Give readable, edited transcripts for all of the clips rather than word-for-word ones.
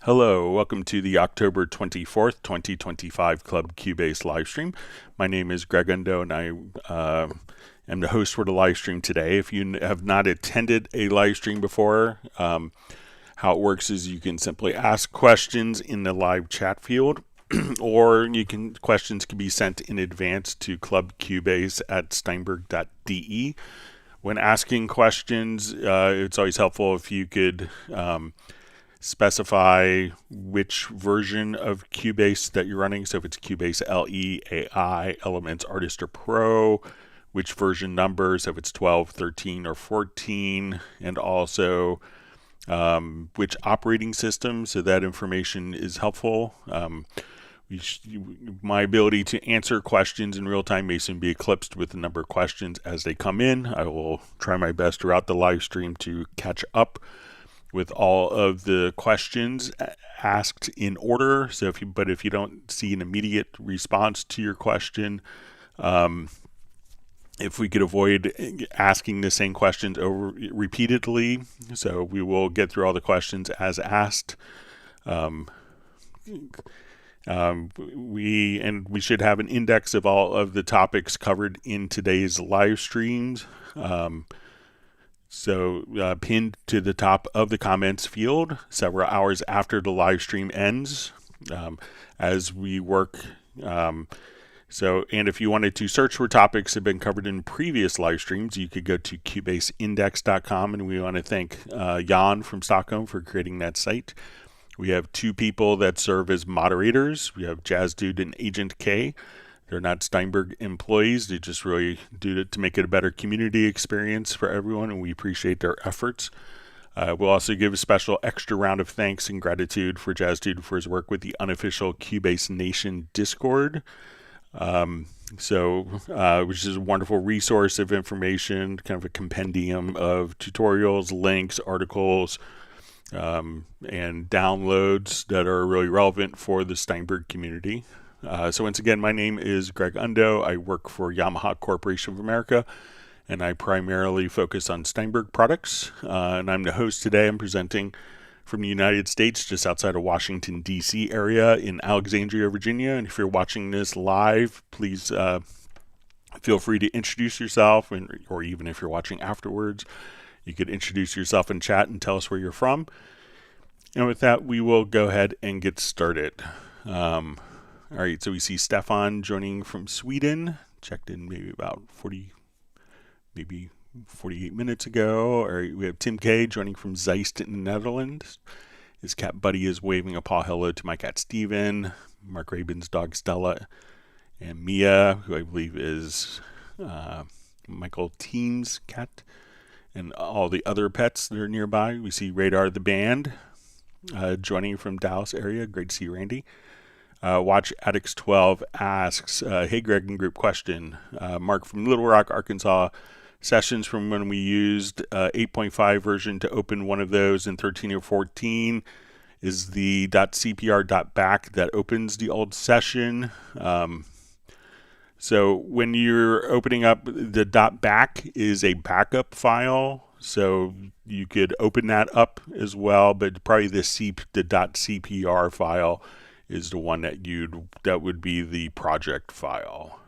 Hello, welcome to the October 24th, 2025 Club Cubase livestream. My name is Greg Undo and I am the host for the livestream today. If you have not attended a livestream before, how it works is you can simply ask questions in the live chat field or questions can be sent in advance to clubcubase@steinberg.de. When asking questions, it's always helpful if you could specify which version of Cubase that you're running. So if it's Cubase LE, AI, Elements, Artist, or Pro, which version number, so if it's 12, 13, or 14, and also which operating system, so that information is helpful. My ability to answer questions in real time may soon be eclipsed with the number of questions as they come in. I will try my best throughout the live stream to catch up with all of the questions asked in order. So if you don't see an immediate response to your question, if we could avoid asking the same questions over repeatedly, so we will get through all the questions as asked. We should have an index of all of the topics covered in today's live streams. Pinned to the top of the comments field several hours after the live stream ends as we work. And if you wanted to search for topics that have been covered in previous live streams, you could go to cubaseindex.com, and we want to thank Jan from Stockholm for creating that site. We have two people that serve as moderators. We have Jazz Dude and Agent K. They're not Steinberg employees. They just really do it to make it a better community experience for everyone, and we appreciate their efforts. We'll also give a special extra round of thanks and gratitude for Jazz Dude for his work with the unofficial Cubase Nation Discord, which is a wonderful resource of information, kind of a compendium of tutorials, links, articles, and downloads that are really relevant for the Steinberg community. So once again, my name is Greg Undo. I work for Yamaha Corporation of America, and I primarily focus on Steinberg products. And I'm the host today. I'm presenting from the United States, just outside of Washington, D.C. area in Alexandria, Virginia. And if you're watching this live, please feel free to introduce yourself, or even if you're watching afterwards, you could introduce yourself in chat and tell us where you're from. And with that, we will go ahead and get started. All right, so we see Stefan joining from Sweden, checked in maybe about 48 minutes ago. All right, we have Tim K joining from Zeist in the Netherlands. His cat Buddy is waving a paw hello to my cat Steven, Mark Rabin's dog Stella, and Mia, who I believe is Michael Team's cat, and all the other pets that are nearby. We see Radar the band joining from Dallas area. Great to see you, Randy. Watch Addicts 12 asks, hey Greg and group question. Mark from Little Rock, Arkansas. Sessions from when we used 8.5 version to open one of those in 13 or 14 is the .cpr.back that opens the old session. So when you're opening up, the .back is a backup file. So you could open that up as well, but probably the .cpr file is the one that would be the project file.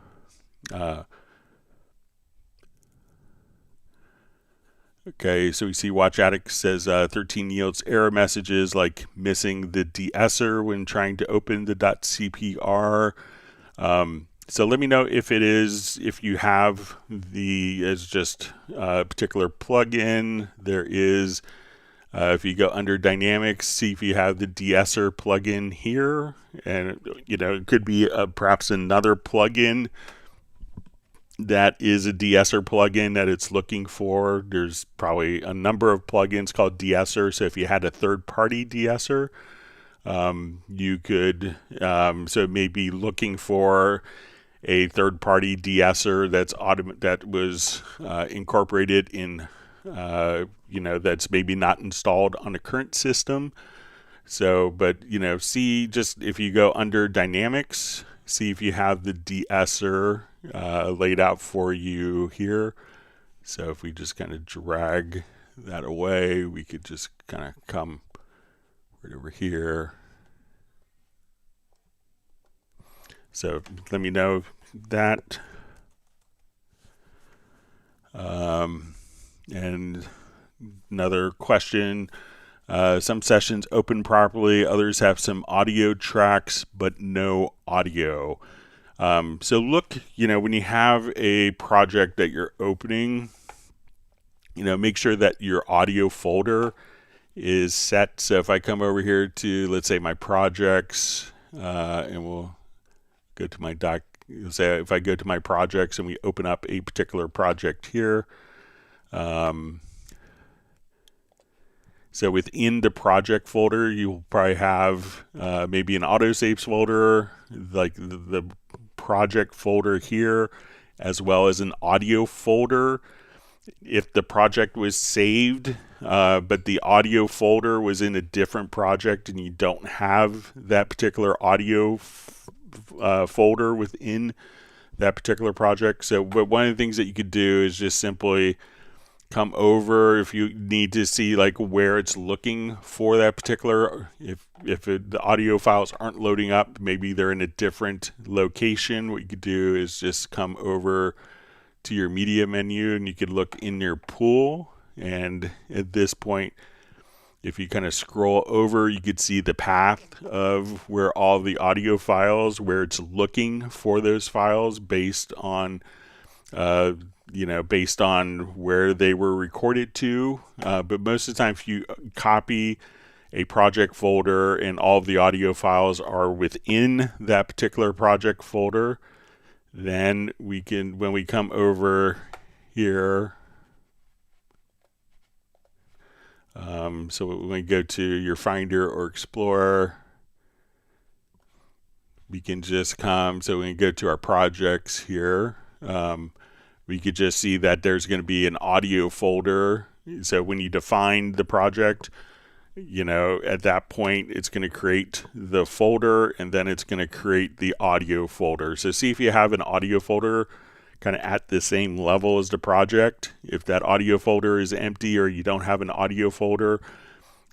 Okay, so we see Watch Addict says 13 yields error messages like missing the de-esser when trying to open the .cpr. So let me know if you have as just a particular plugin. There is, if you go under Dynamics, see if you have the de-esser plugin here, and it could be perhaps another plugin that is a de-esser plugin that it's looking for. There's probably a number of plugins called de-esser, so if you had a third-party de-esser, you could, so maybe looking for a third-party de-esser that was incorporated in, that's maybe not installed on a current system. So, but see, just if you go under Dynamics, see if you have the de-esser laid out for you here. So if we just kind of drag that away, we could just kind of come right over here. So let me know that. And another question, some sessions open properly, others have some audio tracks but no audio. So look, when you have a project that you're opening, make sure that your audio folder is set. So if I come over here to, let's say, my projects, and we'll go to my doc. Say if I go to my projects and we open up a particular project here. So within the project folder, you'll probably have maybe an autosaves folder, like the project folder here, as well as an audio folder. If the project was saved, but the audio folder was in a different project and you don't have that particular audio folder within that particular project. So, but one of the things that you could do is just simply come over if you need to see like where it's looking for that particular, if the audio files aren't loading up, maybe they're in a different location. What you could do is just come over to your media menu and you could look in your pool, and at this point, if you kind of scroll over, you could see the path of where all the audio files, where it's looking for those files based on based on where they were recorded to. But most of the time, if you copy a project folder and all of the audio files are within that particular project folder, then we can, when we come over here, so when we go to your Finder or Explorer, we can just come, so when we go to our projects here, we could just see that there's going to be an audio folder. So when you define the project, at that point, it's going to create the folder and then it's going to create the audio folder. So see if you have an audio folder kind of at the same level as the project. If that audio folder is empty or you don't have an audio folder,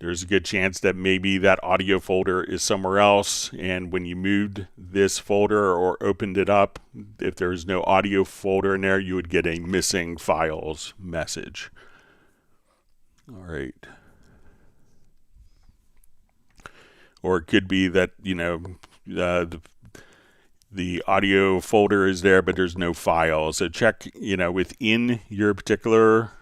there's a good chance that maybe that audio folder is somewhere else, and when you moved this folder or opened it up, if there's no audio folder in there, you would get a missing files message. All right. Or it could be that, the audio folder is there, but there's no file. So check, within your particular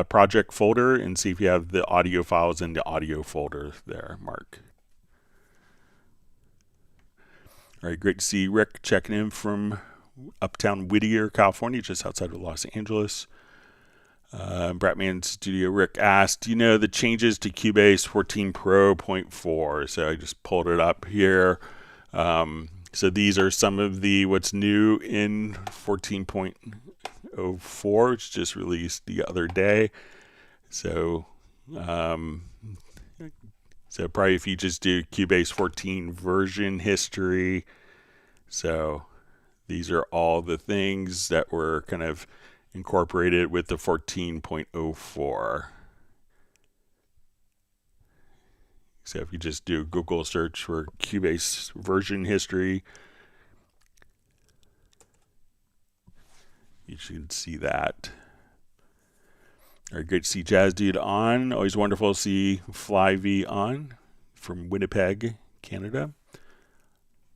project folder and see if you have the audio files in the audio folder there, Mark. All right, great to see Rick checking in from Uptown Whittier, California, just outside of Los Angeles. Bratman Studio Rick asked, do you know the changes to Cubase 14 Pro.4? So I just pulled it up here. So these are some of what's new in 14.04, which just released the other day. So, so probably if you just do Cubase 14 version history. So these are all the things that were kind of incorporated with the 14.04. So if you just do a Google search for Cubase version history, you should see that. All right, great to see Jazz Dude on. Always wonderful to see Fly V on from Winnipeg, Canada.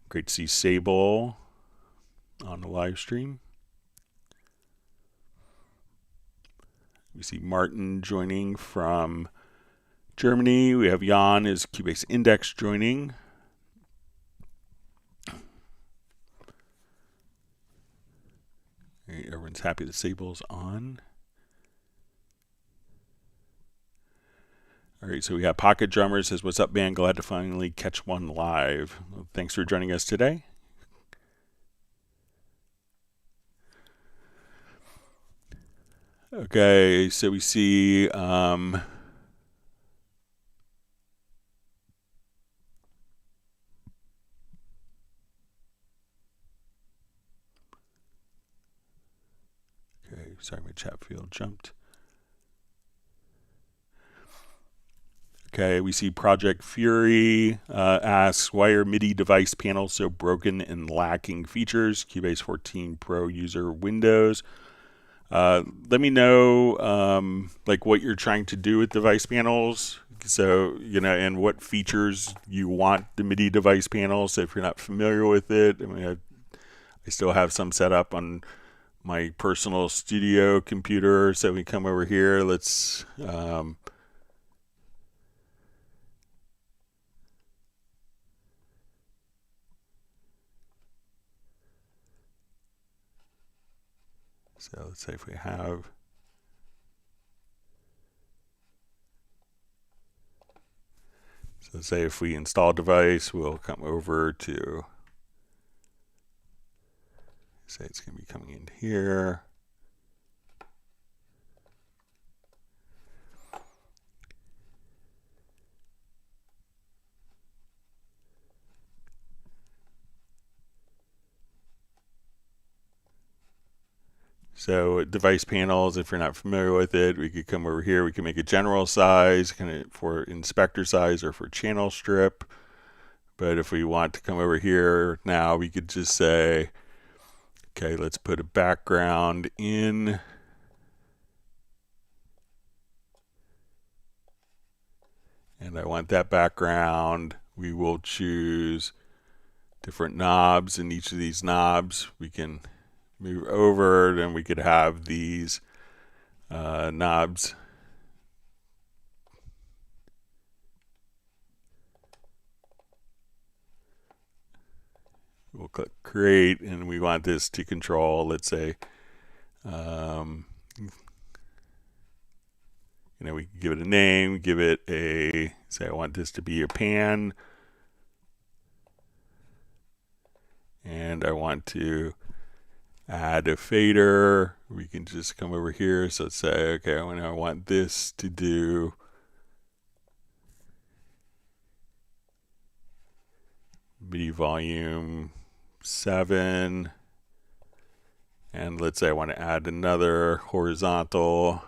Great to see Sable on the live stream. We see Martin joining from Germany. We have Jan as Cubase Index joining. Right, everyone's happy that Sable's on. All right, so we have Pocket Drummer says, what's up, band? Glad to finally catch one live. Well, thanks for joining us today. Okay, so we see okay, sorry, my chat field jumped. Okay, we see Project Fury asks, why are MIDI device panels so broken and lacking features? Cubase 14 Pro user Windows. Let me know like what you're trying to do with device panels. So, and what features you want the MIDI device panels. So if you're not familiar with it, I mean, I still have some set up on my personal studio computer. So we come over here, let's so let's say if we have, so let's say if we install device, we'll come over to, say it's going to be coming in here. So device panels, if you're not familiar with it, we could come over here. We can make a general size, kind of for inspector size or for channel strip. But if we want to come over here now, we could just say, okay, let's put a background in. And I want that background. We will choose different knobs, and each of these knobs we can move over, then we could have these knobs. We'll click create, and we want this to control, let's say, we can give it a name, give it a, say I want this to be a pan, and I want to add a fader. We can just come over here. So let's say, okay, I want this to do MIDI volume 7. And let's say I want to add another horizontal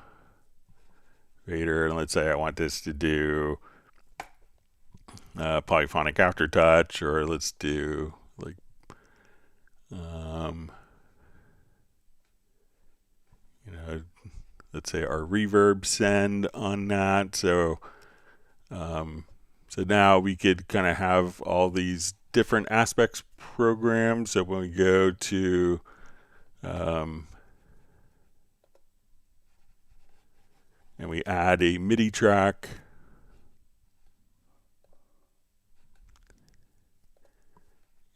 fader. And let's say I want this to do polyphonic aftertouch, or let's do like let's say our reverb send on that. So so now we could kind of have all these different aspects programmed. So when we go to and we add a MIDI track,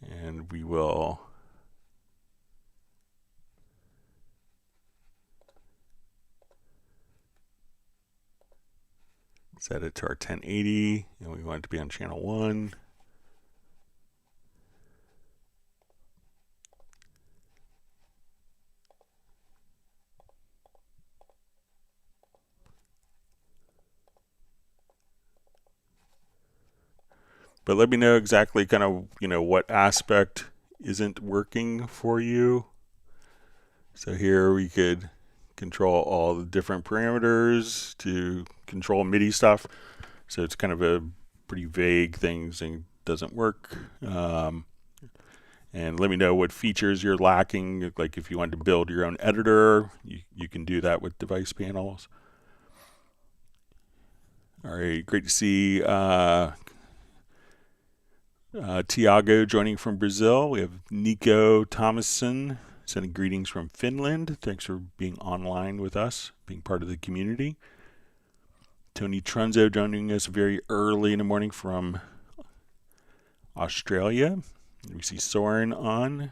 and we will set it to our 1080, and we want it to be on channel 1. But let me know exactly kind of, what aspect isn't working for you. So here we could control all the different parameters to control MIDI stuff. So it's kind of a pretty vague thing saying doesn't work. And let me know what features you're lacking. Like if you want to build your own editor, you can do that with device panels. All right, great to see Tiago joining from Brazil. We have Nico Thomasson sending greetings from Finland. Thanks for being online with us, being part of the community. Tony Trunzo joining us very early in the morning from Australia. We see Soren on.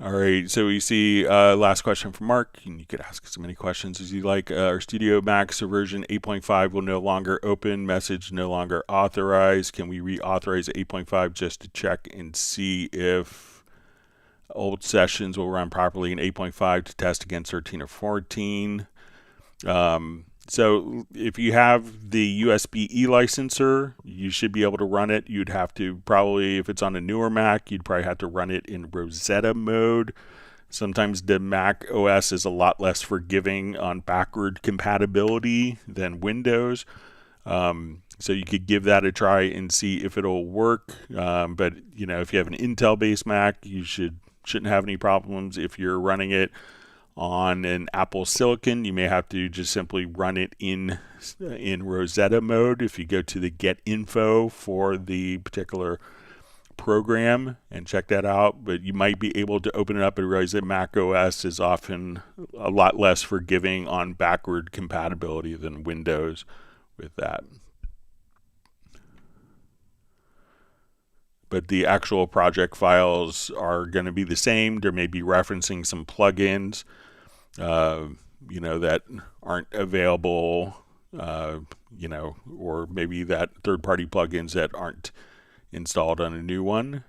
All right, so we see last question from Mark, and you could ask as many questions as you like. Our Studio Max version 8.5 will no longer open, message no longer authorized. Can we reauthorize 8.5 just to check and see if old sessions will run properly in 8.5 to test against 13 or 14? So if you have the USB-E licenser, you should be able to run it. You'd have to probably, if it's on a newer Mac, you'd probably have to run it in Rosetta mode. Sometimes the Mac OS is a lot less forgiving on backward compatibility than Windows. So you could give that a try and see if it'll work. But you know, if you have an Intel-based Mac, you shouldn't have any problems. If you're running it on an Apple Silicon, you may have to just simply run it in Rosetta mode. If you go to the get info for the particular program and check that out, but you might be able to open it up and realize that Mac OS is often a lot less forgiving on backward compatibility than Windows with that. But the actual project files are going to be the same. There may be referencing some plugins you know, that aren't available, you know, or maybe that third-party plugins that aren't installed on a new one.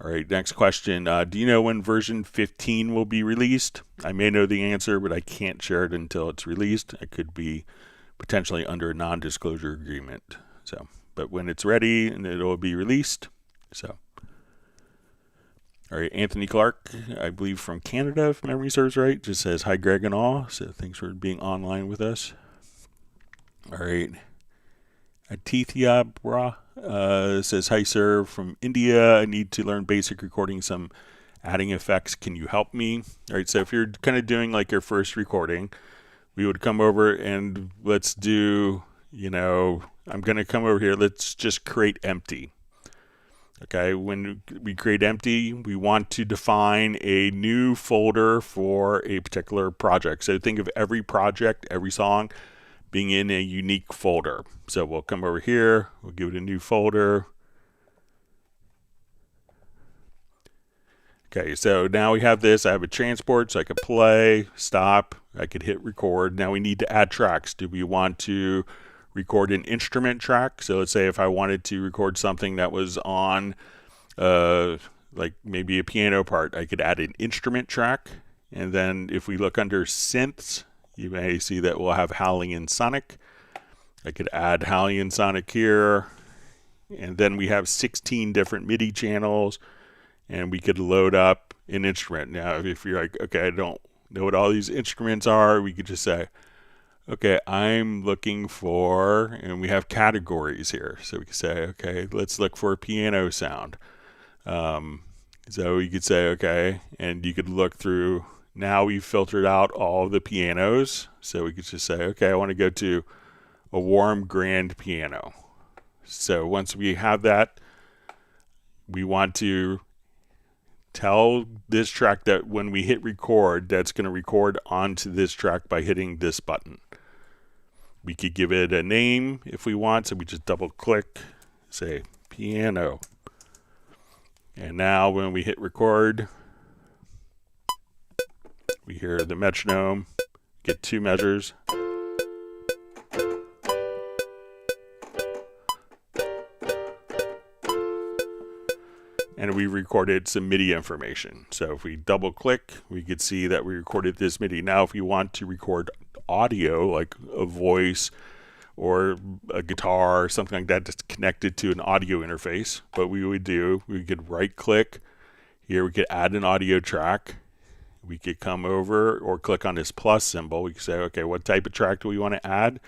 All right, next question. Do you know when version 15 will be released? I may know the answer, but I can't share it until it's released. It could be potentially under a non-disclosure agreement. So, but when it's ready, and it'll be released. So. All right, Anthony Clark, I believe from Canada, if memory serves right, just says, hi, Greg and all. So thanks for being online with us. All right. Atithya Bra says, hi, sir, from India. I need to learn basic recording, some adding effects. Can you help me? All right, so if you're kind of doing like your first recording, we would come over and let's do, you know, I'm going to come over here. Let's just create empty. Okay, when we create empty, we want to define a new folder for a particular project. So think of every project, every song being in a unique folder. So we'll come over here, we'll give it a new folder. Okay, so now we have this. I have a transport, so I could play, stop, I could hit record. Now we need to add tracks. Do we want to record an instrument track? So let's say if I wanted to record something that was on like maybe a piano part, I could add an instrument track. And then if we look under synths, you may see that we'll have Howling and Sonic. I could add Howling and Sonic here. And then we have 16 different MIDI channels, and we could load up an instrument. Now if you're like, okay, I don't know what all these instruments are, we could just say, okay, I'm looking for, and we have categories here. So we can say, okay, let's look for a piano sound. So you could say, okay, and you could look through. Now we've filtered out all the pianos. So we could just say, okay, I want to go to a warm grand piano. So once we have that, we want to tell this track that when we hit record, that's going to record onto this track by hitting this button. We could give it a name if we want, so we just double click, say piano. And now when we hit record, we hear the metronome, get two measures. And we recorded some MIDI information. So if we double click, we could see that we recorded this MIDI. Now if you want to record audio, like a voice or a guitar or something like that that's connected to an audio interface, what we would do, we could right click. Here we could add an audio track. We could come over or click on this plus symbol. We could say, okay, what type of track do we want to add?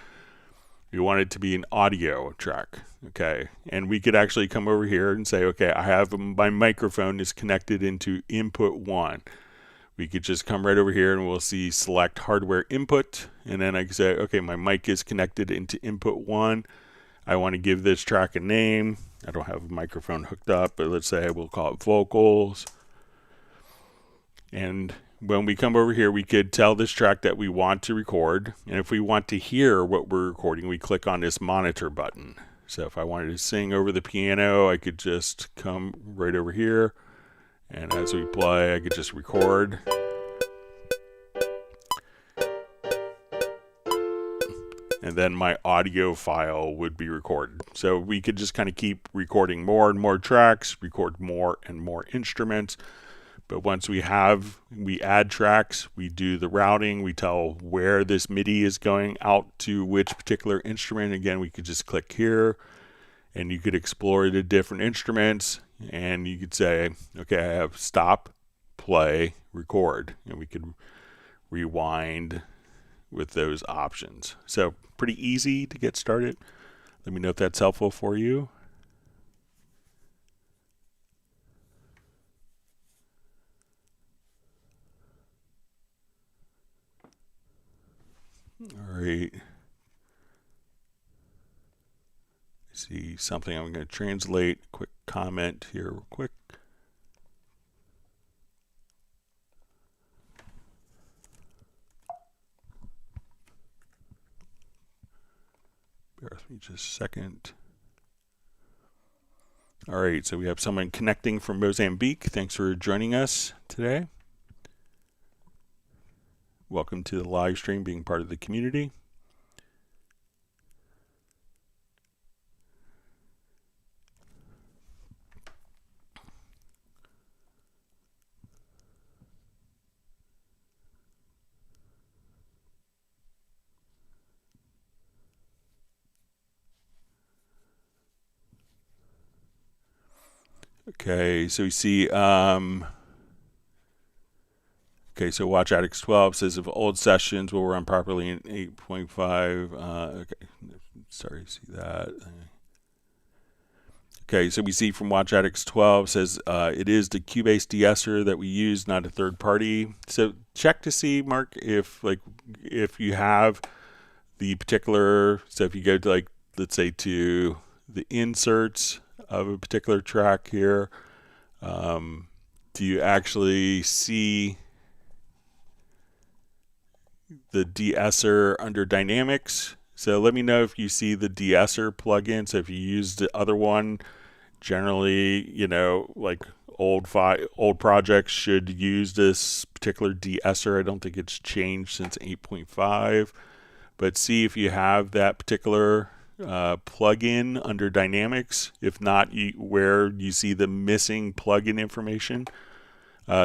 We want it to be an audio track. Okay, and we could actually come over here and say, okay, I have my microphone is connected into input 1. We could just come right over here and we'll see select hardware input, and then I can say, okay, my mic is connected into input 1. I want to give this track a name. I don't have a microphone hooked up, but let's say we'll call it vocals. And when we come over here, we could tell this track that we want to record, and if we want to hear what we're recording, we click on this monitor button. So if I wanted to sing over the piano, I could just come right over here, and as we play, I could just record. And then my audio file would be recorded. So we could just kind of keep recording more and more tracks, record more and more instruments. But once we add tracks, we do the routing, we tell where this MIDI is going out to which particular instrument. Again, we could just click here and you could explore the different instruments, and you could say, okay, I have stop, play, record, and we could rewind with those options. So pretty easy to get started. Let me know if that's helpful for you. All right. I see something I'm going to translate. Quick comment here real quick. Bear with me just a second. All right, so we have someone connecting from Mozambique. Thanks for joining us today. Welcome to the live stream, being part of the community. Okay, so we see, okay, so Watch Addicts 12 says if old sessions will run properly in 8.5, okay, sorry to see that. Okay, so we see from Watch Addicts 12 says it is the Cubase de-esser that we use, not a third party. So check to see, Mark, if you have the particular, so if you go to let's say to the inserts of a particular track here, do you actually see the de-esser under dynamics? So let me know if you see the de-esser plugin. So if you use the other one, generally, like old projects should use this particular de-esser. I don't think it's changed since 8.5, but see if you have that particular plugin under dynamics. If not, where you see the missing plugin information,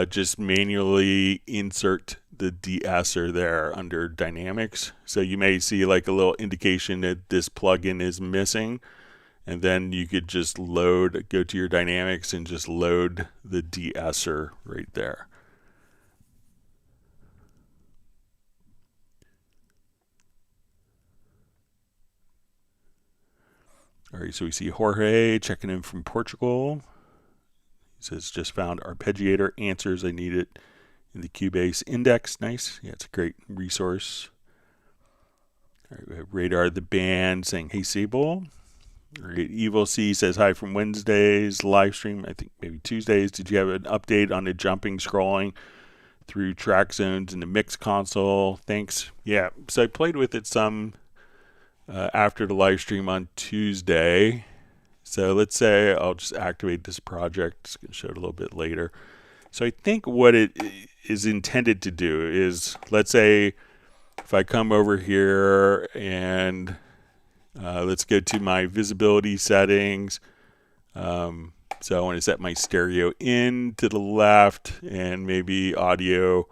just manually insert the de-esser there under dynamics. So you may see like a little indication that this plugin is missing, and then you could just go to your dynamics and just load the de-esser right there. All right, so we see Jorge checking in from Portugal. He says, just found arpeggiator answers. I need it in the Cubase index. Nice. Yeah, it's a great resource. All right, we have Radar the Band saying, hey, Sable. All right, Evil C says, hi from Wednesday's live stream. I think maybe Tuesdays. Did you have an update on the jumping, scrolling through track zones in the MixConsole? Thanks. Yeah, so I played with it some after the live stream on Tuesday. So let's say I'll just activate this project. It's going to show it a little bit later. So I think what it is intended to do is, let's say if I come over here and let's go to my visibility settings. So I want to set my stereo in to the left and maybe audio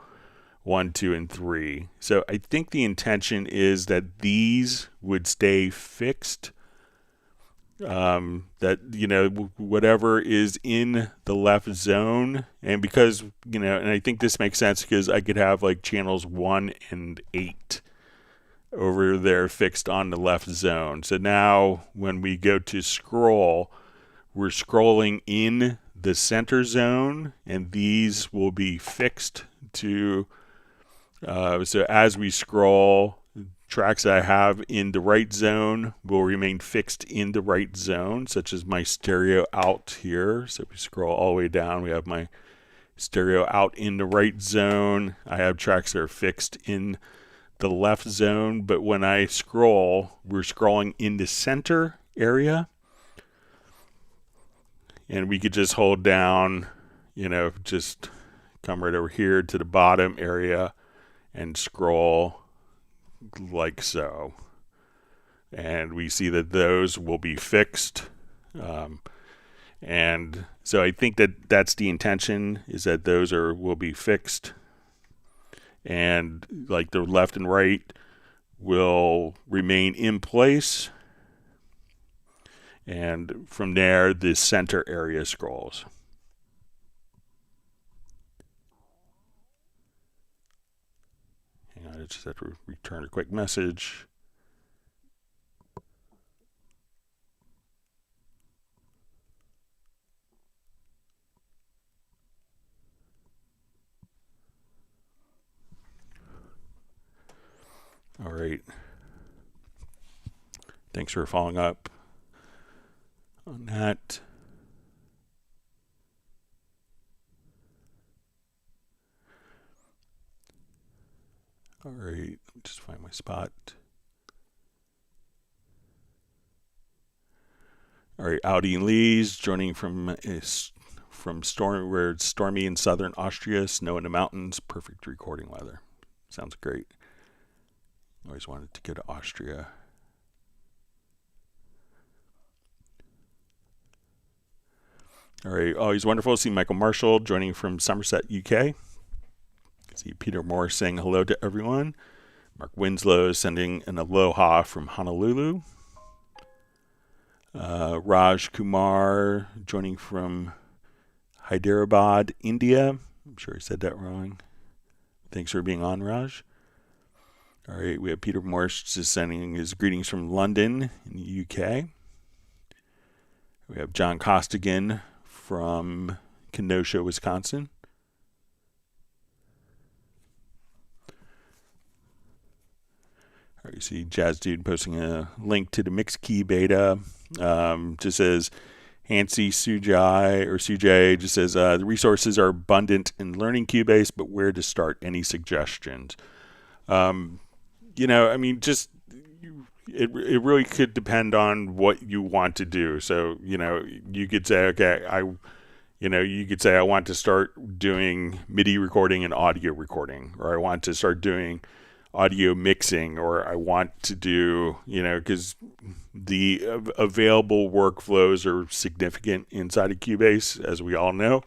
1, 2, and 3. So I think the intention is that these would stay fixed. That, whatever is in the left zone, and because, and I think this makes sense because I could have like channels 1 and 8 over there fixed on the left zone. So now when we go to scroll, we're scrolling in the center zone, and these will be fixed to, so as we scroll, tracks that I have in the right zone will remain fixed in the right zone, such as my stereo out here. So if we scroll all the way down, we have my stereo out in the right zone. I have tracks that are fixed in the left zone, but when I scroll, we're scrolling in the center area. And we could just hold down, just come right over here to the bottom area and scroll like so, and we see that those will be fixed, And so I think that that's the intention, is that those will be fixed, and like the left and right will remain in place, and from there the center area scrolls. Hang on, I just have to return a quick message. All right. Thanks for following up on that. All right, let me just find my spot. All right, Audi and Lee's joining from stormy, where it's stormy in southern Austria, snow in the mountains, perfect recording weather. Sounds great. Always wanted to go to Austria. All right, always wonderful to see Michael Marshall joining from Somerset, UK. See Peter Moore saying hello to everyone. Mark Winslow sending an aloha from Honolulu. Raj Kumar joining from Hyderabad, India. I'm sure I said that wrong. Thanks for being on, Raj. All right, we have Peter Morse just sending his greetings from London in the UK. We have John Costigan from Kenosha, Wisconsin. All right, you see Jazz Dude posting a link to the Mix Key beta. Just says Hansi Sujai just says the resources are abundant in learning Cubase, but where to start? Any suggestions? I mean, just it really could depend on what you want to do. So, you could say, okay, I want to start doing MIDI recording and audio recording, or I want to start doing audio mixing, or I want to do, because the available workflows are significant inside of Cubase, as we all know.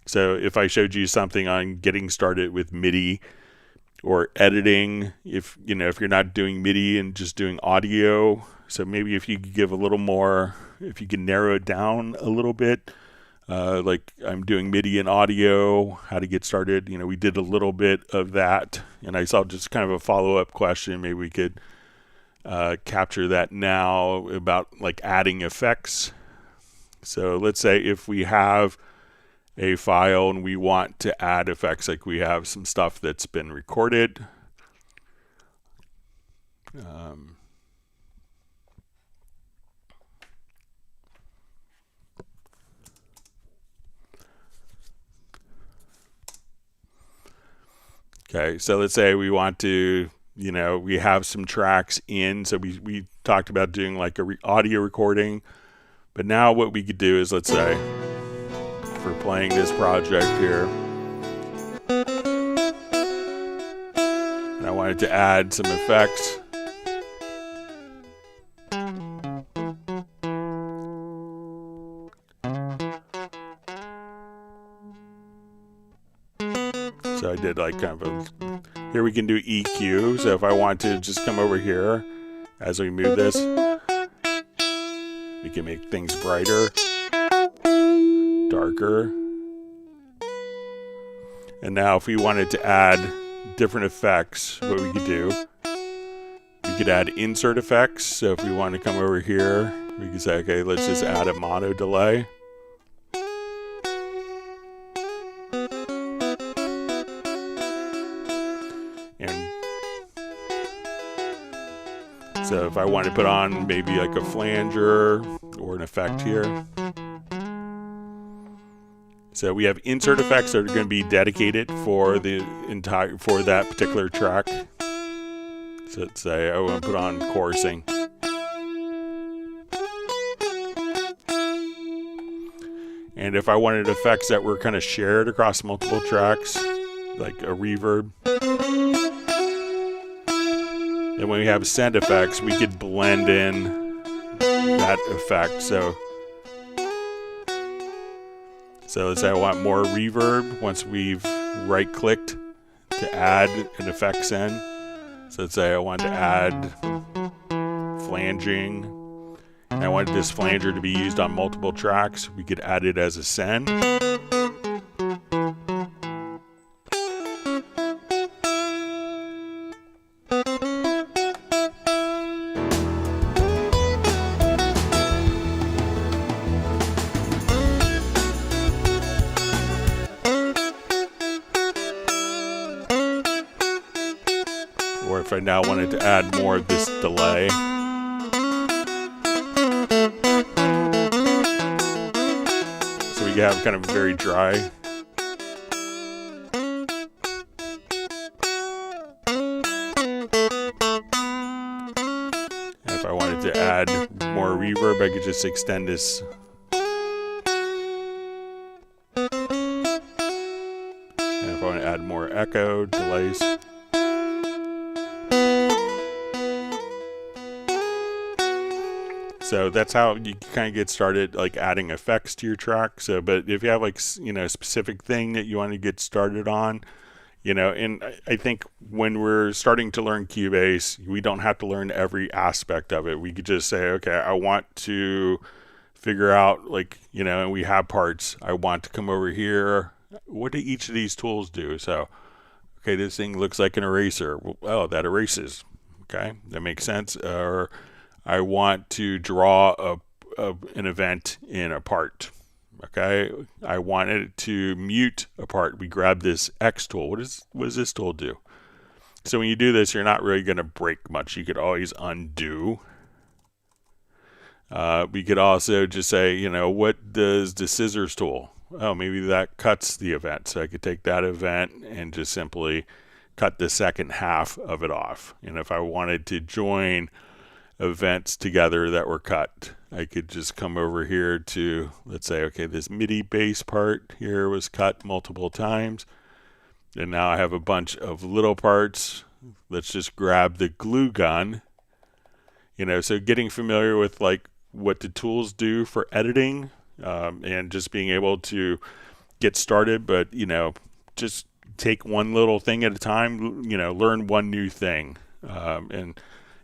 So if I showed you something on getting started with MIDI or editing, if you're not doing MIDI and just doing audio, so maybe if you could give a little more, if you can narrow it down a little bit, like I'm doing MIDI and audio, how to get started. We did a little bit of that, and I saw just kind of a follow-up question. Maybe we could capture that now about like adding effects. So let's say if we have a file and we want to add effects, like we have some stuff that's been recorded. Okay, so let's say we want to, we have some tracks in, so we talked about doing like a audio recording, but now what we could do is, let's say, for playing this project here, and I wanted to add some effects. So I did like kind of here we can do EQ. So if I want to just come over here as we move this, we can make things brighter, darker. And now if we wanted to add different effects, what we could do, we could add insert effects. So if we want to come over here, we could say, okay, let's just add a mono delay. So if I want to put on maybe like a flanger or an effect here. So we have insert effects that are going to be dedicated for that particular track. So let's say I want to put on chorusing. And if I wanted effects that were kind of shared across multiple tracks, like a reverb. And when we have send effects, we could blend in that effect. So So let's say I want more reverb once we've right-clicked to add an effects in. So let's say I want to add flanging, and I wanted this flanger to be used on multiple tracks. We could add it as a send. Or if I now wanted to add more of this delay. So we have kind of very dry. And if I wanted to add more reverb, I could just extend this. And if I want to add more echo, delays. So that's how you kind of get started, like adding effects to your track. So, but if you have like, you know, a specific thing that you want to get started on, you know, and I think when we're starting to learn Cubase, we don't have to learn every aspect of it. We could just say, okay, I want to figure out, like, you know, and we have parts. I want to come over here. What do each of these tools do? So, okay, this thing looks like an eraser. Well, oh, that erases. Okay, that makes sense. Or I want to draw an event in a part. Okay, I wanted to mute a part. We grab this X tool. What does this tool do? So when you do this, you're not really going to break much. You could always undo. We could also just say, you know, what does the scissors tool? Oh, maybe that cuts the event. So I could take that event and just simply cut the second half of it off. And if I wanted to join events together that were cut, I could just come over here to, let's say, okay, this MIDI bass part here was cut multiple times, and now I have a bunch of little parts. Let's just grab the glue gun, you know. So getting familiar with like what the tools do for editing, and just being able to get started, but you know, just take one little thing at a time, you know, learn one new thing. And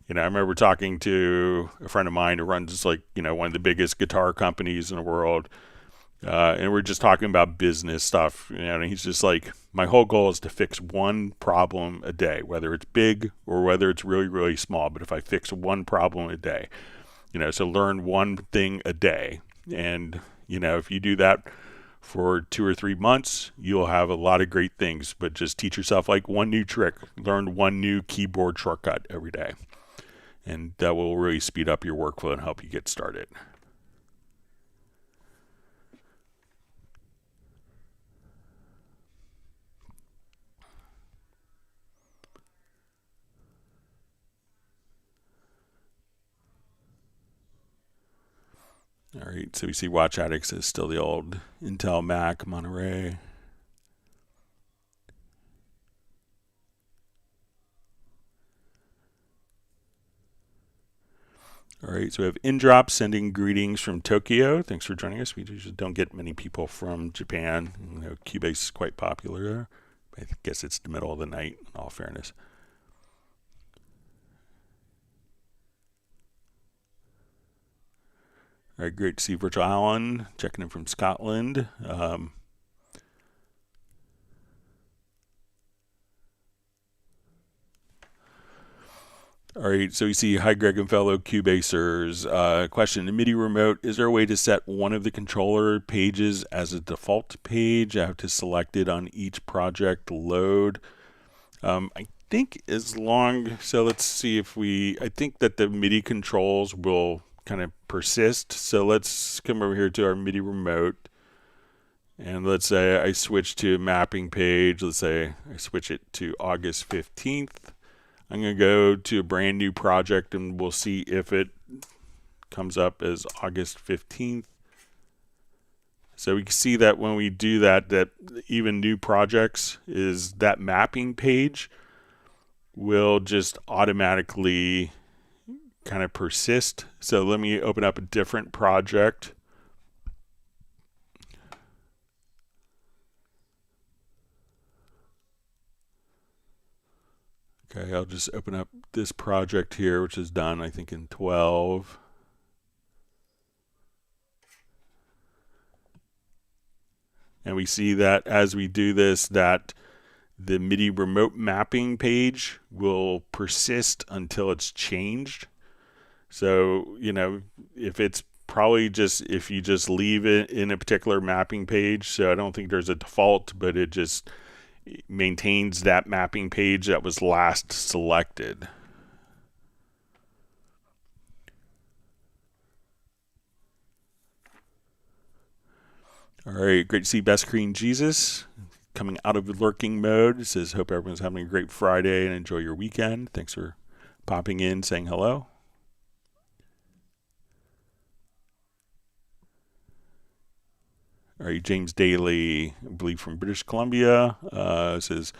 you know, I remember talking to a friend of mine who runs, like, you know, one of the biggest guitar companies in the world, and we're just talking about business stuff, you know, and he's just like, my whole goal is to fix one problem a day, whether it's big or whether it's really, really small. But if I fix one problem a day, you know, so learn one thing a day. And, you know, if you do that for 2 or 3 months, you'll have a lot of great things. But just teach yourself like one new trick, learn one new keyboard shortcut every day. And that will really speed up your workflow and help you get started. All right, so we see Watch Addicts is still the old Intel Mac Monterey. All right, so we have Indrop sending greetings from Tokyo. Thanks for joining us. We usually don't get many people from Japan. You know, Cubase is quite popular there. I guess it's the middle of the night, in all fairness. All right, great to see Virtual Alan checking in from Scotland. All right, so you see, hi Greg and fellow Cubasers. Question, the MIDI remote, is there a way to set one of the controller pages as a default page? I have to select it on each project load. I think as long, so let's see if I think that the MIDI controls will kind of persist. So let's come over here to our MIDI remote. And let's say I switch to a mapping page. Let's say I switch it to August 15th. I'm going to go to a brand new project and we'll see if it comes up as August 15th. So we can see that when we do that, that even new projects is that mapping page will just automatically kind of persist. So let me open up a different project. Okay, I'll just open up this project here, which is done, I think, in 12. And we see that as we do this, that the MIDI remote mapping page will persist until it's changed. So, you know, if it's probably just, if you just leave it in a particular mapping page, so I don't think there's a default, but it just maintains that mapping page that was last selected. All right, great to see Best Green Jesus coming out of lurking mode. It says, hope everyone's having a great Friday and enjoy your weekend. Thanks for popping in, saying hello. All right, James Daly, I believe from British Columbia, says,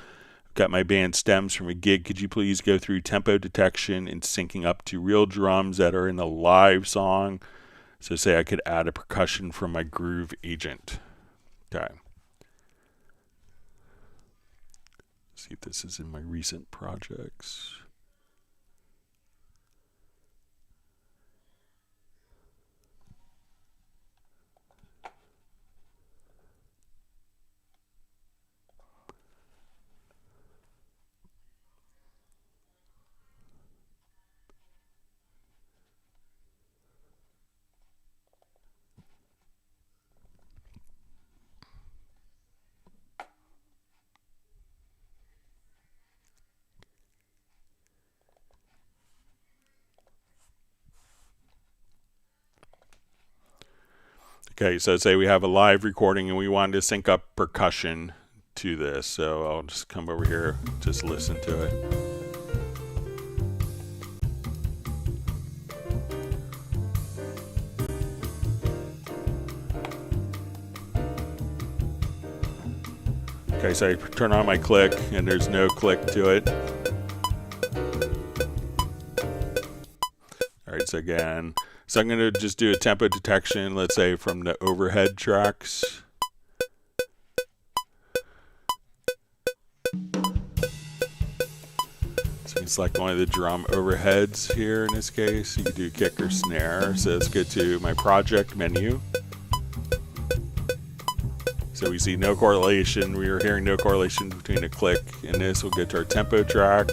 got my band stems from a gig. Could you please go through tempo detection and syncing up to real drums that are in the live song? So say I could add a percussion from my groove agent. Okay. See if this is in my recent projects. Okay, so say we have a live recording and we wanted to sync up percussion to this. So I'll just come over here, just listen to it. Okay, so I turn on my click and there's no click to it. All right, so again, so I'm going to just do a tempo detection, let's say from the overhead tracks. So you can select one of the drum overheads here in this case. You can do kick or snare. So let's go to my project menu. So we see no correlation. We are hearing no correlation between a click and this. We'll get to our tempo track.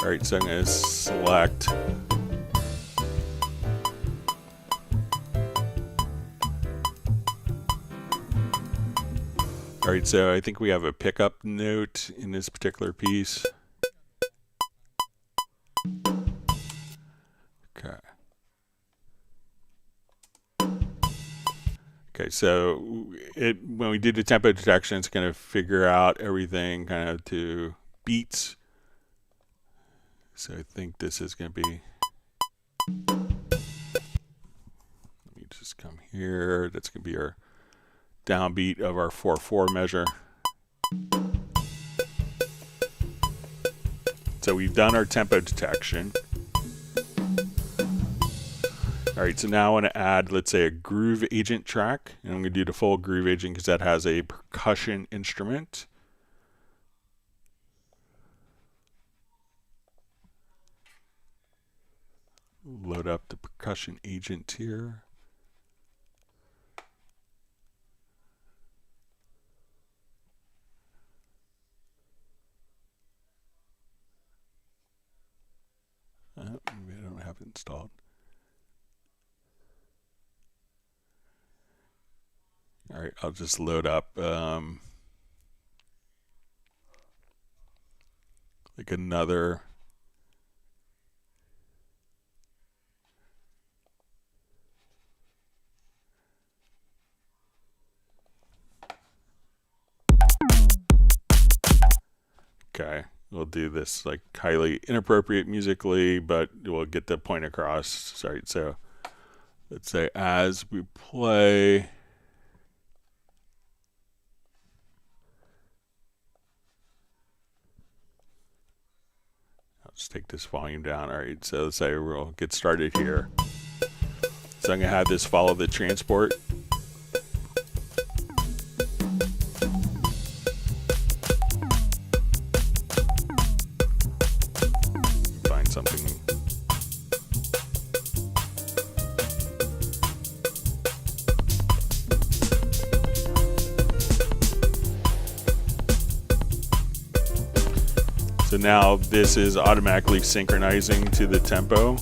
All right, so I'm going to select all right, so I think we have a pickup note in this particular piece. Okay. Okay, so when we do the tempo detection, it's going to figure out everything kind of to beats. So I think this is going to be, let me just come here. That's going to be our downbeat of our 4/4 measure. So we've done our tempo detection. All right, so now I want to add, let's say, a groove agent track. And I'm going to do the full groove agent because that has a percussion instrument. Load up the percussion agent here. Maybe I don't have it installed. All right, I'll just load up like another. Okay, we'll do this like highly inappropriate musically, but we'll get the point across. Sorry, so let's say as we play. Let's take this volume down. All right, so let's say we'll get started here. So I'm gonna have this follow the transport. Find something. So now this is automatically synchronizing to the tempo.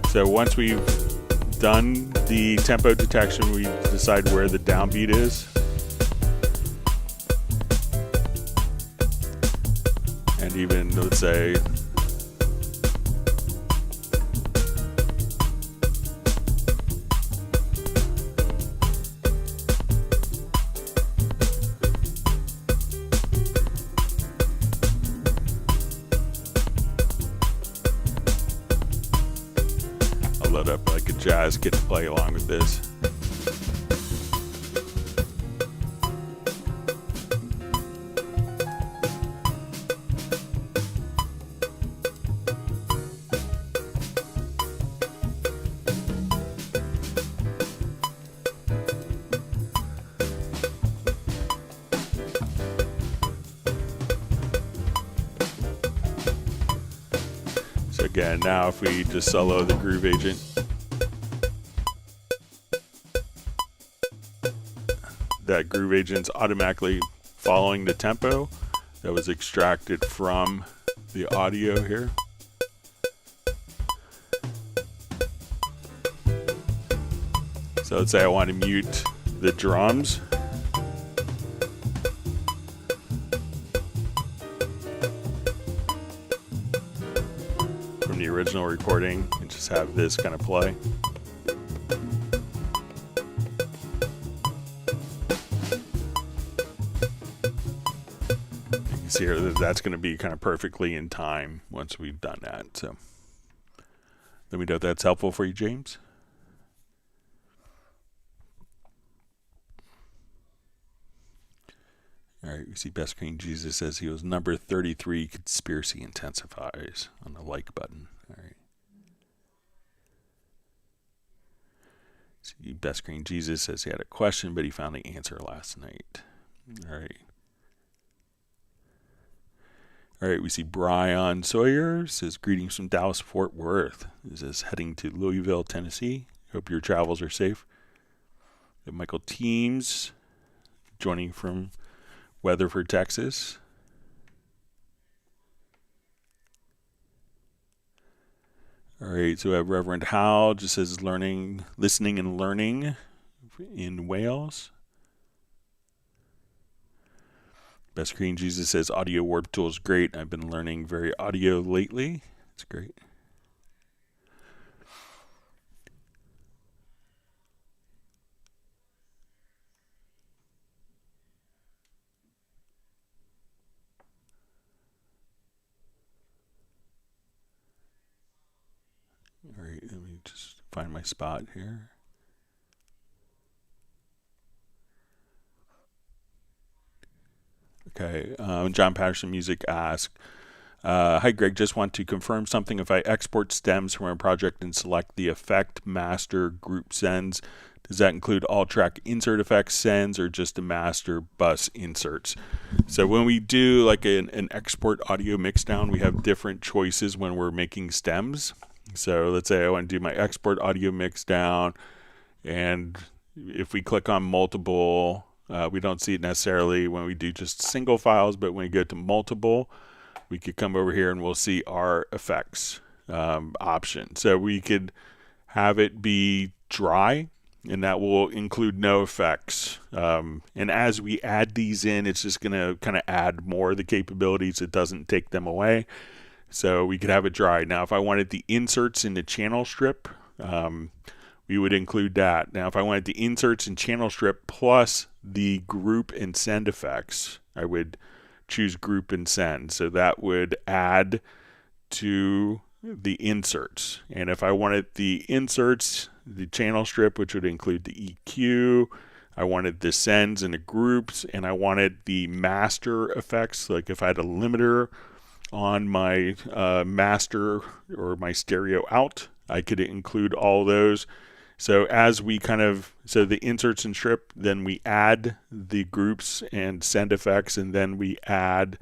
So once we've done the tempo detection, we decide where the downbeat is. And even, let's say, load up like a jazz kit to play along with this. So again, now if we just solo the groove agent, that groove agent's automatically following the tempo that was extracted from the audio here. So let's say I want to mute the drums. From the original recording and just have this kind of play. See here that that's going to be kind of perfectly in time once we've done that. So let me know if that's helpful for you, James. All right, we see Best Green Jesus says he was number 33. Conspiracy intensifies on the like button. All right. See Best Green Jesus says he had a question, but he found the answer last night. All right. All right, we see Brian Sawyer says, greetings from Dallas, Fort Worth. This is heading to Louisville, Tennessee. Hope your travels are safe. And Michael Teams joining from Weatherford, Texas. All right, so we have Reverend Howell, just says listening and learning in Wales. Best Green Jesus says Audio Warp Tool is great. I've been learning very audio lately. It's great. All right, let me just find my spot here. Okay, John Patterson Music asked, hi Greg, just want to confirm something. If I export stems from a project and select the effect master group sends, does that include all track insert effects sends or just the master bus inserts? So when we do like an export audio mixdown, we have different choices when we're making stems. So let's say I want to do my export audio mixdown, and if we click on multiple, we don't see it necessarily when we do just single files, but when we go to multiple, we could come over here and we'll see our effects option. So we could have it be dry, and that will include no effects. And as we add these in, it's just going to kind of add more of the capabilities. It doesn't take them away. So we could have it dry. Now, if I wanted the inserts in the channel strip, we would include that. Now, if I wanted the inserts and channel strip plus the group and send effects, I would choose group and send. So that would add to the inserts. And if I wanted the inserts, the channel strip, which would include the EQ, I wanted the sends and the groups, and I wanted the master effects. Like if I had a limiter on my master or my stereo out, I could include all those. So as we so the inserts and strip, then we add the groups and send effects, and then we add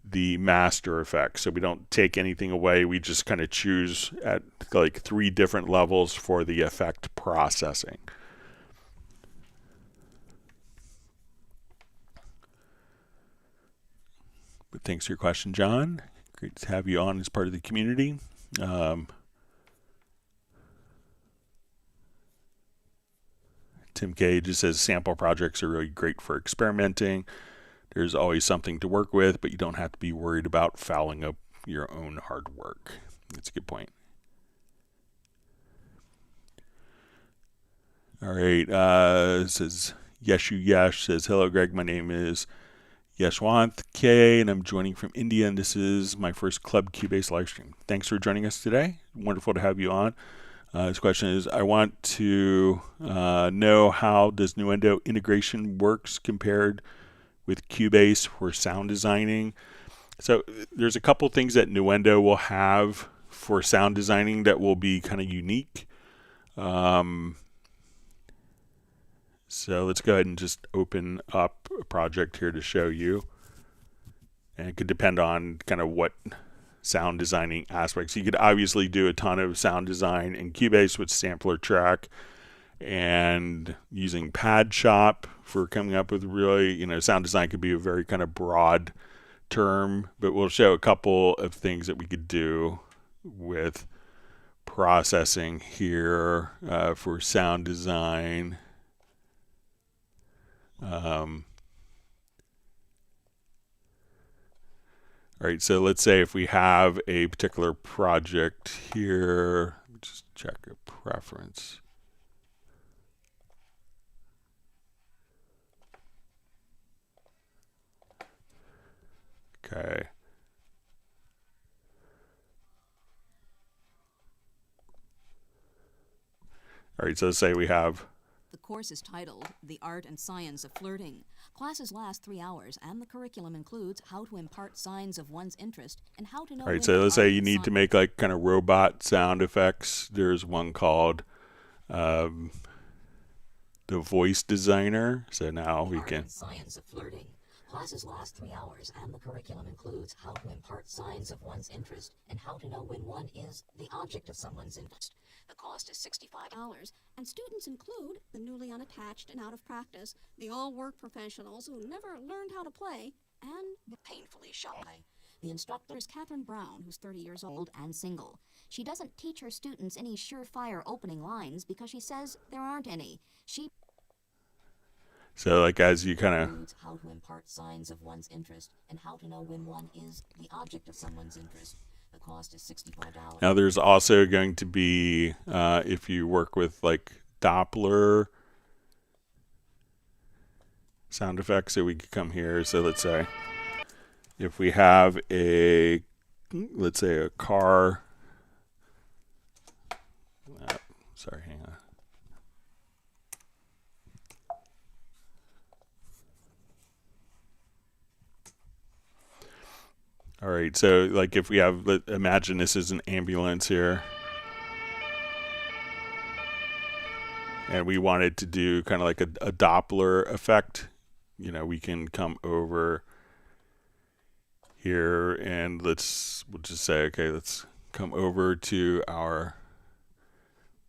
the master effects. So we don't take anything away. We just kind of choose at like 3 different levels for the effect processing. But thanks for your question, John. Great to have you on as part of the community. Tim K just says sample projects are really great for experimenting. There's always something to work with, but you don't have to be worried about fouling up your own hard work. That's a good point. All right, says Yeshu Yesh says, hello Greg, my name is Yeshwanth K, and I'm joining from India, and this is my first Club Cubase live stream. Thanks for joining us today. Wonderful to have you on. This question is, I want to know how does Nuendo integration works compared with Cubase for sound designing. So there's a couple things that Nuendo will have for sound designing that will be kind of unique. So let's go ahead and just open up a project here to show you. And it could depend on kind of what sound designing aspects. You could obviously do a ton of sound design in Cubase with sampler track and using Pad Shop for coming up with really, sound design could be a very kind of broad term, but we'll show a couple of things that we could do with processing here for sound design. All right, so let's say if we have a particular project here, just check a preference. Okay. All right, so let's say we have... The course is titled The Art and Science of Flirting. Classes last 3 hours, and the curriculum includes how to impart signs of one's interest and how to know... All right, so let's say you need to make like kind of robot sound effects. There's one called the Voice Designer. So now we can... Art and Science of Flirting. Classes last 3 hours, and the curriculum includes how to impart signs of one's interest and how to know when one is the object of someone's interest. The cost is $65, and students include the newly unattached and out of practice, the all-work professionals who never learned how to play, and the painfully shy. The instructor is Catherine Brown, who's 30 years old and single. She doesn't teach her students any surefire opening lines because she says there aren't any. So like as you kind of... How to impart signs of one's interest and how to know when one is the object of someone's interest. The cost is $65. Now there's also going to be, if you work with like Doppler sound effects, so we could come here. So let's say if we have let's say a car. Sorry, hang on. All right, so like if we have, imagine this is an ambulance here. And we wanted to do kind of like a Doppler effect. We can come over here and we'll just say, okay, let's come over to our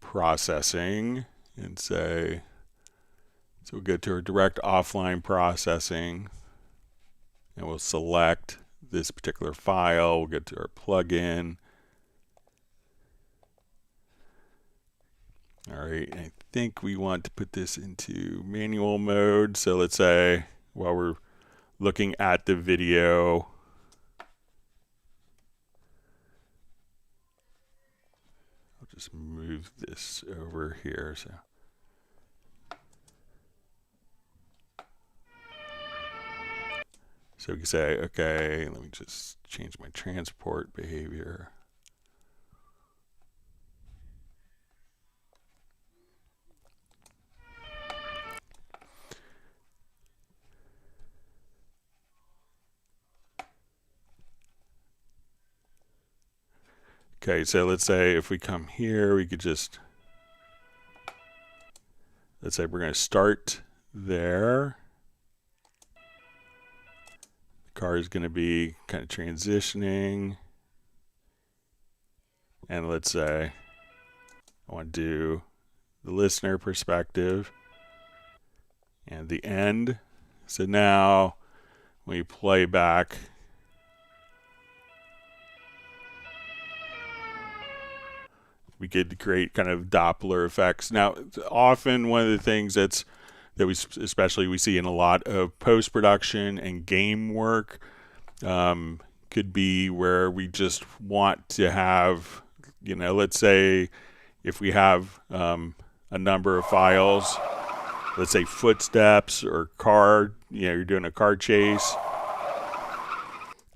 processing and say, so we'll go to our direct offline processing and we'll select this particular file. We'll get to our plugin. All right, I think we want to put this into manual mode. So let's say while we're looking at the video, I'll just move this over here. So we can say, okay, let me just change my transport behavior. Okay, so let's say if we come here, we could just, let's say we're going to start there. The car is going to be kind of transitioning. And let's say I want to do the listener perspective and the end. So now when we play back, we could create kind of Doppler effects. Now, often one of the things that we especially we see in a lot of post-production and game work could be where we just want to have, you know, let's say if we have a number of files, let's say footsteps or car, you know, you're doing a car chase.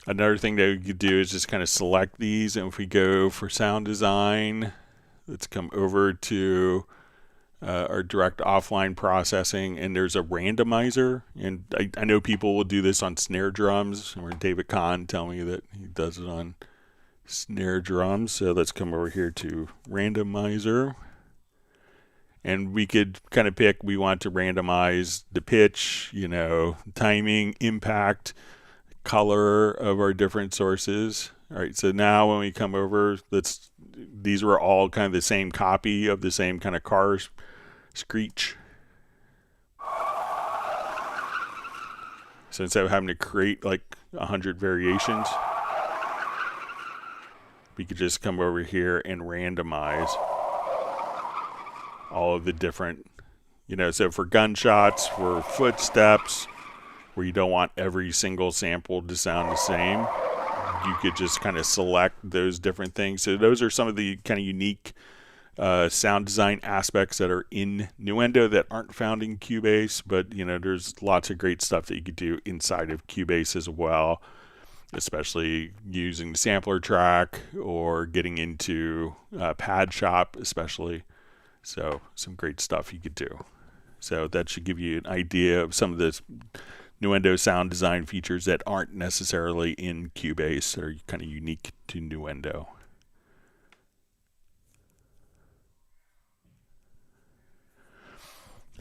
Another thing that we could do is just kind of select these, and if we go for sound design, let's come over to our direct offline processing, and there's a randomizer. And I know people will do this on snare drums, or David Kahn tell me that he does it on snare drums. So let's come over here to randomizer. And we could kind of pick, we want to randomize the pitch, you know, timing, impact, color of our different sources. All right, so now when we come over, these were all kind of the same copy of the same kind of car screech. So instead of having to create like 100 variations, we could just come over here and randomize all of the different, you know, so for gunshots, for footsteps, where you don't want every single sample to sound the same, you could just kind of select those different things. So those are some of the kind of unique sound design aspects that are in Nuendo that aren't found in Cubase, but, you know, there's lots of great stuff that you could do inside of Cubase as well, especially using the sampler track or getting into Pad Shop especially. So some great stuff you could do. So that should give you an idea of some of the Nuendo sound design features that aren't necessarily in Cubase, that are kind of unique to Nuendo.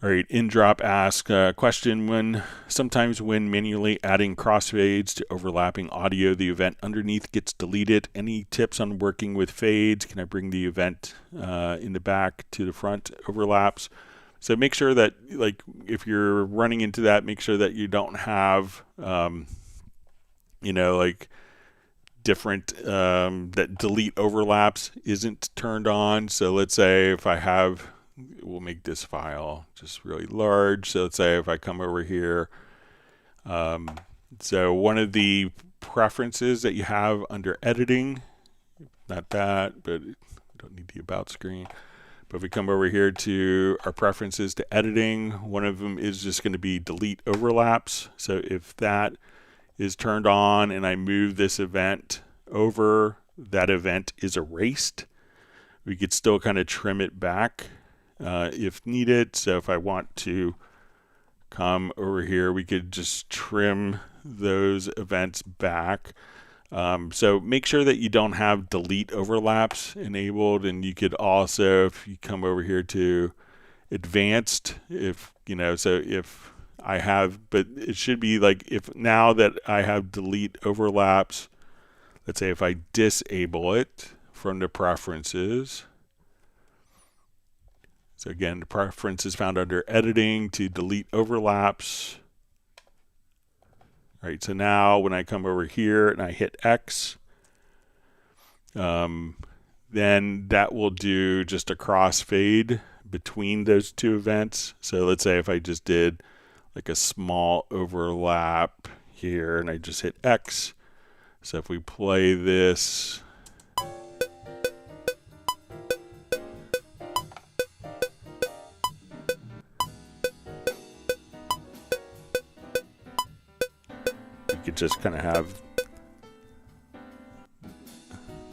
All right, InDrop asks a question: sometimes when manually adding crossfades to overlapping audio, the event underneath gets deleted. Any tips on working with fades? Can I bring the event in the back to the front overlaps? So make sure that, like, if you're running into that, make sure that you don't have, you know, like different, that delete overlaps isn't turned on. So let's say if I have, we'll make this file just really large. So let's say if I come over here, so one of the preferences that you have under editing, not that, but we don't need the about screen. But if we come over here to our preferences to editing, one of them is just going to be delete overlaps. So if that is turned on and I move this event over, that event is erased. We could still kind of trim it back if needed. So if I want to come over here, we could just trim those events back. So make sure that you don't have delete overlaps enabled, and you could also, if you come over here to advanced, if, you know, so if I have, but it should be like, if now that I have delete overlaps, let's say if I disable it from the preferences, so again, the preference is found under editing to delete overlaps. All right, so now when I come over here and I hit X, then that will do just a crossfade between those two events. So let's say if I just did like a small overlap here and I just hit X. So if we play this, you could just kind of have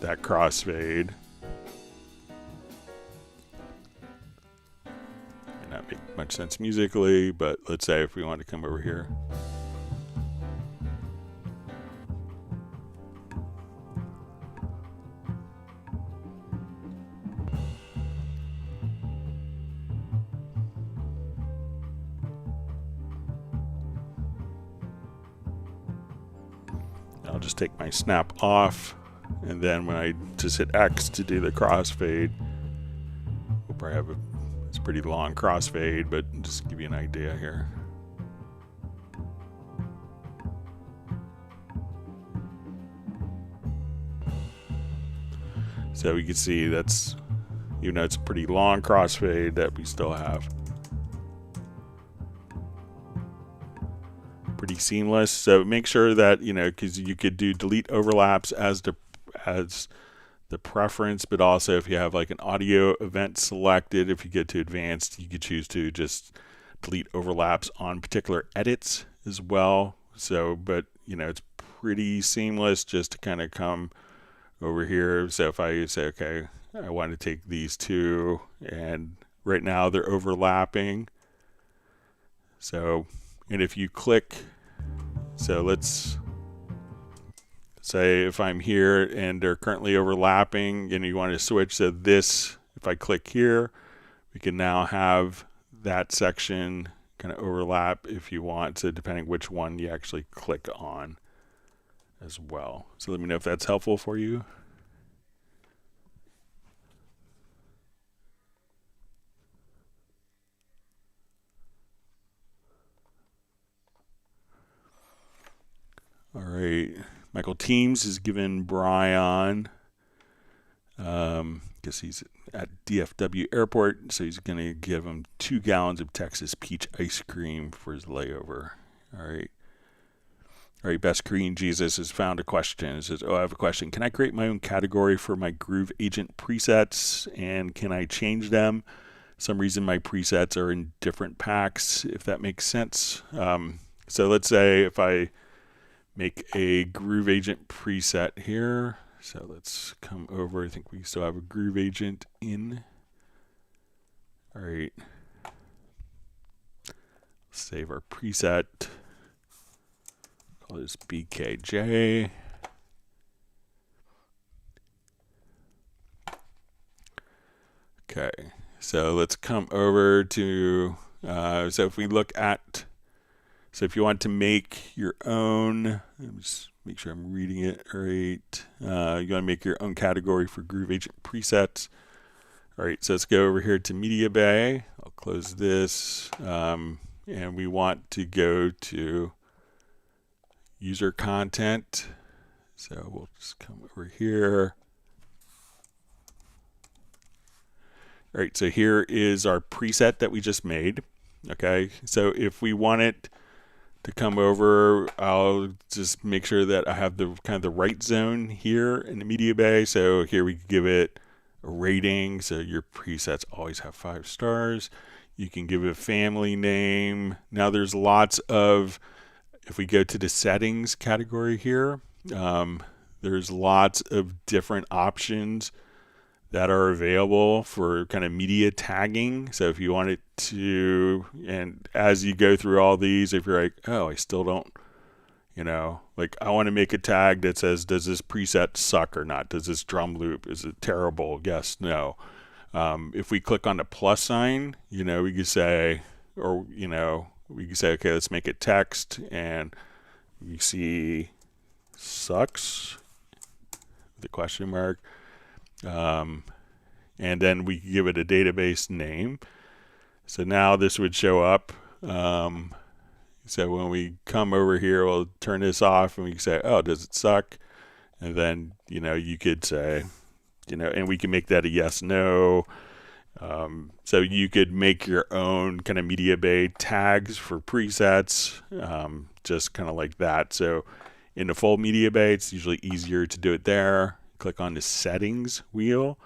that crossfade. May not make much sense musically, but let's say if we want to come over here. I'll just take my snap off, and then when I just hit X to do the crossfade, we'll probably have it's a pretty long crossfade, but just to give you an idea here. So you can see that's, even though it's a pretty long crossfade, that we still have pretty seamless. So make sure that, because you could do delete overlaps as the preference, but also if you have like an audio event selected, if you get to advanced, you could choose to just delete overlaps on particular edits as well. So, but it's pretty seamless just to kind of come over here. So if I say, okay, I want to take these two, and right now they're overlapping. So, and if you click, so let's say if I'm here and they're currently overlapping and you want to switch, so this, if I click here, we can now have that section kind of overlap if you want, so depending which one you actually click on as well. So let me know if that's helpful for you. All right, Michael Teams has given Brian, guess he's at DFW Airport, so he's going to give him 2 gallons of Texas peach ice cream for his layover. All right, Best Green Jesus has found a question. It says, I have a question. Can I create my own category for my Groove Agent presets, and can I change them? Some reason my presets are in different packs, if that makes sense. So let's say if I make a Groove Agent preset here. So let's come over. I think we still have a Groove Agent in. All right. Save our preset. Call this BKJ. Okay. So let's come over to, so if we look at, so if you want to make your own, let me just make sure I'm reading it right. You want to make your own category for Groove Agent presets. All right, so let's go over here to Media Bay. I'll close this. And we want to go to user content. So we'll just come over here. All right, so here is our preset that we just made. Okay, so if we want it to come over, I'll just make sure that I have the kind of the right zone here in the media bay. So here we give it a rating. So your presets always have 5 stars. You can give it a family name. Now there's lots of, if we go to the settings category here, there's lots of different options that are available for kind of media tagging. So if you want it to, and as you go through all these, if you're like, I still don't, like I want to make a tag that says, does this preset suck or not? Does this drum loop, is it terrible? Yes, no. If we click on the plus sign, we can say, or, we can say, okay, let's make it text, and we see sucks, the question mark. And then we give it a database name. So now this would show up. So when we come over here, we'll turn this off and we can say, does it suck? And then, you could say, and we can make that a yes, no. So you could make your own kind of media bay tags for presets, just kind of like that. So in the full media bay, it's usually easier to do it there. Click on the settings wheel.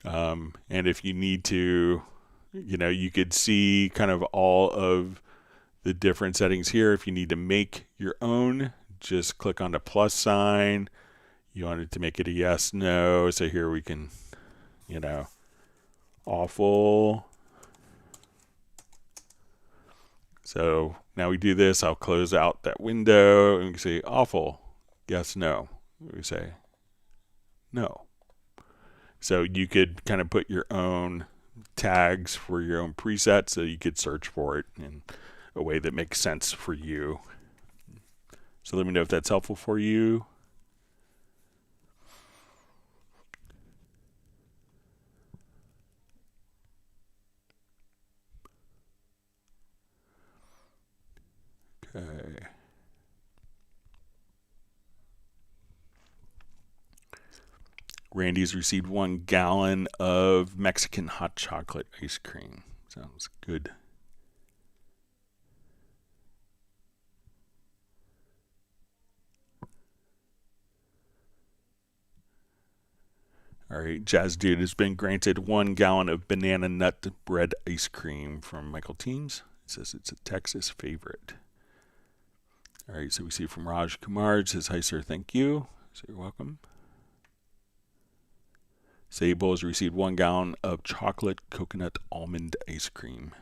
And if you need to, you could see kind of all of the different settings here. If you need to make your own, just click on the plus sign. You want it to make it a yes, no. So here we can, awful. So now we do this. I'll close out that window and we can say awful, yes, no. We say no. So you could kind of put your own tags for your own presets, so you could search for it in a way that makes sense for you. So let me know if that's helpful for you. Okay. Randy's received 1 gallon of Mexican hot chocolate ice cream. Sounds good. All right, Jazz Dude has been granted 1 gallon of banana nut bread ice cream from Michael Teams. It says it's a Texas favorite. All right, so we see from Raj Kumar. It says, hi, sir, thank you. So you're welcome. Sable has received 1 gallon of chocolate coconut almond ice cream.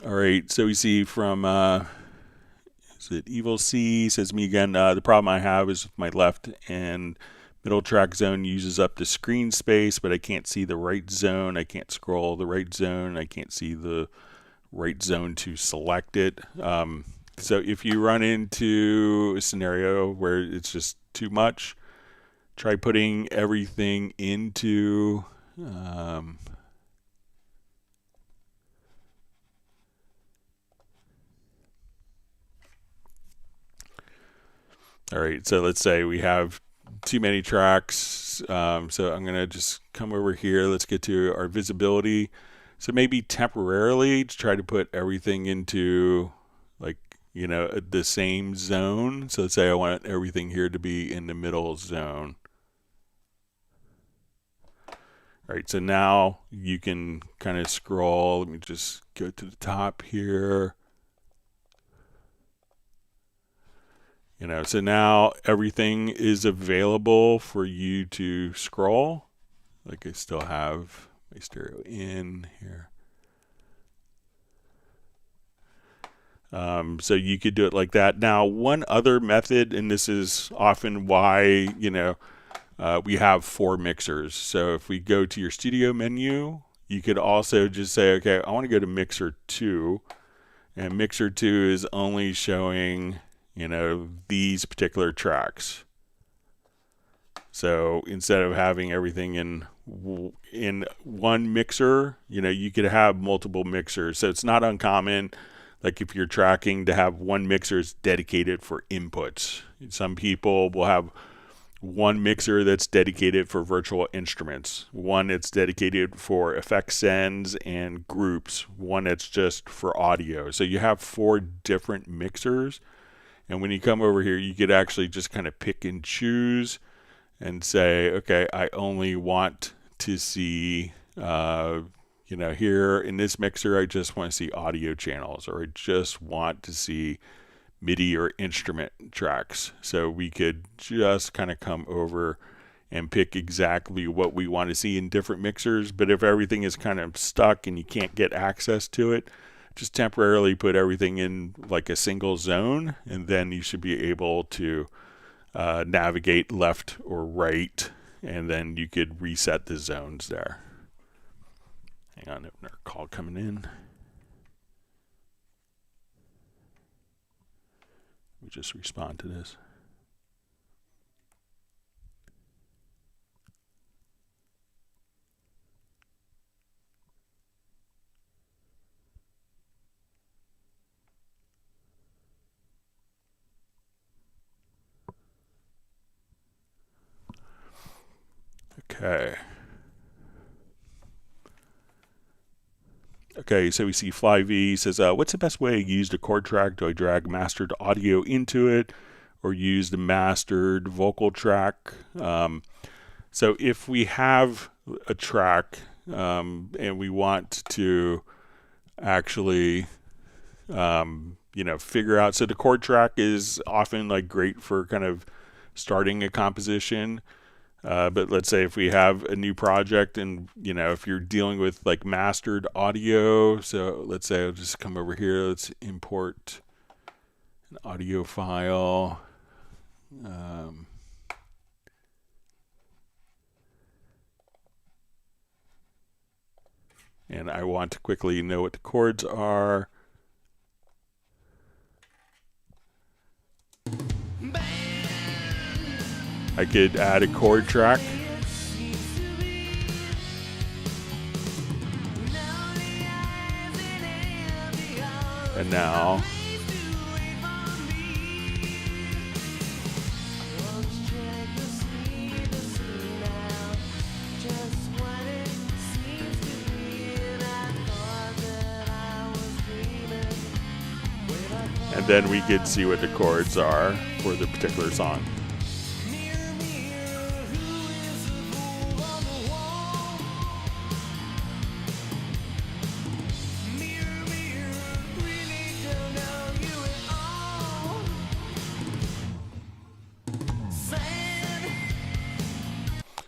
All right, so we see from, is it Evil C? Says me again, the problem I have is with my left and middle track zone uses up the screen space, but I can't see the right zone. I can't scroll the right zone. I can't see the right zone to select it. So if you run into a scenario where it's just too much, try putting everything into all right, so let's say we have too many tracks. So I'm going to just come over here. Let's get to our visibility. So maybe temporarily to try to put everything into like, you know, the same zone. So let's say I want everything here to be in the middle zone. All right, so now you can kind of scroll. Let me just go to the top here. You know, so now everything is available for you to scroll. Like I still have my stereo in here. So you could do it like that. Now, one other method, and this is often why, you know, we have 4 mixers. So if we go to your studio menu, you could also just say, okay, I want to go to mixer 2. And mixer 2 is only showing, you know, these particular tracks. So instead of having everything in one mixer, you know, you could have multiple mixers. So it's not uncommon, like if you're tracking, to have one mixer dedicated for inputs. Some people will have one mixer that's dedicated for virtual instruments, one that's dedicated for effect sends and groups, one that's just for audio. So you have 4 different mixers. And when you come over here, you could actually just kind of pick and choose and say, okay, I only want to see, you know, here in this mixer, I just want to see audio channels, or I just want to see MIDI or instrument tracks. So we could just kind of come over and pick exactly what we want to see in different mixers. But if everything is kind of stuck and you can't get access to it, just temporarily put everything in like a single zone, and then you should be able to navigate left or right, and then you could reset the zones there. Hang on, another call coming in. We just respond to this. Okay. Okay, so we see Fly V says, what's the best way to use the chord track? Do I drag mastered audio into it or use the mastered vocal track? So if we have a track and we want to actually, you know, figure out, so the chord track is often like great for kind of starting a composition. But let's say if we have a new project and, you know, if you're dealing with like mastered audio, so let's say I'll just come over here, let's import an audio file. And I want to quickly know what the chords are. I could add a chord track. And now and then we could see what the chords are for the particular song.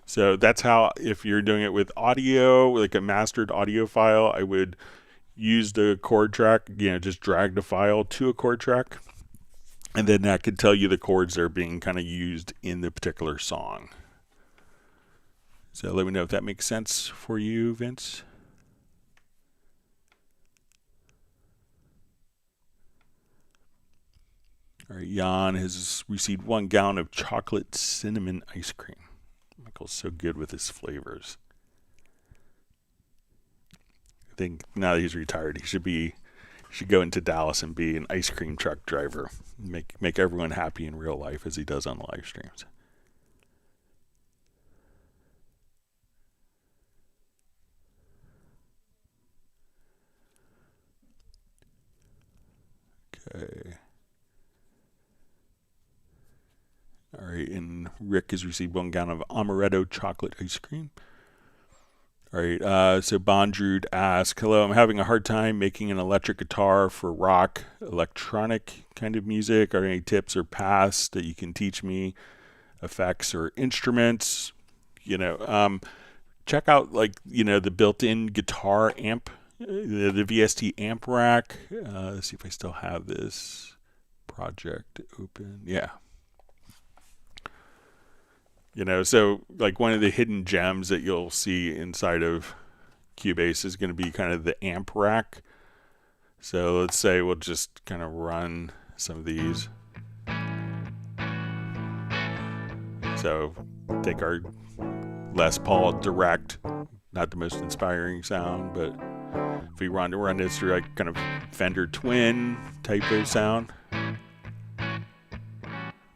So that's how, if you're doing it with audio, like a mastered audio file, I would use the chord track, just drag the file to a chord track. And then that could tell you the chords that are being kind of used in the particular song. So let me know if that makes sense for you, Vince. All right, Jan has received 1 gallon of chocolate cinnamon ice cream. Michael's so good with his flavors. I think now that he's retired, he should go into Dallas and be an ice cream truck driver. Make everyone happy in real life as he does on the live streams. Okay. All right, and Rick has received 1 gallon of amaretto chocolate ice cream. All right, so Bondrude asks, hello, I'm having a hard time making an electric guitar for rock, electronic kind of music. Are there any tips or paths that you can teach me? Effects or instruments? Check out the built-in guitar amp, the VST amp rack. Let's see if I still have this project open. Yeah. So like one of the hidden gems that you'll see inside of Cubase is going to be kind of the amp rack. So let's say we'll just kind of run some of these. So take our Les Paul Direct, not the most inspiring sound, but if we run this through like kind of Fender Twin type of sound,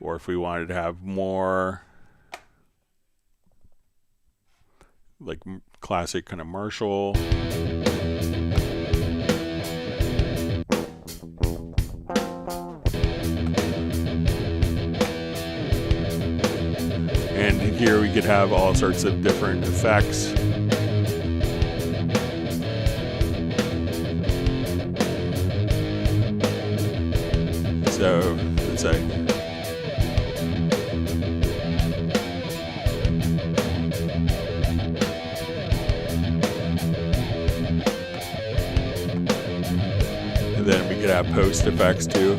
or if we wanted to have more like classic kind of Marshall. And here we could have all sorts of different effects. So let's say then we could have post effects too.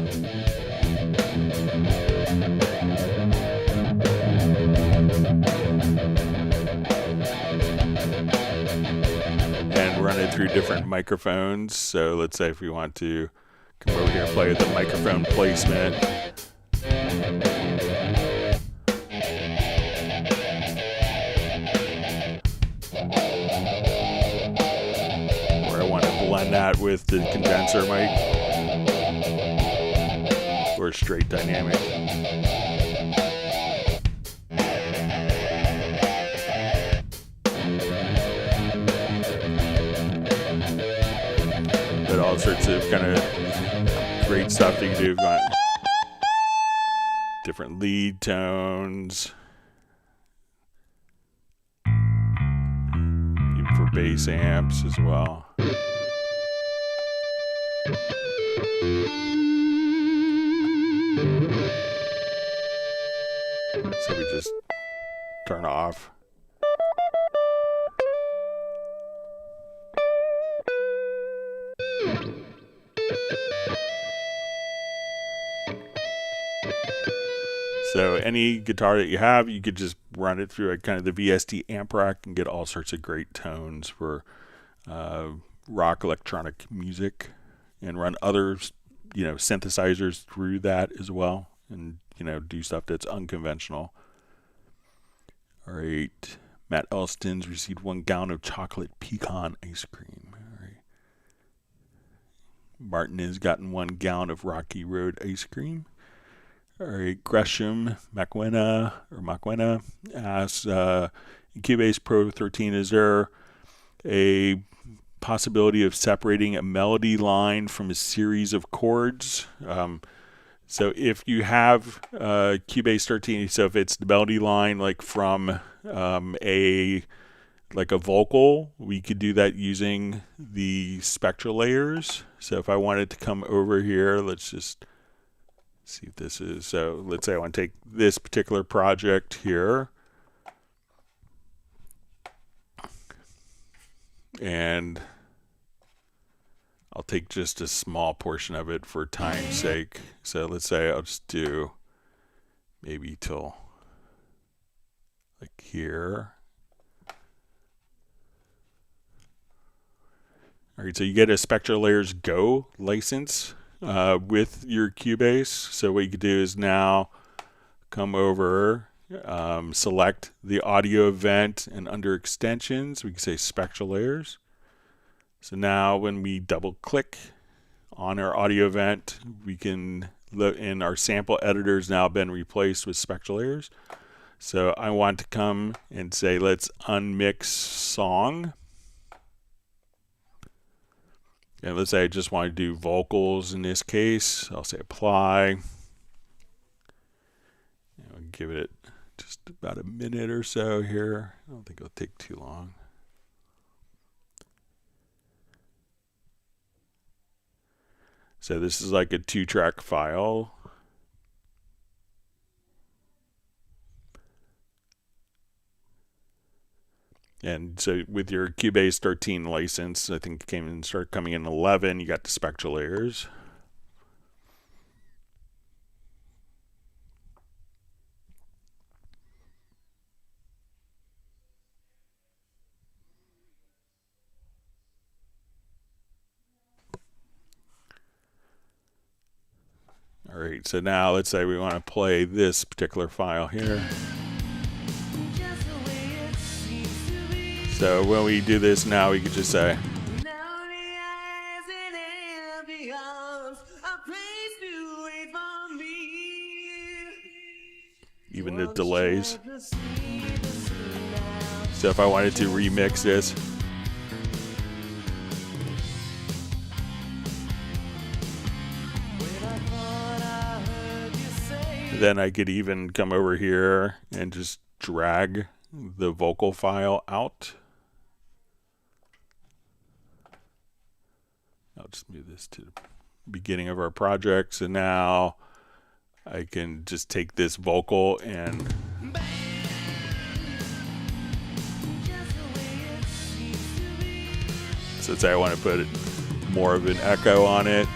And run it through different microphones. So let's say if we want to come over here and play with the microphone placement. That with the condenser mic or straight dynamic. But all sorts of kind of great stuff that you can do. You've got different lead tones, even for bass amps as well. So we just turn off. So any guitar that you have, you could just run it through kind of the VST amp rack and get all sorts of great tones for rock electronic music, and run other synthesizers through that as well, and do stuff that's unconventional. All right, Matt Elston's received 1 gallon of chocolate pecan ice cream. All right. Martin has gotten 1 gallon of Rocky Road ice cream. All right, Gresham Macwena asks, in Cubase Pro 13, is there a possibility of separating a melody line from a series of chords? So if you have Cubase 13, so if it's the melody line like from a vocal, we could do that using the spectral layers. So if I wanted to come over here, let's just see if this is, so let's say I want to take this particular project here, and I'll take just a small portion of it for time's sake. So let's say I'll just do maybe till like here. All right, so you get a Spectral Layers Go license with your Cubase. So what you could do is now come over, select the audio event, and under extensions, we can say Spectral Layers. So now when we double click on our audio event, we can look in our sample editor has now been replaced with Spectral Layers. So I want to come and say, let's unmix song. And let's say I just want to do vocals in this case. I'll say apply. I'll give it just about a minute or so here. I don't think it'll take too long. So this is like a 2-track file. And so with your Cubase 13 license, I think it started coming in 11, you got the Spectral Layers. All right, so now let's say we want to play this particular file here. So when we do this now, we could just say, even the delays. So if I wanted to remix this, then I could even come over here and just drag the vocal file out. I'll just move this to the beginning of our project. So now I can just take this vocal and so say I want to put more of an echo on it.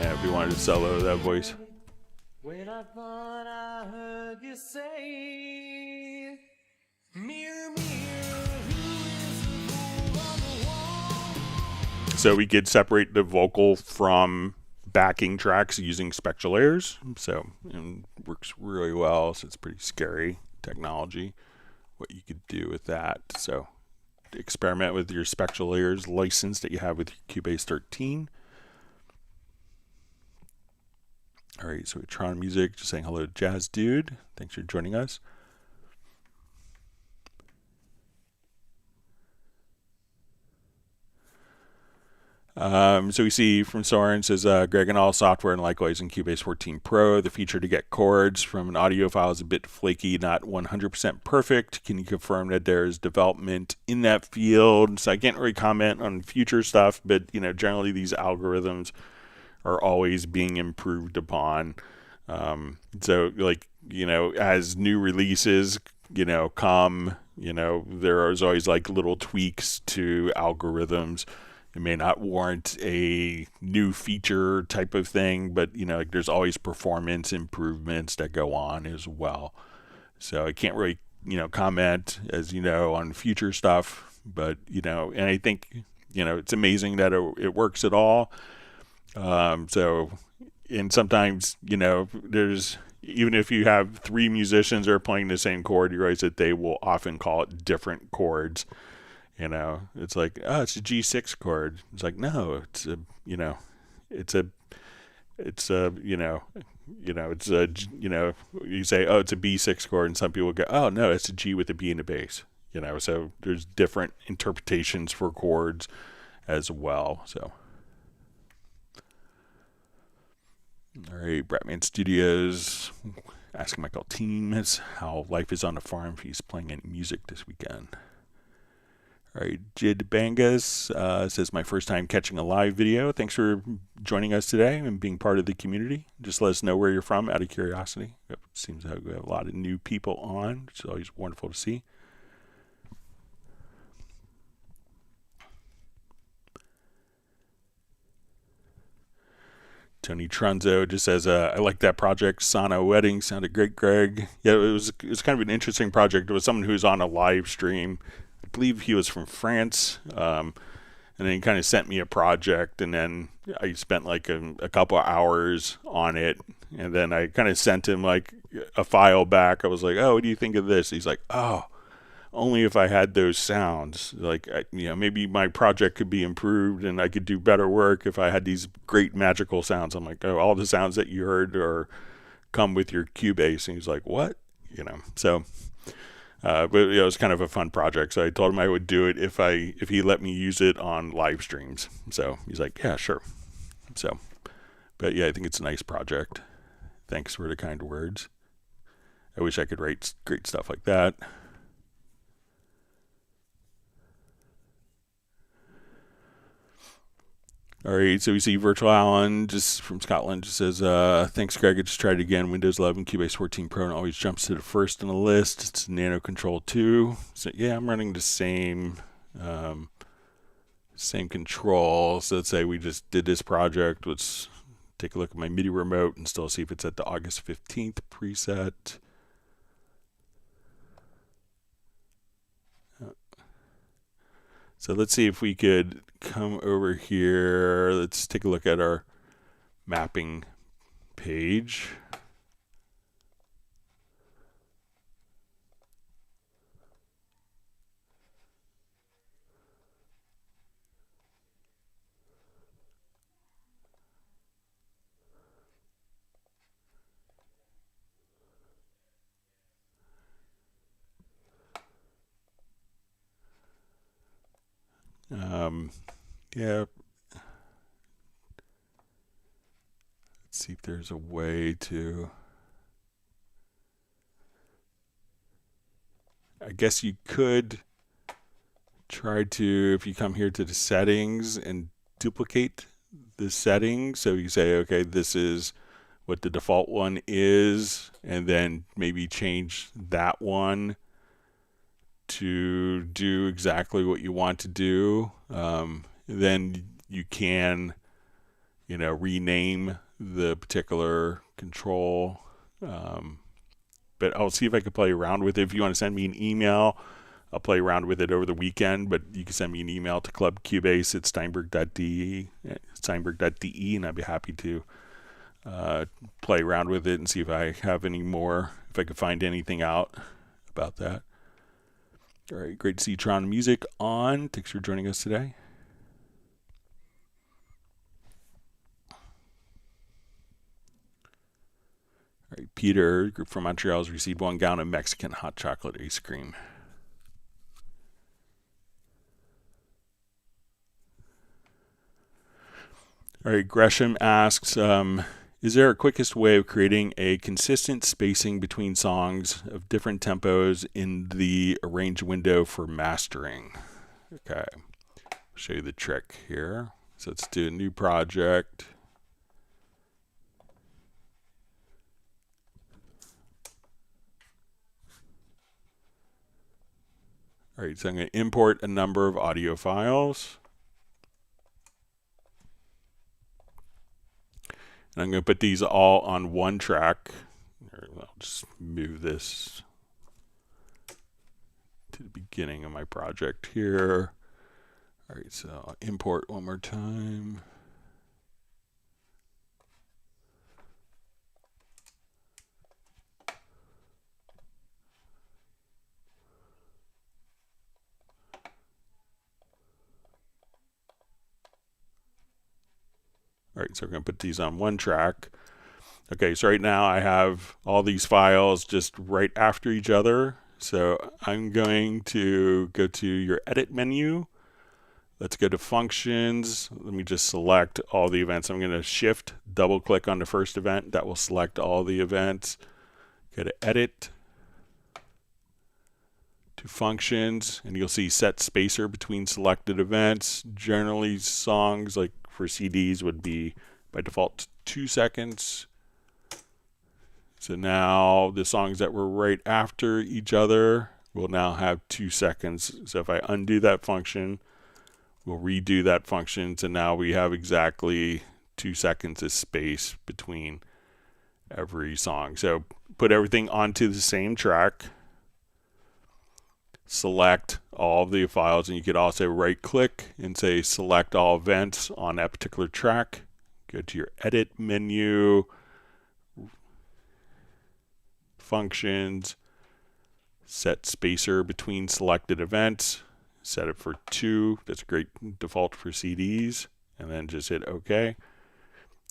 If you wanted to solo that voice. When I thought I heard you say, mirror, mirror, who is the fool on the wall? So we could separate the vocal from backing tracks using Spectral Layers. So it works really well. So it's pretty scary technology, what you could do with that. So experiment with your Spectral Layers license that you have with your Cubase 13. All right, so Tron Music, just saying hello to Jazz Dude. Thanks for joining us. So we see from Soren says, Greg, and all software and likewise in Cubase 14 Pro, the feature to get chords from an audio file is a bit flaky, not 100% perfect. Can you confirm that there's development in that field? So I can't really comment on future stuff, but generally these algorithms are always being improved upon. So like as new releases, come, there's always like little tweaks to algorithms. It may not warrant a new feature type of thing, but like there's always performance improvements that go on as well. So I can't really comment, as on future stuff, but and I think it's amazing that it works at all. So, and sometimes there's, even if you have three musicians that are playing the same chord, you realize that they will often call it different chords. It's like, oh, it's a G6 chord. It's like, no, it's a, it's a, it's a, it's a, you say, oh, it's a B6 chord, and some people go, oh, no, it's a G with a B and a bass. So there's different interpretations for chords as well. So, all right, Bratman Studios asking Michael Teams how life is on the farm, if he's playing any music this weekend. All right, Jid Bangas says, my first time catching a live video. Thanks for joining us today and being part of the community. Just let us know where you're from out of curiosity. It seems like we have a lot of new people on, which is always wonderful to see. Tony Trunzo just says, I like that project. Sana Wedding sounded great, Greg. Yeah, it was kind of an interesting project. It was someone who's on a live stream. I believe he was from France, and then he kind of sent me a project, and then I spent like a couple of hours on it, and then I kind of sent him like a file back. I was like, oh, what do you think of this? He's like, oh, only if I had those sounds. Like, maybe my project could be improved and I could do better work if I had these great magical sounds. I'm like, oh, all the sounds that you heard come with your Cubase. And he's like, what? So, but it was kind of a fun project. So I told him I would do it if he let me use it on live streams. So he's like, yeah, sure. So, but yeah, I think it's a nice project. Thanks for the kind words. I wish I could write great stuff like that. All right, so we see Virtual Alan just from Scotland just says, thanks, Greg. I just tried it again. Windows 11, Cubase 14 Pro, and always jumps to the first in the list. It's Nano Control 2. So yeah, I'm running the same control. So let's say we just did this project. Let's take a look at my MIDI remote and still see if it's at the August 15th preset. So let's see if we could come over here. Let's take a look at our mapping page. Yeah. Let's see if there's a way to. I guess you could try to, if you come here to the settings and duplicate the settings. So you say, okay, this is what the default one is, and then maybe change that one to do exactly what you want to do. Then you can, rename the particular control. But I'll see if I can play around with it. If you want to send me an email, I'll play around with it over the weekend. But you can send me an email to clubcubase at steinberg.de, and I'd be happy to play around with it and see if I have any more, if I can find anything out about that. All right, great to see Tron Music on. Thanks for joining us today. All right, Peter, group from Montreal, has received 1 gallon of Mexican hot chocolate ice cream. All right, Gresham asks, is there a quickest way of creating a consistent spacing between songs of different tempos in the arrange window for mastering? Okay, I'll show you the trick here. So let's do a new project. All right, so I'm going to import a number of audio files. And I'm going to put these all on one track. I'll just move this to the beginning of my project here. All right, so I'll import one more time. All right, so we're going to put these on one track. Okay, so right now I have all these files just right after each other. So I'm going to go to your edit menu. Let's go to functions. Let me just select all the events. I'm going to shift, double click on the first event. That will select all the events. Go to edit, to functions, and you'll see set spacer between selected events. Generally, songs like for CDs would be by default 2 seconds. So now the songs that were right after each other will now have 2 seconds. So if I undo that function, we'll redo that function. So now we have exactly 2 seconds of space between every song. So put everything onto the same track. Select all of the files, and you could also right click and say select all events on that particular track. Go to your edit menu, functions, set spacer between selected events, set it for 2. That's a great default for CDs, and then just hit OK.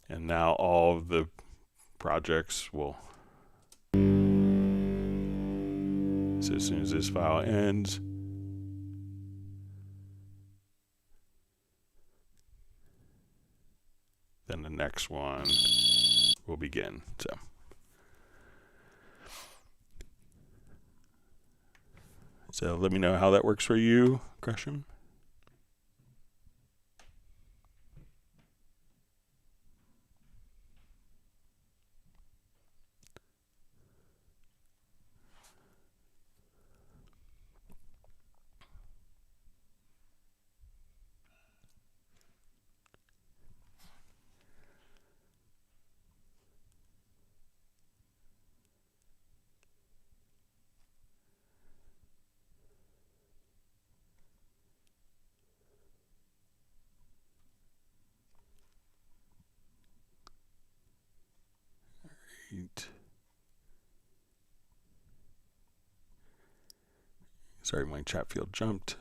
And now all of the projects will, so as soon as this file ends, then the next one will begin. So let me know how that works for you, Gresham. Sorry, my chat field jumped.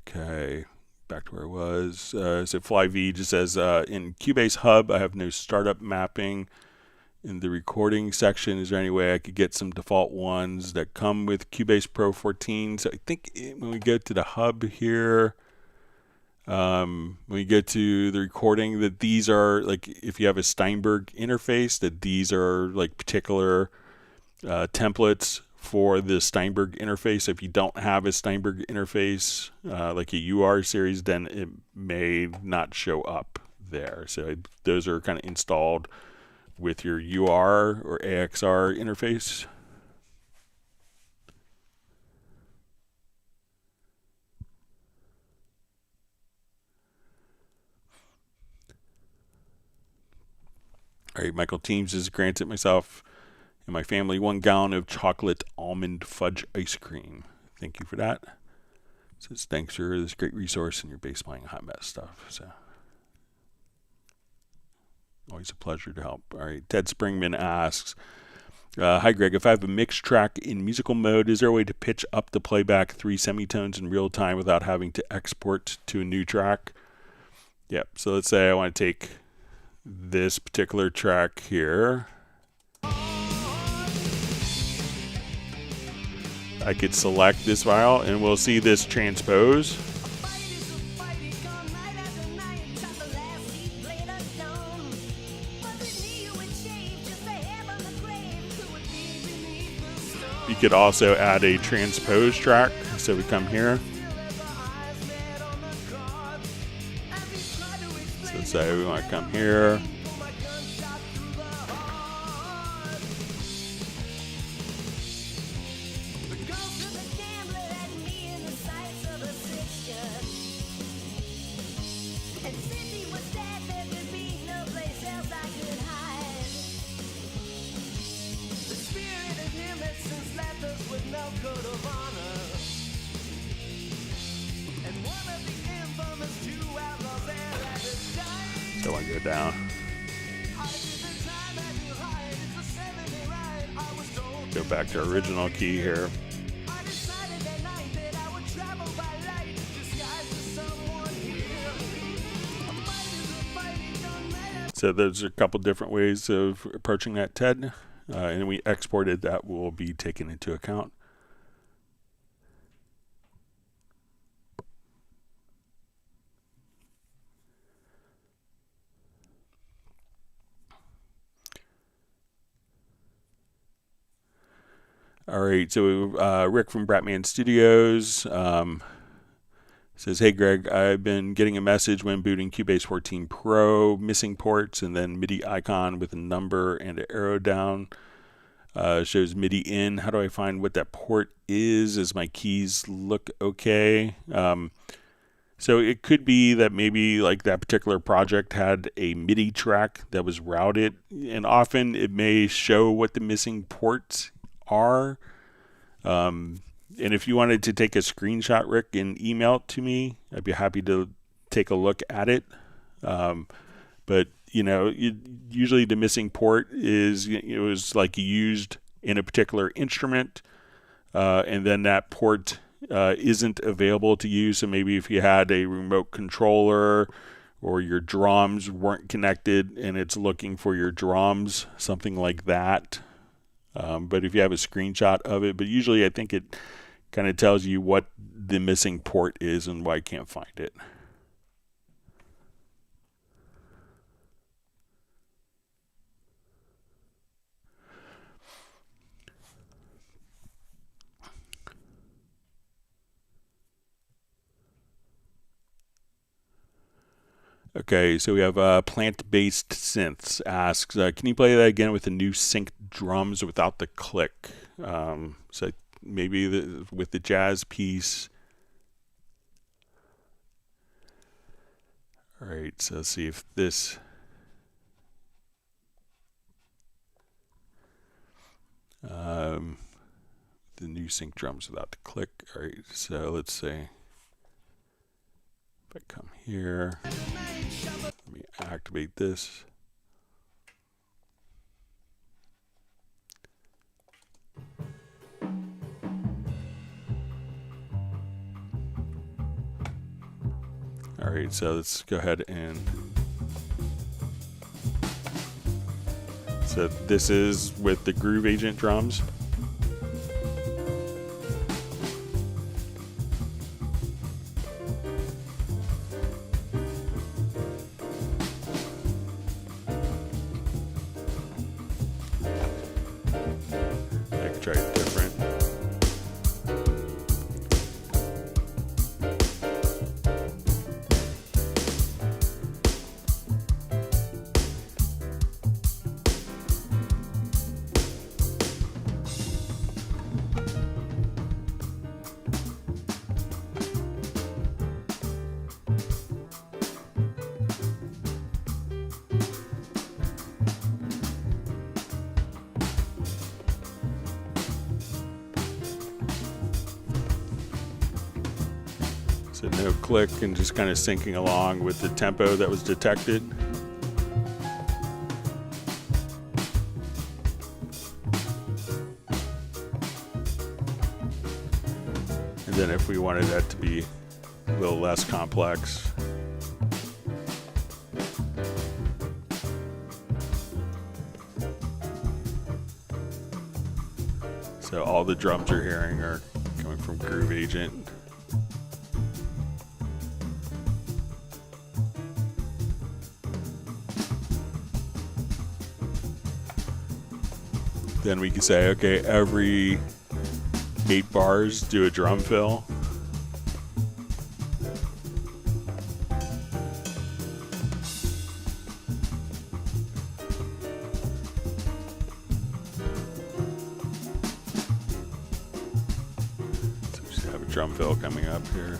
Okay, back to where I was. So FlyV just says, in Cubase Hub, I have no startup mapping. In the recording section, is there any way I could get some default ones that come with Cubase Pro 14? So I think when we go to the hub here, when we go to the recording, that these are like, if you have a Steinberg interface, that these are like particular templates for the Steinberg interface. If you don't have a Steinberg interface, like a UR series, then it may not show up there. So those are kind of installed with your UR or AXR interface. All right, Michael Teams has granted myself and my family 1 gallon of chocolate almond fudge ice cream. Thank you for that. Says thanks for this great resource and your bass playing hot mess stuff. So always a pleasure to help. All right, Ted Springman asks, hi Greg, if I have a mixed track in musical mode, is there a way to pitch up the playback 3 semitones in real time without having to export to a new track? Yep, so let's say I want to take this particular track here. I could select this file and we'll see this transpose. You could also add a transpose track. So we come here. So So we want to come here. So I want to go down. Go back to original key here. So there's a couple different ways of approaching that TED, and we exported that will be taken into account. All right, so Rick from Bratman Studios says, hey Greg, I've been getting a message when booting Cubase 14 Pro, missing ports, and then MIDI icon with a number and an arrow down. Shows MIDI in. How do I find what that port is? As my keys look okay? So it could be that maybe like that particular project had a MIDI track that was routed, and often it may show what the missing ports are. And if you wanted to take a screenshot, Rick, and email it to me, I'd be happy to take a look at it. But usually the missing port is it was like used in a particular instrument, and then that port isn't available to use. So maybe if you had a remote controller or your drums weren't connected and it's looking for your drums, something like that. But if you have a screenshot of it, but usually I think it kind of tells you what the missing port is and why I can't find it. Okay, so we have Plant-Based Synths asks, can you play that again with the new synced drums without the click? So maybe with the jazz piece. All right, so let's see if this... the new sync drums without the click. All right, so let's say if I come here, let me activate this. All right, so let's go ahead and... So this is with the Groove Agent drums. I could try it different. So no click and just kind of syncing along with the tempo that was detected. And then if we wanted that to be a little less complex, so all the drums you're hearing are coming from Groove Agent. Then we can say, okay, every 8 bars, do a drum fill. drum fill coming up here.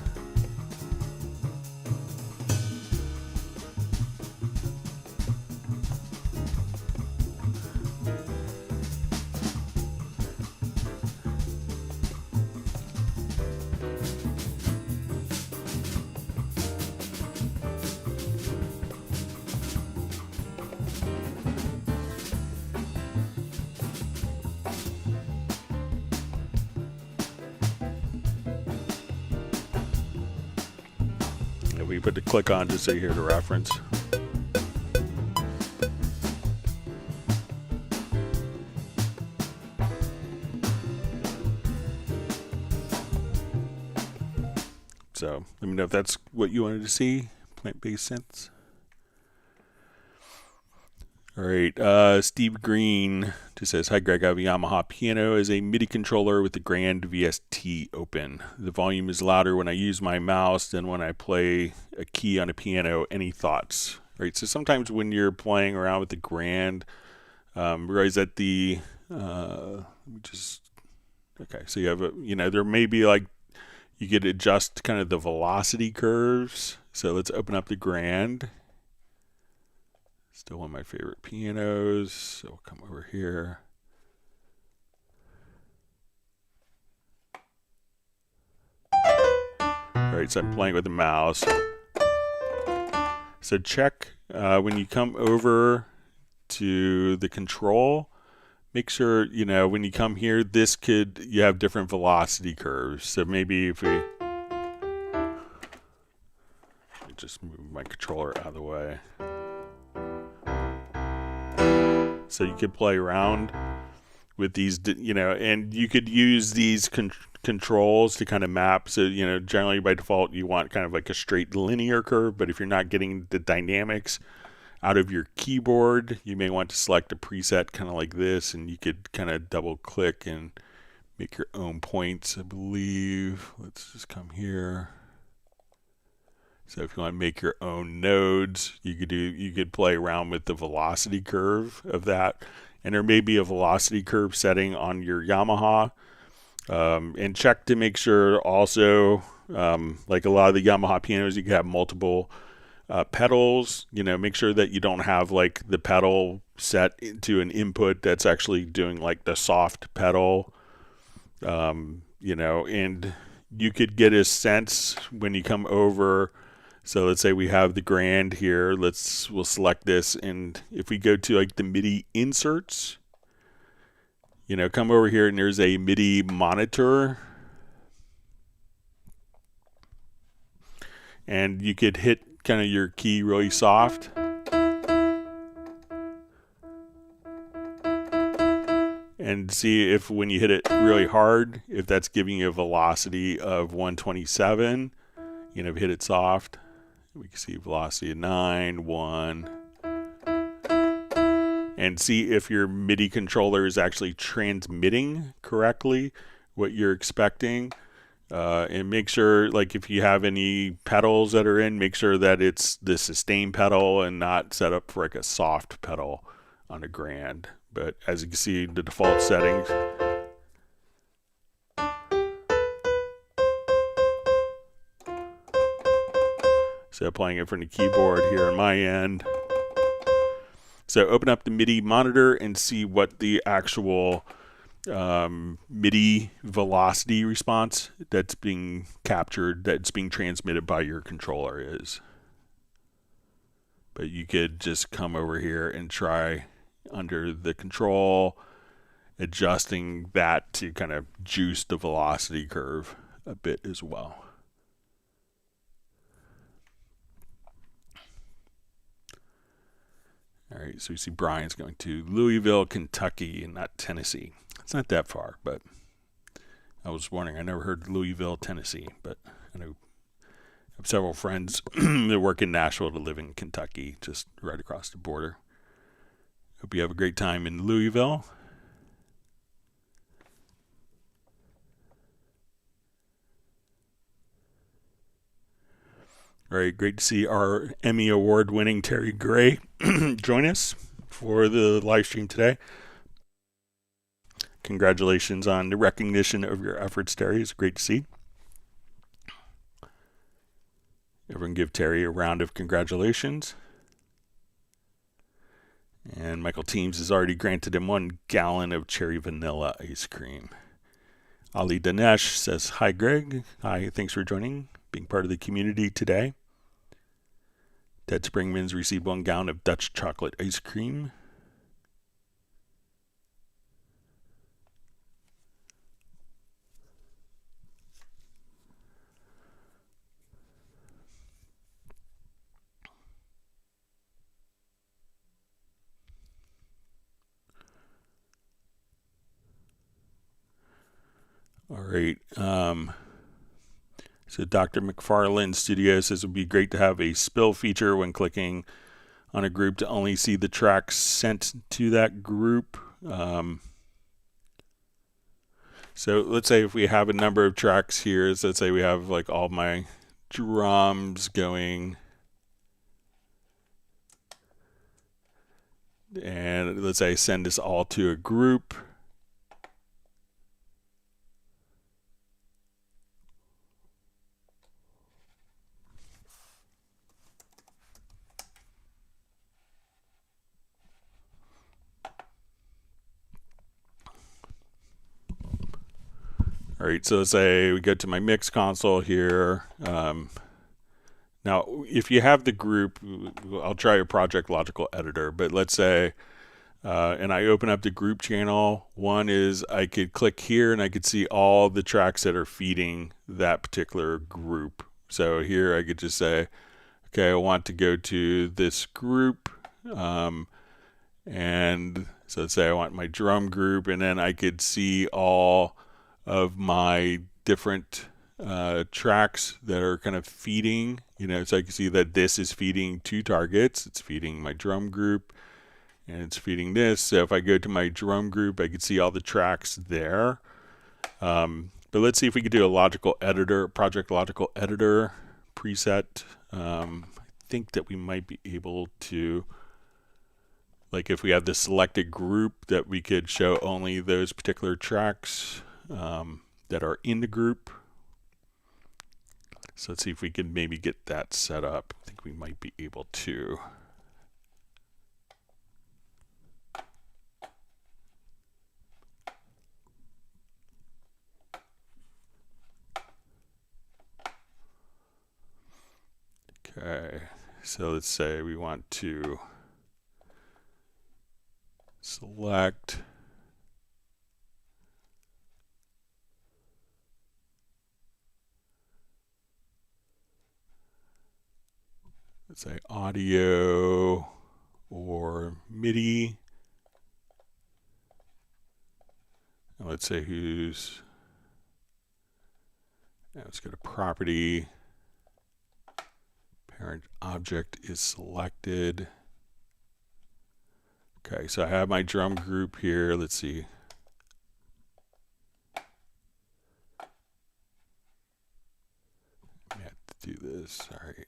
We put the click on just so you hear the reference. So let me know if that's what you wanted to see, plant-based synths. All right, Steve Green just says, hi Greg, I have a Yamaha piano as a MIDI controller with the Grand VST open. The volume is louder when I use my mouse than when I play a key on a piano. Any thoughts? All right, so sometimes when you're playing around with the Grand, realize that the, okay, so you have a, there may be like, you could adjust kind of the velocity curves. So let's open up the Grand. Still one of my favorite pianos, so we'll come over here. All right, so I'm playing with the mouse. So check when you come over to the control, make sure, when you come here, you have different velocity curves. So maybe if we just move my controller out of the way. So you could play around with these, and you could use these controls to kind of map. So, generally by default, you want kind of like a straight linear curve. But if you're not getting the dynamics out of your keyboard, you may want to select a preset kind of like this. And you could kind of double click and make your own points, I believe. Let's just come here. So if you want to make your own nodes, you could play around with the velocity curve of that. And there may be a velocity curve setting on your Yamaha. And check to make sure also, like a lot of the Yamaha pianos, you can have multiple pedals. Make sure that you don't have like the pedal set into an input that's actually doing like the soft pedal. And you could get a sense when you come over. So let's say we have the Grand here. We'll select this, and if we go to like the MIDI inserts, come over here and there's a MIDI monitor. And you could hit kind of your key really soft. And see if when you hit it really hard, if that's giving you a velocity of 127. Hit it soft. We can see velocity of 9, 1. And see if your MIDI controller is actually transmitting correctly what you're expecting. And make sure, like if you have any pedals that are in, make sure that it's the sustain pedal and not set up for like a soft pedal on a Grand. But as you can see, the default settings. So playing it from the keyboard here on my end. So open up the MIDI monitor and see what the actual MIDI velocity response that's being captured, that's being transmitted by your controller is. But you could just come over here and try under the control, adjusting that to kind of juice the velocity curve a bit as well. All right, so we see Brian's going to Louisville, Kentucky, and not Tennessee. It's not that far, but I was wondering. I never heard Louisville, Tennessee, but I know I have several friends that work in Nashville to live in Kentucky, just right across the border. Hope you have a great time in Louisville. All right, great to see our Emmy Award-winning Terry Gray join us for the live stream today. Congratulations on the recognition of your efforts, Terry. It's great to see. Everyone give Terry a round of congratulations. And Michael Teams has already granted him 1 gallon of cherry vanilla ice cream. Ali Danesh says, hi, Greg. Hi, thanks for joining, being part of the community today. Ted Springmans received 1 gallon of Dutch chocolate ice cream. All right. So Dr. McFarland Studio says it would be great to have a spill feature when clicking on a group to only see the tracks sent to that group. So let's say if we have a number of tracks here, so let's say we have like all my drums going, and let's say I send this all to a group. All right, so let's say we go to my MixConsole here. Now, if you have the group, I'll try a Project Logical Editor, but let's say, and I open up the group channel. One is I could click here and I could see all the tracks that are feeding that particular group. So here I could just say, okay, I want to go to this group. And so let's say I want my drum group, and then I could see all of my different tracks that are kind of feeding, so I can see that this is feeding 2 targets. It's feeding my drum group and it's feeding this. So if I go to my drum group, I can see all the tracks there. But let's see if we could do a logical editor, Project Logical Editor preset. I think that we might be able to, like if we have this selected group, that we could show only those particular tracks that are in the group. So let's see if we can maybe get that set up. I think we might be able to. Okay, so let's say we want to select let's say audio or MIDI. And let's say who's, let's go to property. Parent object is selected. Okay, so I have my drum group here. Let's see. I have to do this, sorry.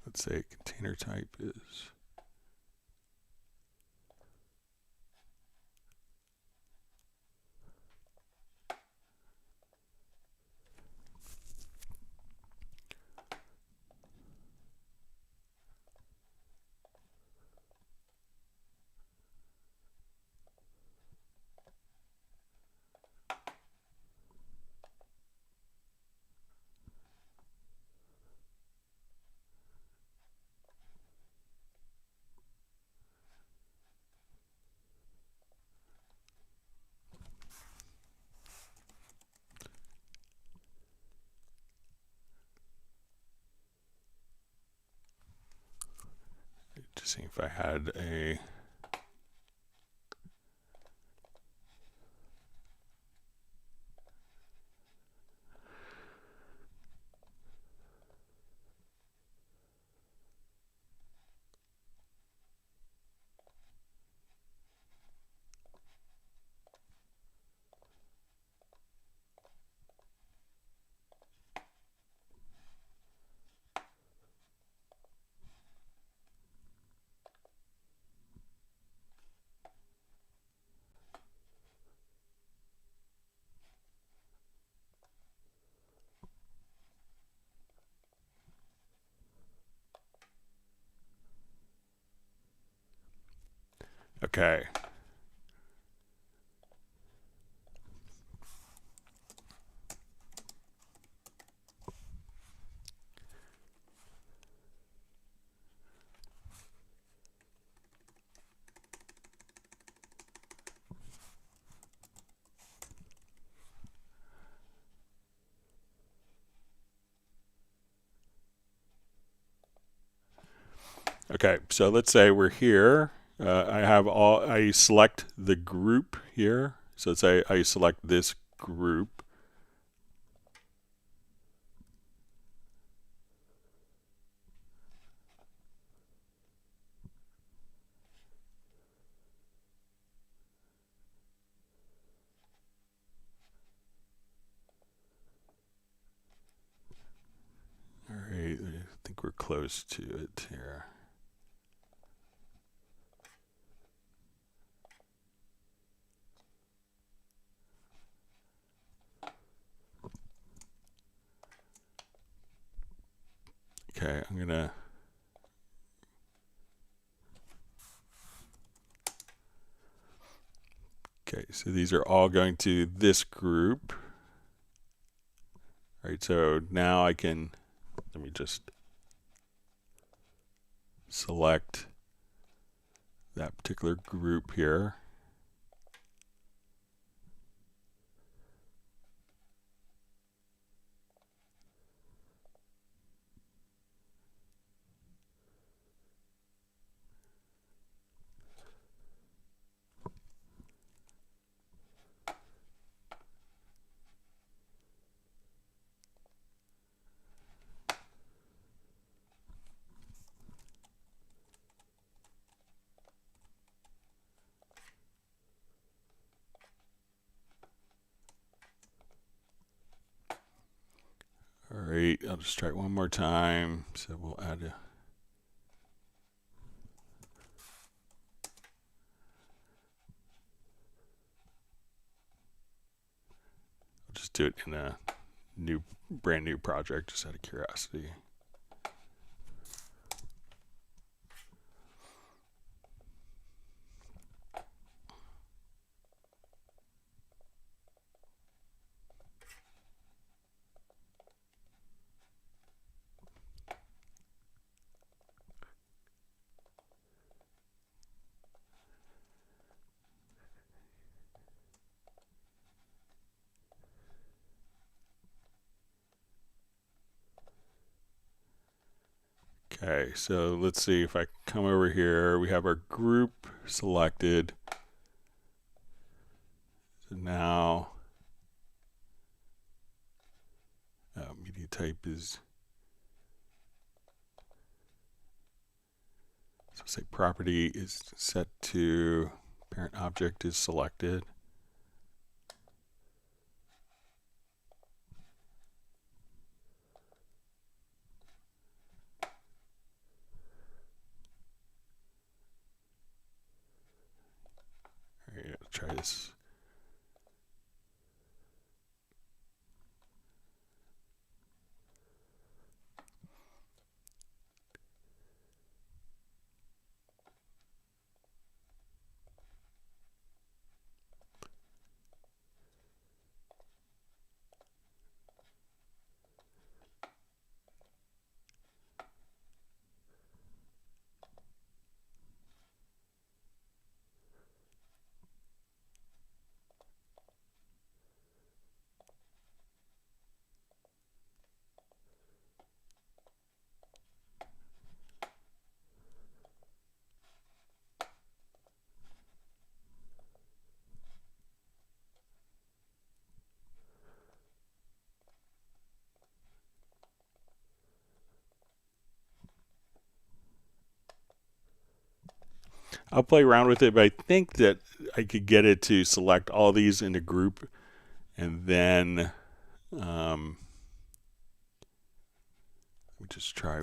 Let's say container type is to see if I had a Okay. Okay, so let's say we're here. I select the group here. So let's say I select this group. All right, I think we're close to it here. Okay, I'm gonna Okay, so these are all going to this group. All right, so now I can, let me just select that particular group here. All right, I'll just try it one more time. So we'll add a, I'll just do it in a brand new project, just out of curiosity. Okay, so let's see if I come over here. We have our group selected. So now, media type is, so say property is set to parent object is selected. All right, let's try this. I'll play around with it, but I think that I could get it to select all these in a group, and then let me just try.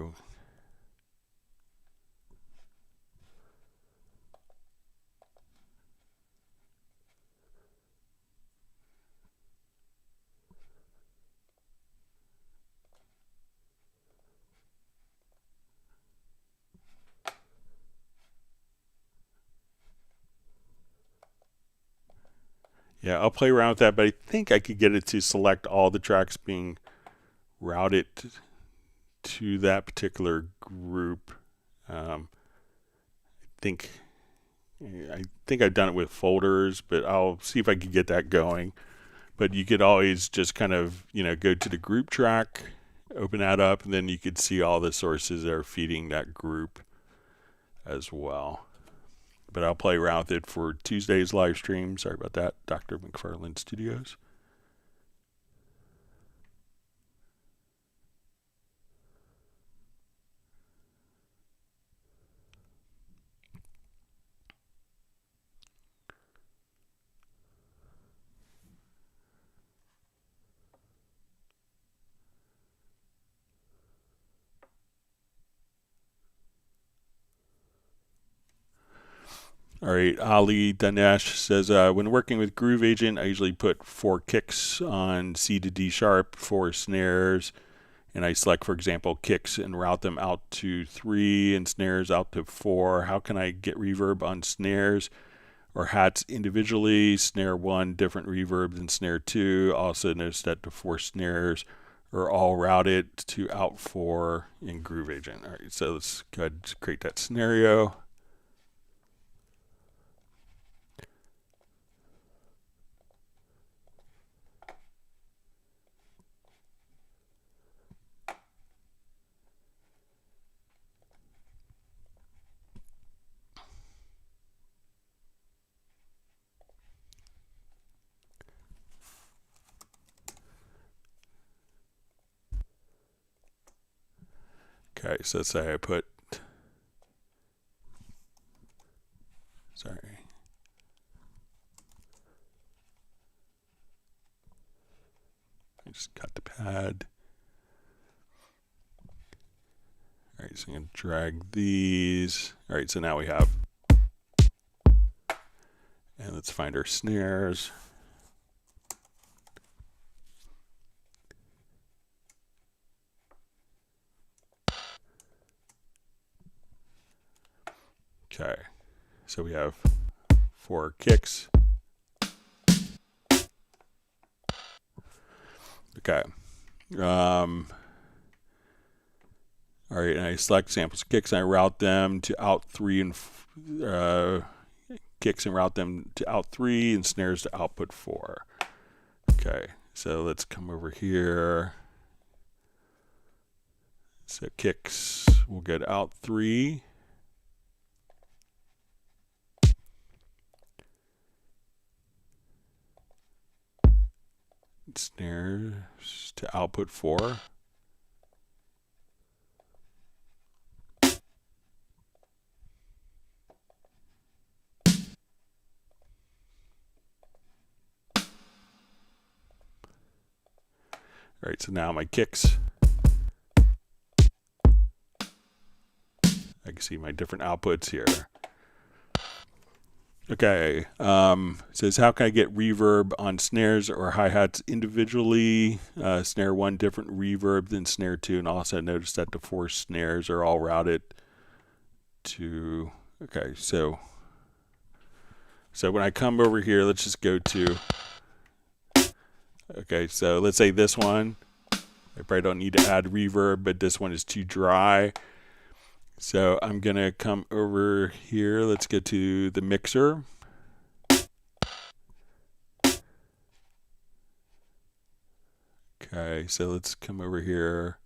Yeah, I'll play around with that, but I think I could get it to select all the tracks being routed to that particular group. Think I think I've done it with folders, but I'll see if I can get that going. But you could always just kind of, go to the group track, open that up, and then you could see all the sources that are feeding that group as well. But I'll play around with it for Tuesday's live stream. Sorry about that, Dr. McFarland Studios. All right, Ali Danesh says, when working with Groove Agent, I usually put 4 kicks on C to D sharp, 4 snares, and I select, for example, kicks and route them out to 3 and snares out to 4. How can I get reverb on snares or hats individually? Snare 1, different reverb than snare 2. Also notice that the 4 snares are all routed to out 4 in Groove Agent. All right, so let's go ahead and create that scenario. Okay, so let's say I put, sorry. I just got the pad. All right, so I'm going to drag these. All right, so now we have, and let's find our snares. Okay, so we have 4 kicks. Okay. All right, and I select samples kicks and I route them to out 3 and kicks and route them to out 3 and snares to output 4. Okay, so let's come over here. So kicks will go to out 3. Snares to output 4. All right, so now my kicks, I can see my different outputs here. Okay, says how can I get reverb on snares or hi-hats individually? Snare 1, different reverb than snare 2, and also notice that the 4 snares are all routed to, okay, so when I come over here, let's just go to, okay, so let's say this one, I probably don't need to add reverb, but this one is too dry. So I'm going to come over here. Let's get to the mixer. Okay, so let's come over here.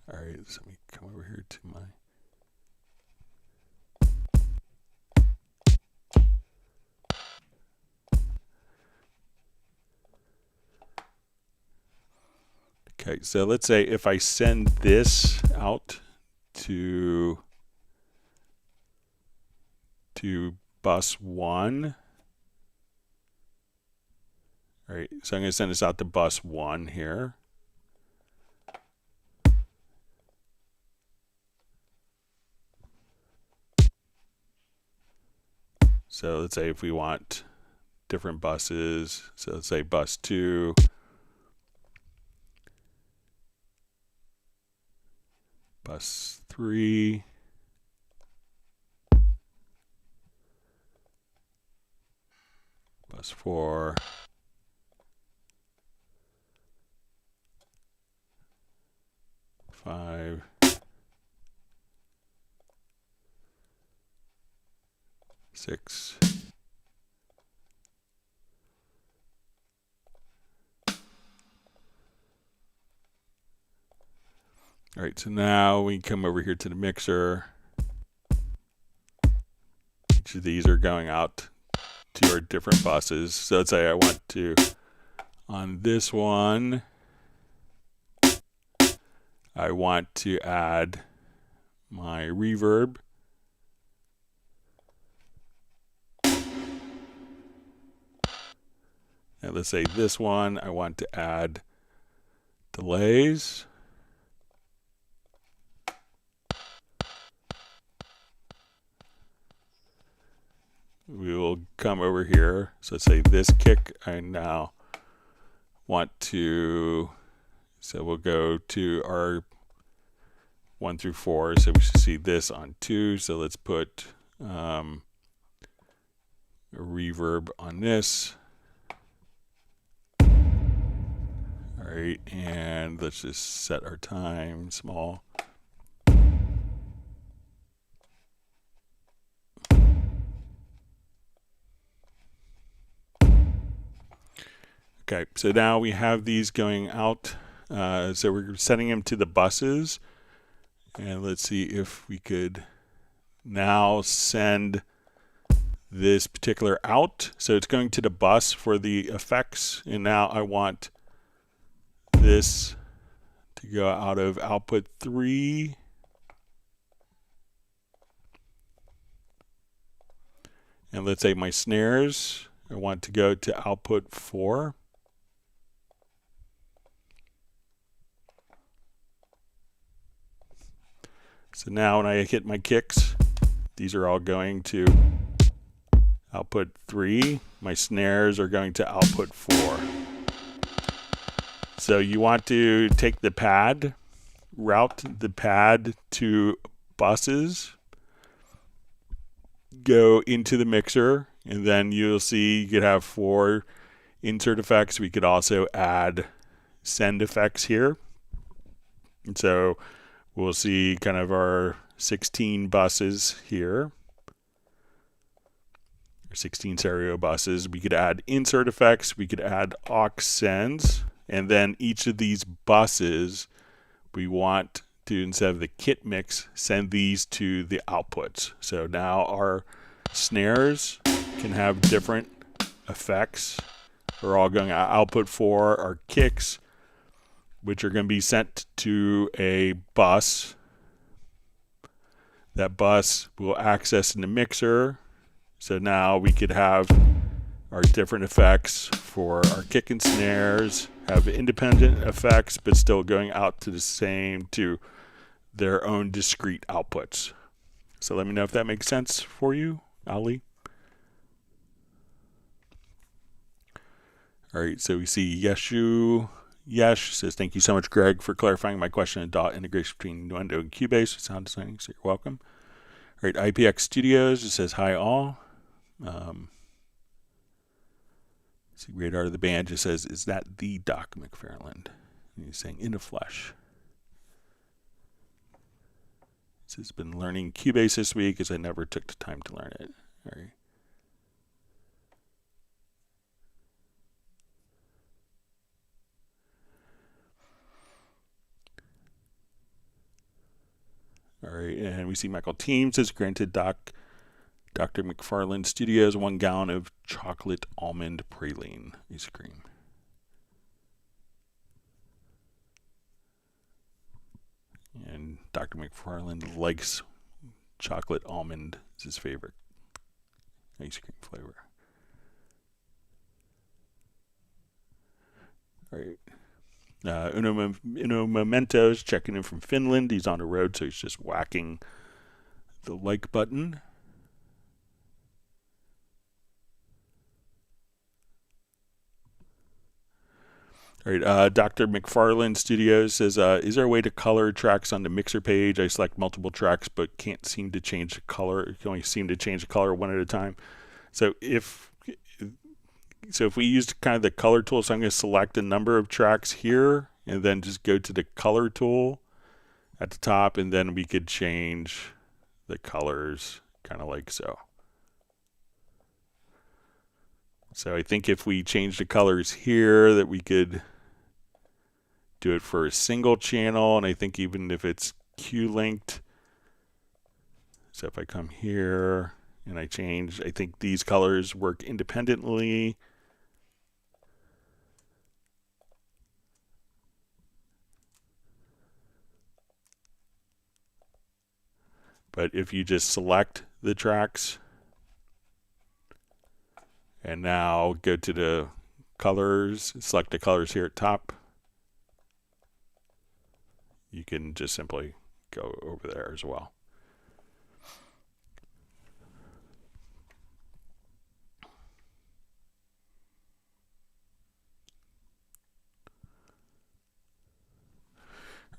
All right, so let me come over here to my... Okay, so let's say if I send this out to bus 1. All right, so I'm going to send this out to bus 1 here. So let's say if we want different buses. So let's say bus 2. Bus 3. Bus 4. 5. 6. All right, so now we come over here to the mixer. Each of these are going out to our different buses. So let's say I want to, on this one, I want to add my reverb. And let's say this one, I want to add delays. We will come over here. So let's say this kick, I now want to, so we'll go to our 1 through 4. So we should see this on 2. So let's put a reverb on this. All right, and let's just set our time small. Okay, so now we have these going out. So we're setting them to the buses. And let's see if we could now send this particular out. So it's going to the bus for the effects. And now I want this to go out of output 3. And let's say my snares, I want to go to output 4. So now when I hit my kicks, these are all going to output 3. My snares are going to output 4. So you want to take the pad, route the pad to buses, go into the mixer, and then you'll see you could have 4 insert effects. We could also add send effects here. And so we'll see kind of our 16 buses here, or 16 stereo buses. We could add insert effects. We could add aux sends. And then each of these buses, we want to, instead of the kit mix, send these to the outputs. So now our snares can have different effects. We're all going output 4, our kicks, which are going to be sent to a bus. That bus will access in the mixer. So now we could have our different effects for our kick and snares, have independent effects, but still going out to the same, to their own discrete outputs. So let me know if that makes sense for you, Ali. All right, so we see Yeshu. Yesh says, thank you so much, Greg, for clarifying my question on dot integration between Nuendo and Cubase with sound designing, so you're welcome. All right, IPX Studios, it says, hi all. See, Radar of the Band just says, is that the Doc McFarland? And he's saying, in the flesh. He says, been learning Cubase this week as I never took the time to learn it. All right. All right, and we see Michael Team says, granted Dr. McFarland Studios 1 gallon of chocolate almond praline ice cream. And Dr. McFarland likes chocolate almond, is his favorite ice cream flavor. All right. Uno Mementos checking in from Finland. He's on the road, so he's just whacking the like button. All right, Dr. McFarland Studios says, is there a way to color tracks on the mixer page? I select multiple tracks, but can't seem to change the color. Can only seem to change the color one at a time. So if we used kind of the color tool, so I'm going to select a number of tracks here, and then just go to the color tool at the top, and then we could change the colors kind of like so. So I think if we change the colors here, that we could do it for a single channel, and I think even if it's Q-linked, so if I come here and I change, I think these colors work independently. But if you just select the tracks and now go to the colors, select the colors here at top, you can just simply go over there as well.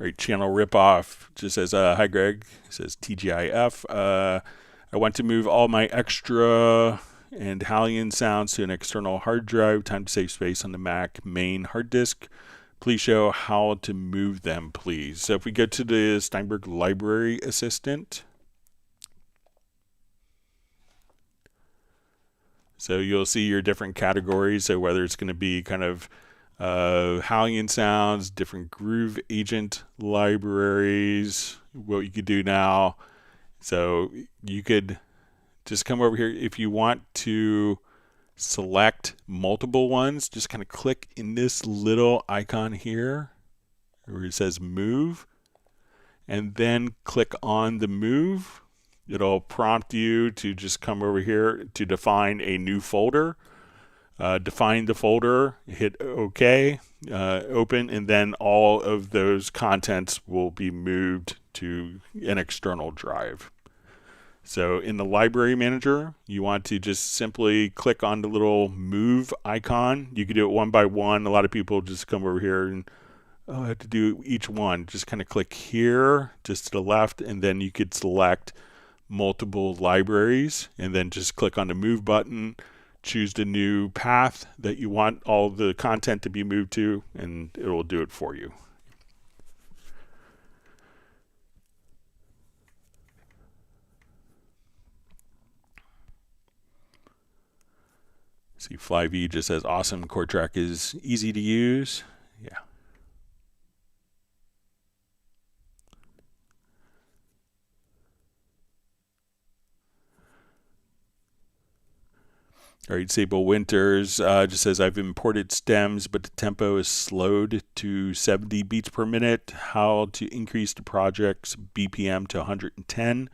All right, channel ripoff just says, hi Greg, it says TGIF. I want to move all my extra and Hallian sounds to an external hard drive. Time to save space on the Mac main hard disk. Please show how to move them, please. So if we go to the Steinberg Library Assistant, so you'll see your different categories. So whether it's going to be kind of Hallian sounds, different groove agent libraries, what you could do now. So you could just come over here. If you want to select multiple ones, just kind of click in this little icon here where it says move, and then click on the move. It'll prompt you to just come over here to define a new folder. Define the folder, hit OK, open, and then all of those contents will be moved to an external drive. So in the library manager, you want to just simply click on the little move icon. You can do it one by one. A lot of people just come over here and I have to do each one. Just kind of click here, just to the left, and then you could select multiple libraries and then just click on the move button, choose the new path that you want all the content to be moved to, and it will do it for you. See, Flyv just says, awesome, chord track is easy to use. Yeah. All right, Sable Winters just says, I've imported stems, but the tempo is slowed to 70 beats per minute. How to increase the project's BPM to 110.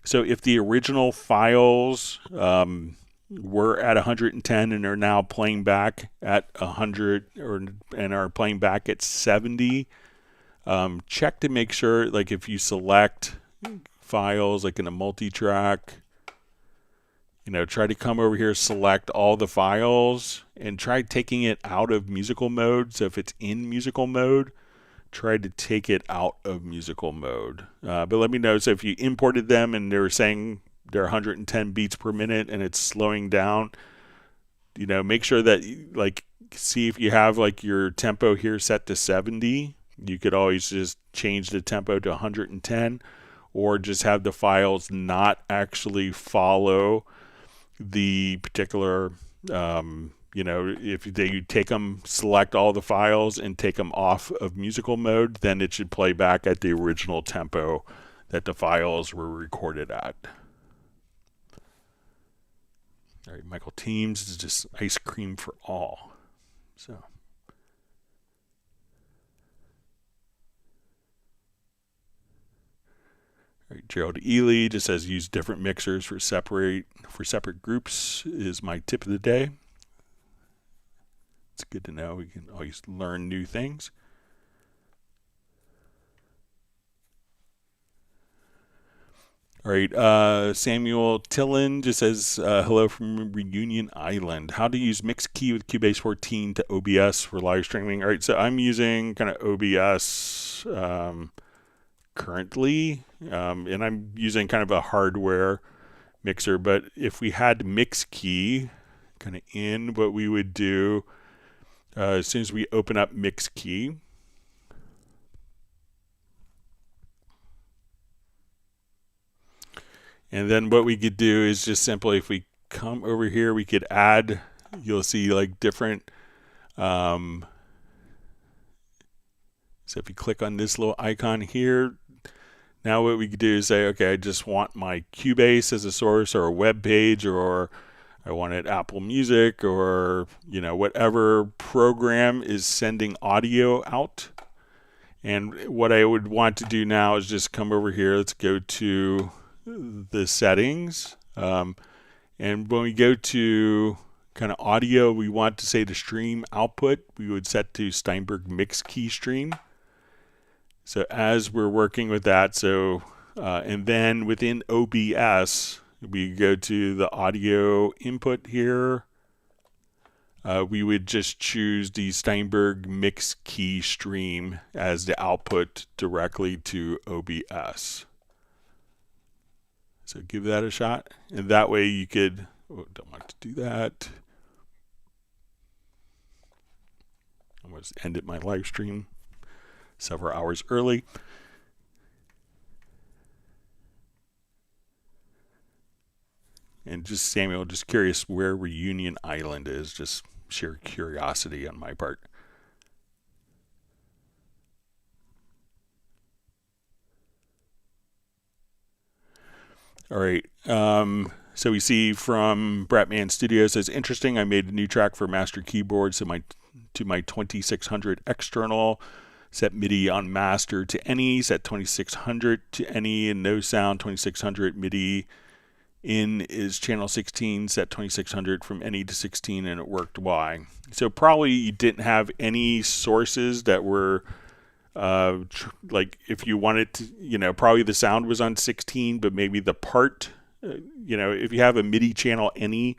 So if the original files were at 110 and are now playing back at 100 and are playing back at 70, check to make sure, like if you select files like in a multi-track, try to come over here, select all the files, and try taking it out of musical mode. So if it's in musical mode, try to take it out of musical mode. But let me know. So if you imported them and they were saying they're 110 beats per minute and it's slowing down, make sure that, see if you have your tempo here set to 70. You could always just change the tempo to 110, or just have the files not actually follow the particular, if you take them, select all the files and take them off of musical mode, then it should play back at the original tempo that the files were recorded at. All right, Michael Teams is just ice cream for all. So. All right, Gerald Ely just says, use different mixers for separate groups is my tip of the day. It's good to know. We can always learn new things. All right, Samuel Tillen just says, hello from Reunion Island. How to use MixKey with Cubase 14 to OBS for live streaming. All right, so I'm using kind of OBS currently, and I'm using kind of a hardware mixer, but if we had MixKey kind of in, what we would do, as soon as we open up MixKey, and then what we could do is just simply, if we come over here, we could add, you'll see like different, so if you click on this little icon here, now what we could do is say, okay, I just want my Cubase as a source, or a web page, or I wanted Apple Music, or whatever program is sending audio out. And what I would want to do now is just come over here. Let's go to the settings, and when we go to kind of audio, we want to say the stream output, we would set to Steinberg mix key stream. So as we're working with that, and then within OBS, we go to the audio input here. We would just choose the Steinberg mix key stream as the output directly to OBS. So give that a shot, and that way you could, don't want to do that. I almost ended my live stream several hours early. And just Samuel, just curious where Reunion Island is, just sheer curiosity on my part. All right. So we see from Bratman Studios, says, interesting, I made a new track for master keyboard to my 2600 external, set MIDI on master to any, set 2600 to any, and no sound 2600 MIDI in is channel 16, set 2600 from any to 16, and it worked Y. So probably you didn't have any sources that were like if you wanted to, probably the sound was on 16, but maybe the part, if you have a MIDI channel any,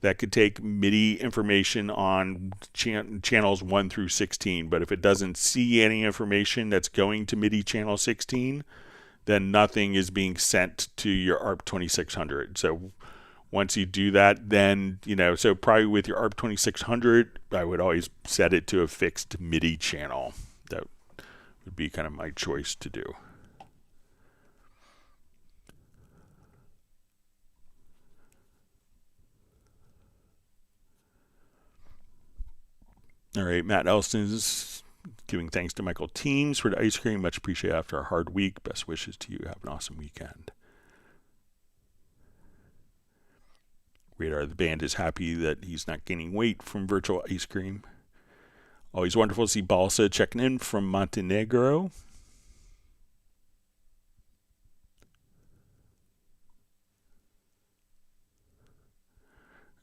that could take MIDI information on channels 1 through 16. But if it doesn't see any information that's going to MIDI channel 16, then nothing is being sent to your ARP 2600. So once you do that, then, so probably with your ARP 2600, I would always set it to a fixed MIDI channel. That would be kind of my choice to do. All right, Matt Elston's giving thanks to Michael Teams for the ice cream. Much appreciated after a hard week. Best wishes to you. Have an awesome weekend. Radar, the band, is happy that he's not gaining weight from virtual ice cream. Always wonderful to see Balsa checking in from Montenegro.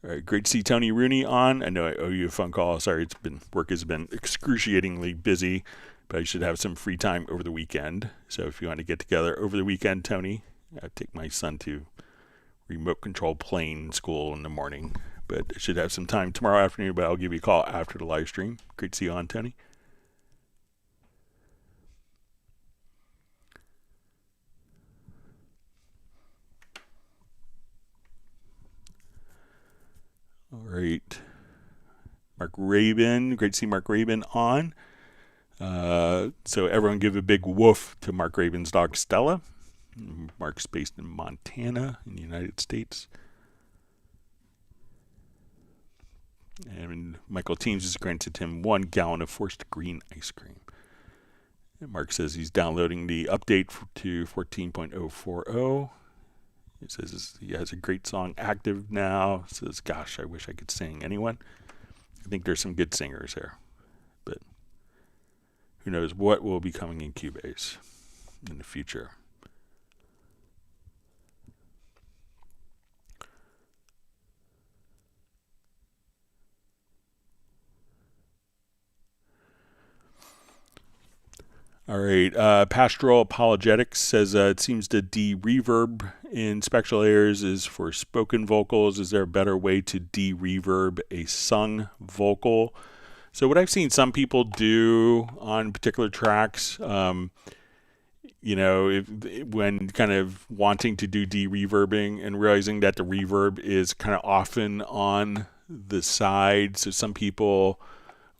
All right, great to see Tony Rooney on. I know I owe you a phone call. Sorry, work has been excruciatingly busy, but I should have some free time over the weekend. So if you want to get together over the weekend, Tony, I take my son to remote control plane school in the morning. But I should have some time tomorrow afternoon, but I'll give you a call after the live stream. Great to see you on, Tony. All right. Mark Rabin. Great to see Mark Rabin on. So everyone give a big woof to Mark Rabin's dog, Stella. Mark's based in Montana in the United States. And Michael Teams has granted him 1 gallon of forced green ice cream. And Mark says he's downloading the update to 14.040. He says he has a great song active now. He says, gosh, I wish I could sing. Anyone? I think there's some good singers there. But who knows what will be coming in Cubase in the future. All right. Pastoral Apologetics says it seems the de-reverb in Spectral layers is for spoken vocals. Is there a better way to de-reverb a sung vocal? So what I've seen some people do on particular tracks, when kind of wanting to do de-reverbing and realizing that the reverb is kind of often on the side. So some people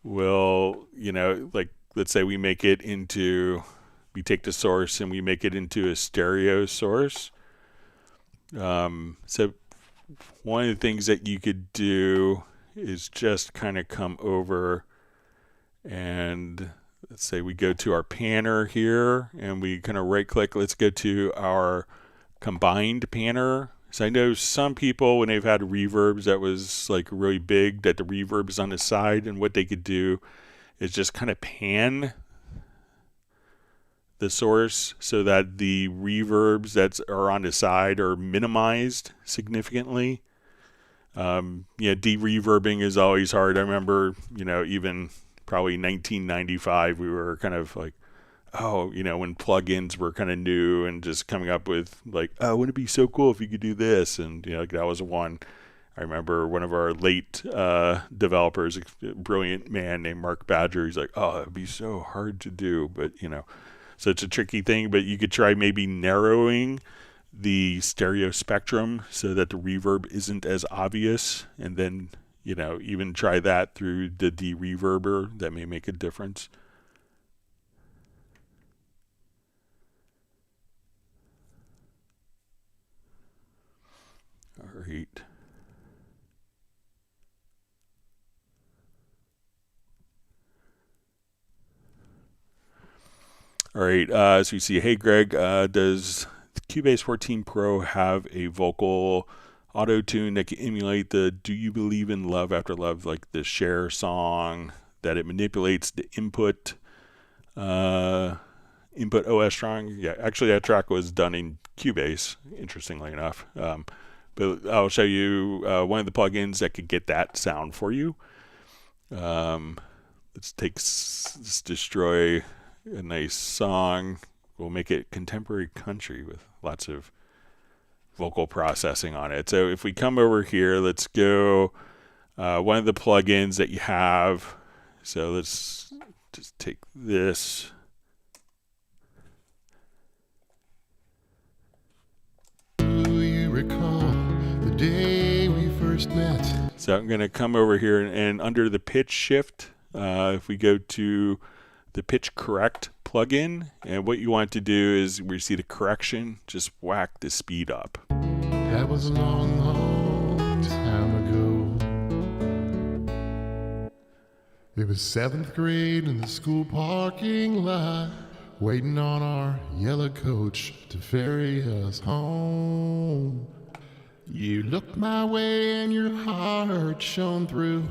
will, like, let's say we take the source and we make it into a stereo source. So one of the things that you could do is just kind of come over and let's say we go to our panner here and we kind of right click. Let's go to our combined panner. So I know some people, when they've had reverbs that was like really big, that the reverb is on the side, and what they could do is just kind of pan the source so that the reverbs that are on the side are minimized significantly. De-reverbing is always hard. I remember, even probably 1995, we were kind of like, when plugins were kind of new and just coming up with like, oh, wouldn't it be so cool if you could do this? And, that was one. I remember one of our late developers, a brilliant man named Mark Badger. He's like, oh, it'd be so hard to do. But, so it's a tricky thing. But you could try maybe narrowing the stereo spectrum so that the reverb isn't as obvious. And then, even try that through the de-reverber. That may make a difference. All right. All right, so you see, hey Greg, does Cubase 14 Pro have a vocal auto tune that can emulate the "Do You Believe in Love After Love," like the Cher song, that it manipulates the input OS strong? Yeah, actually that track was done in Cubase, interestingly enough. But I'll show you one of the plugins that could get that sound for you. Let's destroy a nice song. We'll make it contemporary country with lots of vocal processing on it. So if we come over here, let's go one of the plugins that you have. So let's just take this. Do you recall the day we first met? So I'm going to come over here and under the pitch shift, if we go to the pitch correct plugin, and what you want to do is where you see the correction, just whack the speed up. That was a long, long time ago. It was 7th grade in the school parking lot, waiting on our yellow coach to ferry us home. You looked my way and your heart shone through.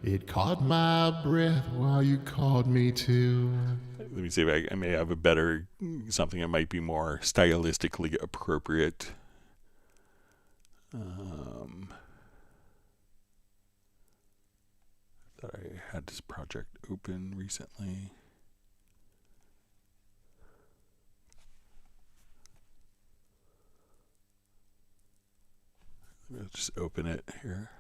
It caught my breath while you called me to. Let me see if I may have a better, something that might be more stylistically appropriate. Thought I had this project open recently. Let's just open it here.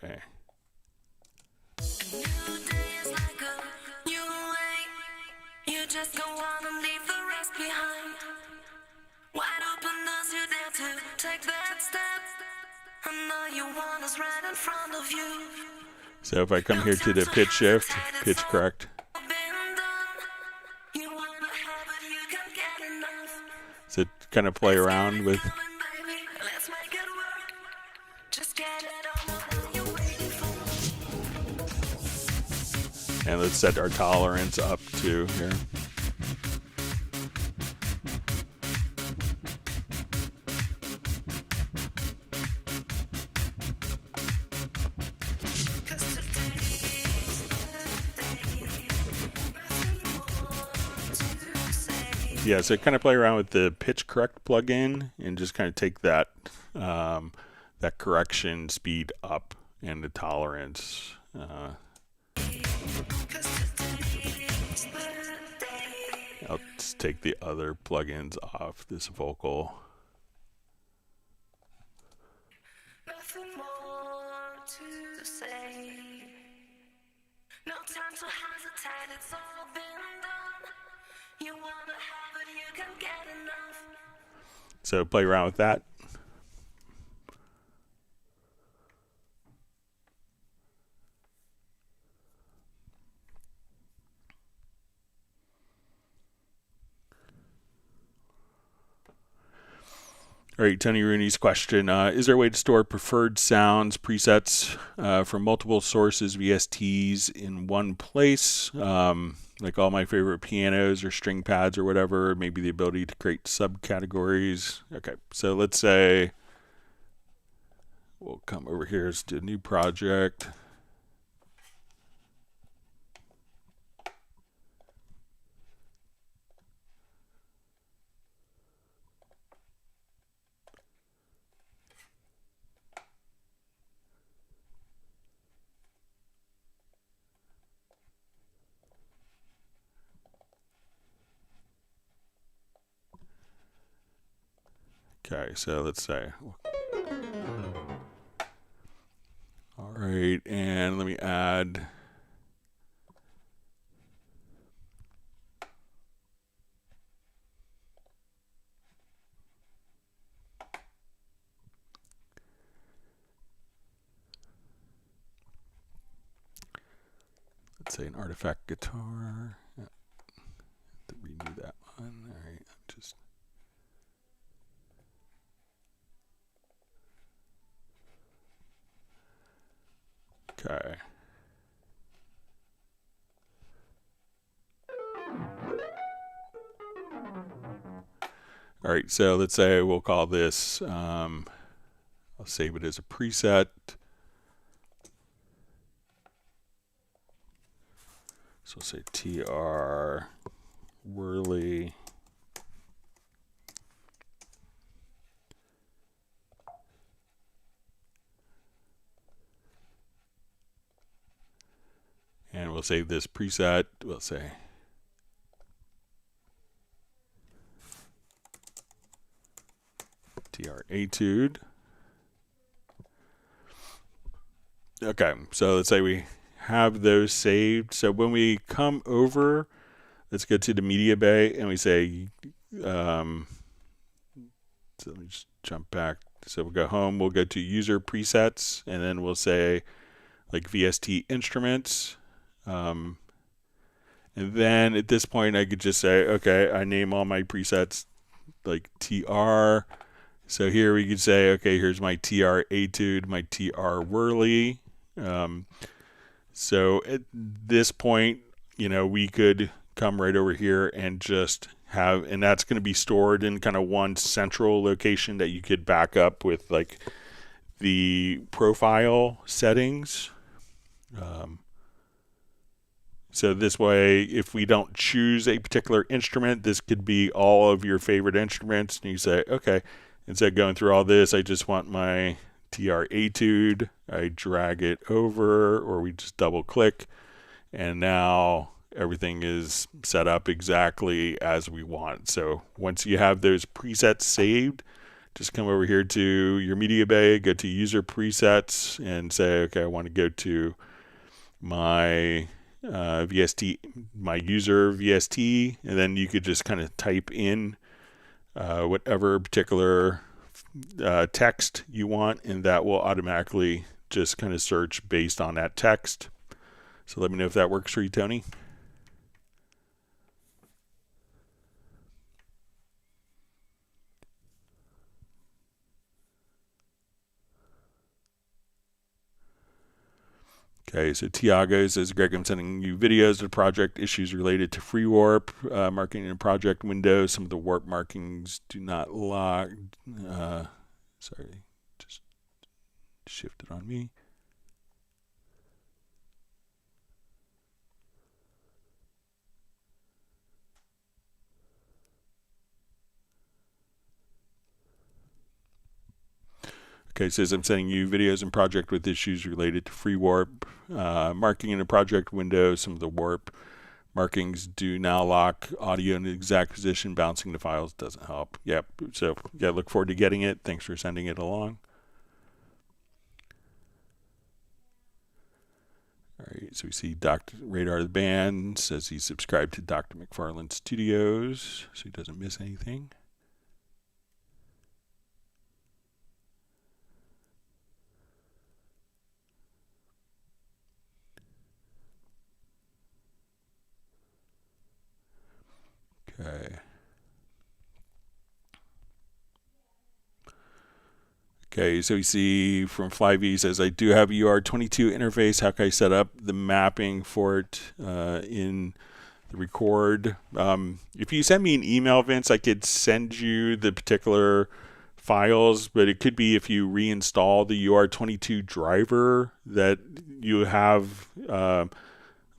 Okay. Just go on and leave the rest behind. Wide open as you dare to take that step. And all you want is right in front of you. So if I come here to the pitch shift, pitch correct. So kind of play around with. And let's set our tolerance up to here. Yeah, so kind of play around with the pitch correct plugin and just kind of take that that correction speed up and the tolerance. I'll just take the other plugins off this vocal. Nothing more to say. No time to hesitate, it's all been done. You wanna have it, you can get enough. So play around with that. All right, Tony Rooney's question. Is there a way to store preferred sounds, presets from multiple sources, VSTs in one place? Like all my favorite pianos or string pads or whatever, maybe the ability to create subcategories. Okay, so let's say we'll come over here to a new project. Okay, so let's say, all right, and let me add, let's say an artifact guitar. Yeah, have to renew that one. All right, just. Okay. All right, so let's say we'll call this, I'll save it as a preset. So we'll say TR Whirly. And we'll save this preset. We'll say TR Etude. Okay, so let's say we have those saved. So when we come over, let's go to the media bay and we say, so let me just jump back. So we'll go home, we'll go to user presets, and then we'll say like VST instruments. And then at this point, I could just say, okay, I name all my presets like TR. So here we could say, okay, here's my TR Etude, my TR Whirly. So at this point, you know, we could come right over here and just have, and that's going to be stored in kind of one central location that you could back up with like the profile settings. So this way, if we don't choose a particular instrument, this could be all of your favorite instruments. And you say, okay, instead of going through all this, I just want my TR Etude. I drag it over, or we just double click, and now everything is set up exactly as we want. So once you have those presets saved, just come over here to your media bay, go to user presets, and say, okay, I want to go to my VST, my user VST, and then you could just kind of type in whatever particular text you want, and that will automatically just kind of search based on that text. So let me know if that works for you, Tony. Okay, so Tiago says, Greg, I'm sending you videos of the project issues related to free warp, marking in a project window. Some of the warp markings do not lock. Sorry, just shifted on me. Okay, it says I'm sending you videos and project with issues related to free warp. Marking in the project window, some of the warp markings do now lock audio in the exact position. Bouncing the files doesn't help. Yep. So, yeah, look forward to getting it. Thanks for sending it along. All right, so we see Dr. Radar the band says he's subscribed to Dr. McFarlane Studios, so he doesn't miss anything. Okay. Okay, so we see from Flyv says, I do have a UR22 interface. How can I set up the mapping for it in the record? If you send me an email, Vince, I could send you the particular files, but it could be if you reinstall the UR22 driver that you have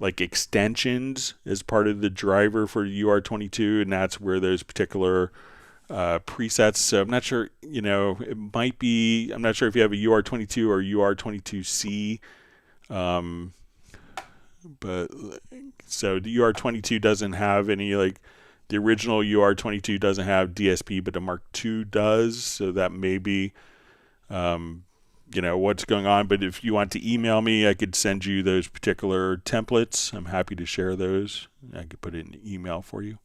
like extensions as part of the driver for UR22, and that's where those particular presets. So I'm not sure, it might be, I'm not sure if you have a UR22 or UR22C. But so the UR22 doesn't have any, like the original UR22 doesn't have DSP, but the Mark II does. So that may be, what's going on. But if you want to email me, I could send you those particular templates. I'm happy to share those. I could put it in an email for you.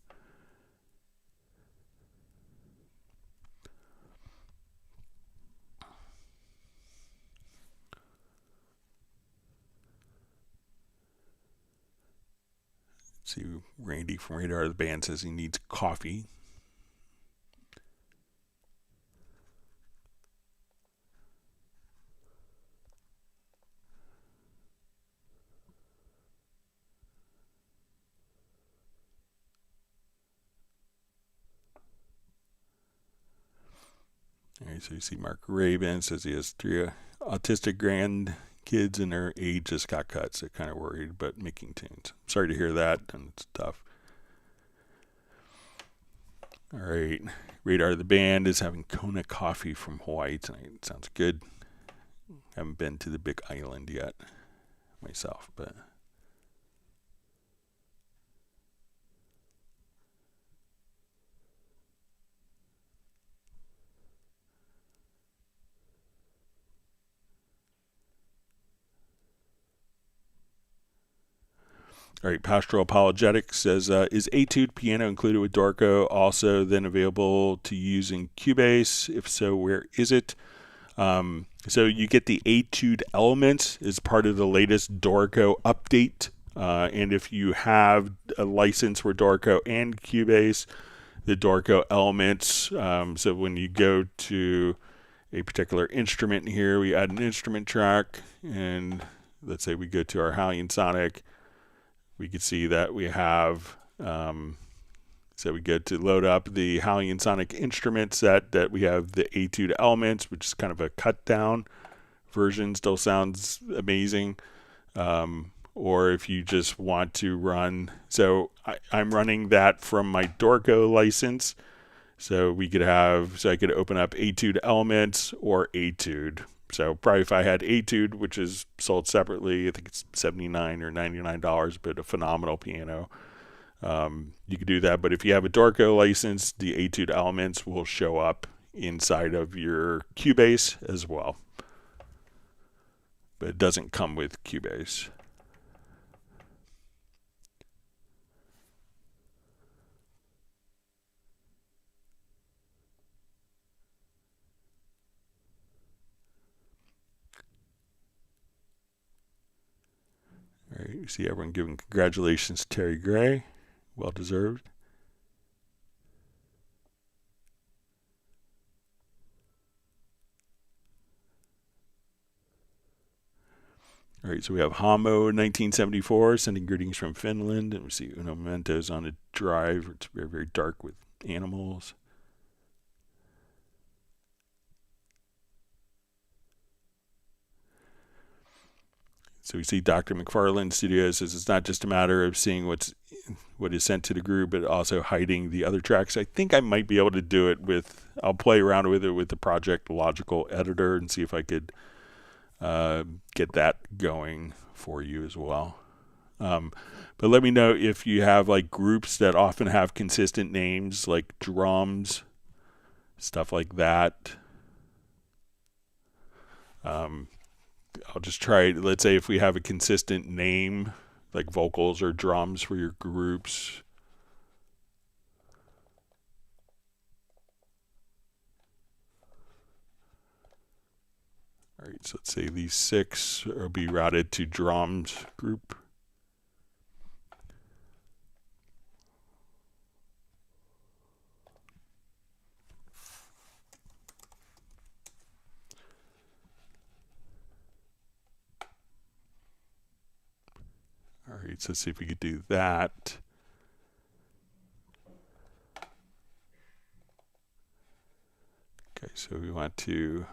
See, Randy from Radar the band says he needs coffee. All right, so you see Mark Raven says he has 3 autistic grandkids and their age just got cut, so kind of worried about making tunes. Sorry to hear that, and it's tough. All right, Radar the band is having Kona coffee from Hawaii tonight. Sounds good. Haven't been to the Big Island yet myself, but... All right, Pastoral Apologetics says, is Etude Piano included with Dorco also then available to use in Cubase? If so, where is it? So you get the Etude Elements as part of the latest Dorco update. And if you have a license for Dorco and Cubase, the Dorco Elements, so when you go to a particular instrument here, we add an instrument track, and let's say we go to our Hallian Sonic, we can see that we have, so we get to load up the Hallian Sonic instrument set, that we have the Etude Elements, which is kind of a cut down version, still sounds amazing. Or if you just want to run, so I'm running that from my Dorco license. So we could have, so I could open up Etude Elements or Etude. So probably if I had Etude, which is sold separately, I think it's $79 or $99, but a phenomenal piano. You could do that. But if you have a Dorco license, the Etude Elements will show up inside of your Cubase as well. But it doesn't come with Cubase. All right, you see everyone giving congratulations to Terry Gray. Well deserved. All right, so we have Hamo 1974 sending greetings from Finland, and we see Uno Mementos on a drive. It's very, very dark with animals. So we see Dr. McFarlane Studios says it's not just a matter of seeing what's what is sent to the group, but also hiding the other tracks. I think I might be able to do it with, I'll play around with it with the Project Logical Editor and see if I could get that going for you as well. But let me know if you have like groups that often have consistent names, like drums, stuff like that. I'll just try, let's say if we have a consistent name, like vocals or drums for your groups. All right, so let's say these 6 will be routed to drums group. All right, so let's see if we could do that. Okay, so we want to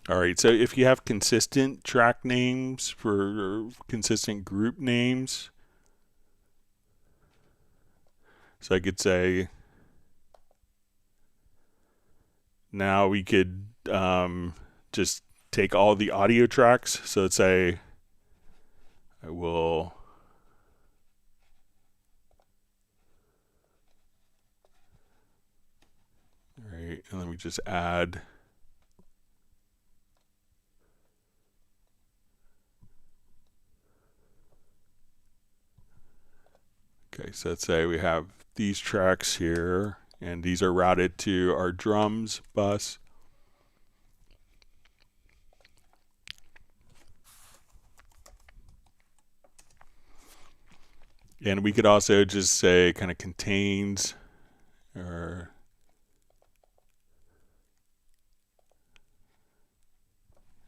all right, so if you have consistent track names for consistent group names, so I could say, now we could just take all the audio tracks. So let's say I will all right, and let me just add okay, so let's say we have these tracks here, and these are routed to our drums bus. And we could also just say kind of contains, or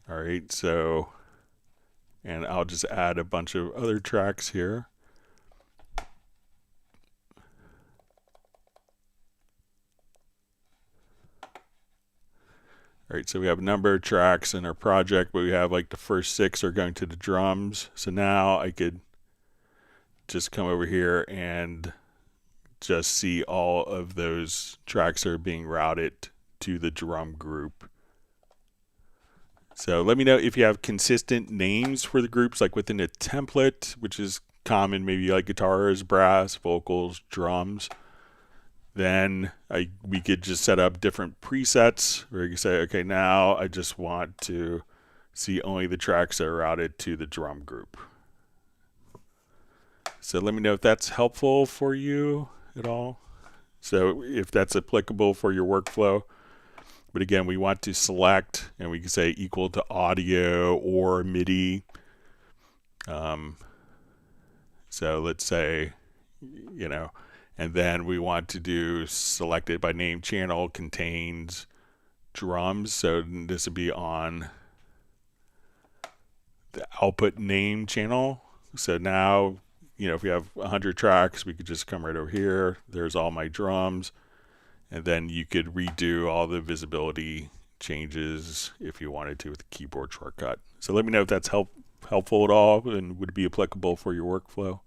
all right, so, and I'll just add a bunch of other tracks here. All right, so we have a number of tracks in our project, but we have like the first 6 are going to the drums. So now I could just come over here and just see all of those tracks that are being routed to the drum group. So let me know if you have consistent names for the groups, like within a template, which is common, maybe like guitars, brass, vocals, drums. Then we could just set up different presets where you can say, okay, now I just want to see only the tracks that are routed to the drum group. So let me know if that's helpful for you at all. So if that's applicable for your workflow. But again, we want to select, and we can say equal to audio or MIDI. So let's say, you know, and then we want to do selected by name channel contains drums. So this would be on the output name channel. So now, you know, if we have 100 tracks, we could just come right over here. There's all my drums. And then you could redo all the visibility changes if you wanted to with the keyboard shortcut. So let me know if that's helpful at all and would it be applicable for your workflow.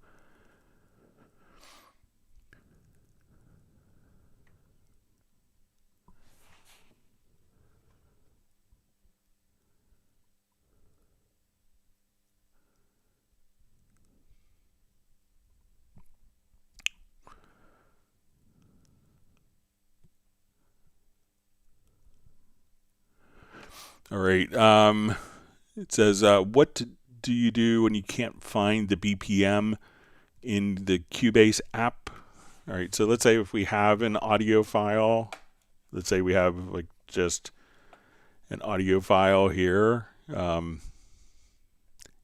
All right. It says, what do you do when you can't find the BPM in the Cubase app? All right. So let's say if we have an audio file, let's say we have like just an audio file here. So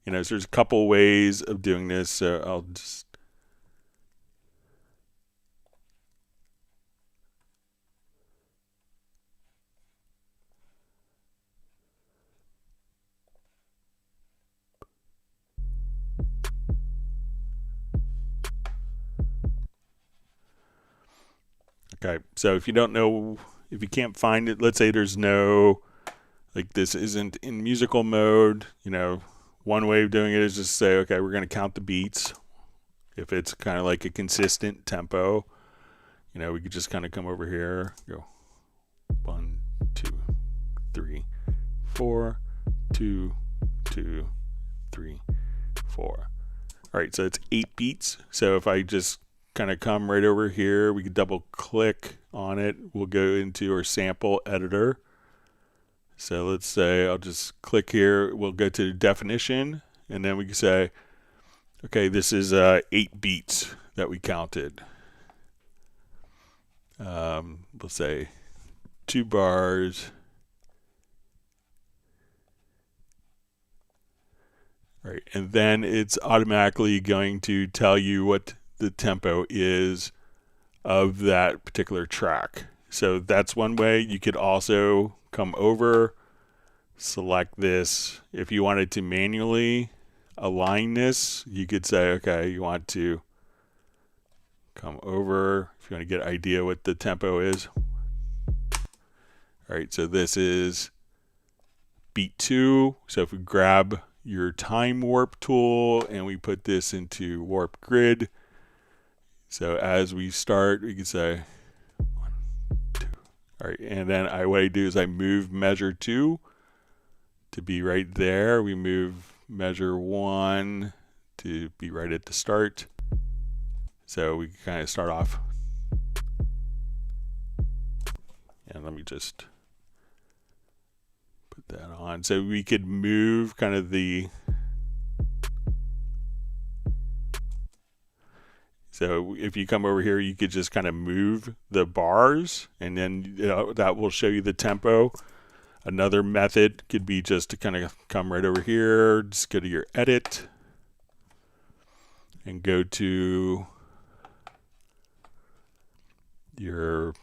there's a couple ways of doing this. So I'll just okay, so if you don't know, if you can't find it, let's say there's no, like this isn't in musical mode, one way of doing it is just say, okay, we're going to count the beats. If it's kind of like a consistent tempo, we could just kind of come over here, go 1, 2, 3, 4, 2, 2, 3, 4. All right, so it's 8 beats. So if I just kind of come right over here, we can double click on it. We'll go into our sample editor. So let's say I'll just click here. We'll go to definition, and then we can say, okay, this is 8 beats that we counted. We'll say 2 bars. Right, and then it's automatically going to tell you what the tempo is of that particular track. So that's one way. You could also come over, select this. If you wanted to manually align this, you could say, okay, you want to come over if you want to get an idea what the tempo is. All right, so this is beat 2. So if we grab your time warp tool and we put this into warp grid, so as we start, we can say 1, 2. All right, and then what I do is I move measure 2 to be right there. We move measure 1 to be right at the start. So we kind of start off. And let me just put that on. So we could move kind of the, so if you come over here, you could just kind of move the bars, and then that will show you the tempo. Another method could be just to kind of come right over here, just go to your edit and go to your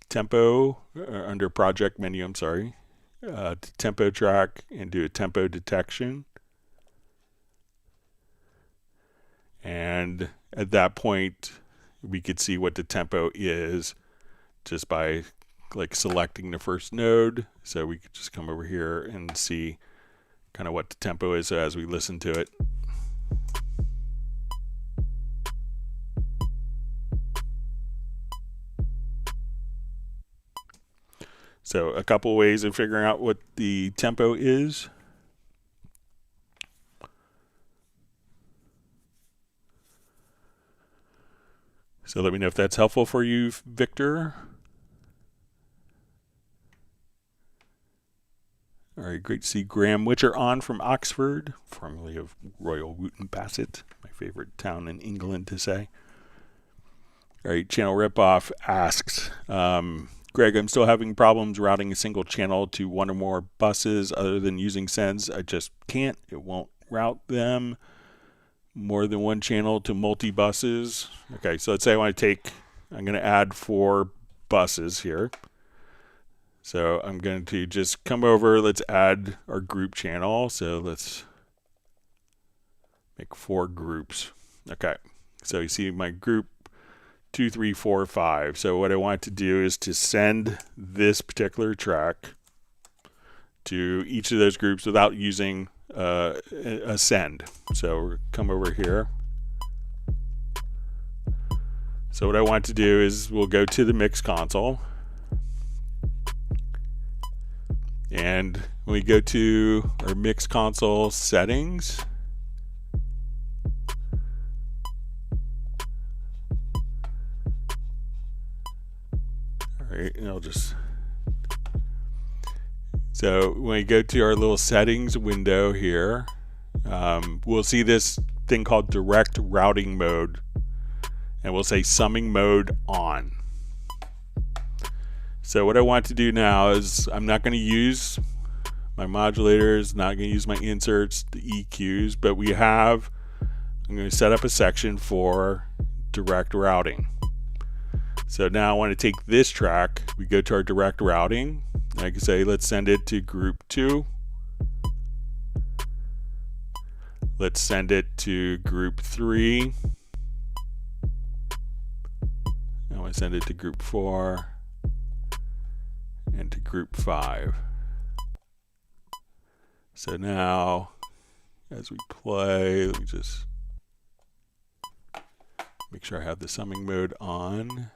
tempo under project menu, tempo track, and do a tempo detection. And at that point, we could see what the tempo is just by selecting the first node. So we could just come over here and see kind of what the tempo is as we listen to it. So a couple ways of figuring out what the tempo is. So let me know if that's helpful for you, Victor. All right, great to see Graham Witcher on from Oxford, formerly of Royal Wootton Bassett, my favorite town in England to say. All right, Channel Ripoff asks, Greg, I'm still having problems routing a single channel to one or more buses other than using sends. I just can't. It won't route them. More than one channel to multi-buses. Okay, so let's say I'm going to add 4 buses here. So I'm going to just come over, let's add our group channel. So let's make 4 groups. Okay, so you see my group 2, 3, 4, 5. So what I want to do is to send this particular track to each of those groups without using a send. So we'll come over here. So what I want to do is we'll go to the MixConsole, and when we go to our MixConsole settings, all right, and I'll just, so when we go to our little settings window here, we'll see this thing called direct routing mode, and we'll say summing mode on. So what I want to do now is I'm not going to use my modulators, not going to use my inserts, the EQs, but I'm going to set up a section for direct routing. So now I want to take this track, we go to our direct routing, and I can say let's send it to group 2. Let's send it to group 3. I want to send it to group 4 and to group 5. So now as we play, let me just make sure I have the summing mode on.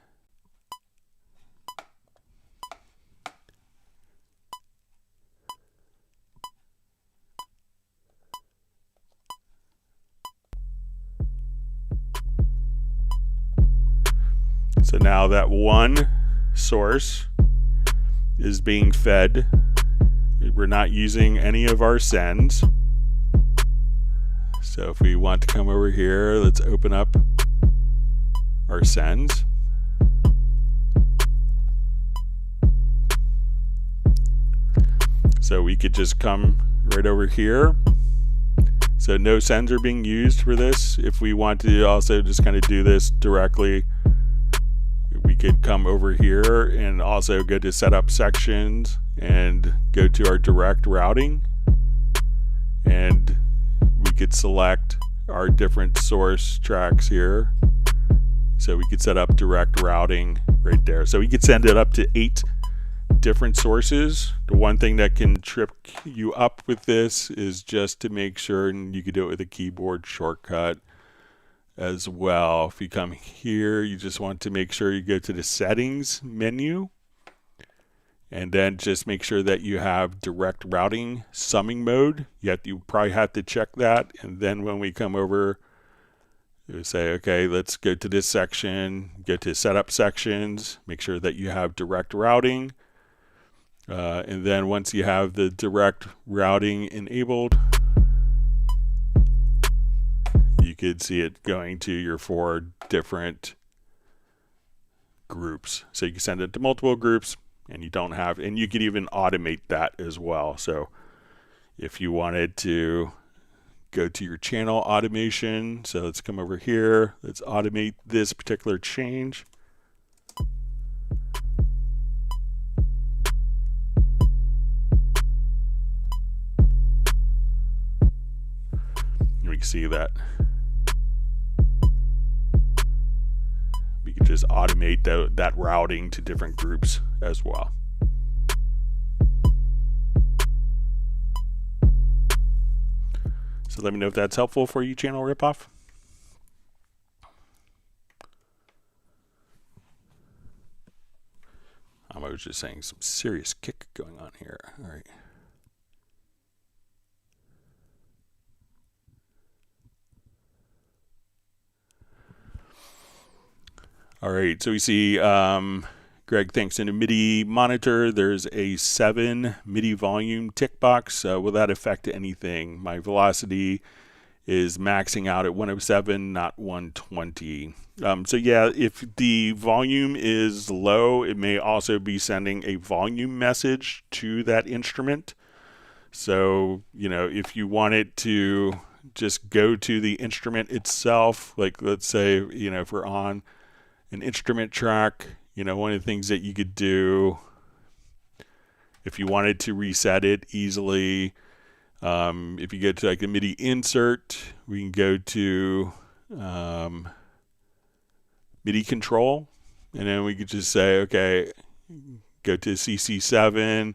So now that one source is being fed. We're not using any of our sends. So if we want to come over here, let's open up our sends. So we could just come right over here. So no sends are being used for this. If we want to also just kind of do this directly, we could come over here and also go to setup sections and go to our direct routing, and we could select our different source tracks here. So we could set up direct routing right there. So we could send it up to 8 different sources. The one thing that can trip you up with this is just to make sure, and you could do it with a keyboard shortcut as well. If you come here, you just want to make sure you go to the settings menu and then just make sure that you have direct routing summing mode. You probably have to check that, and then when we come over, you say, okay, let's go to this section, go to setup sections, make sure that you have direct routing, and then once you have the direct routing enabled, you could see it going to your 4 different groups. So you can send it to multiple groups, and you could even automate that as well. So if you wanted to go to your channel automation, so let's come over here, let's automate this particular change. We can see that we can just automate that routing to different groups as well. So let me know if that's helpful for you, channel ripoff. I was just saying some serious kick going on here. All right. All right, so we see Greg, thanks. In a MIDI monitor, there's a 7 MIDI volume tick box. Will that affect anything? My velocity is maxing out at 107, not 120. So yeah, if the volume is low, it may also be sending a volume message to that instrument. So, if you wanted to just go to the instrument itself, like let's say, if we're on an instrument track, one of the things that you could do if you wanted to reset it easily, if you go to like a MIDI insert, we can go to MIDI control, and then we could just say, okay, go to CC7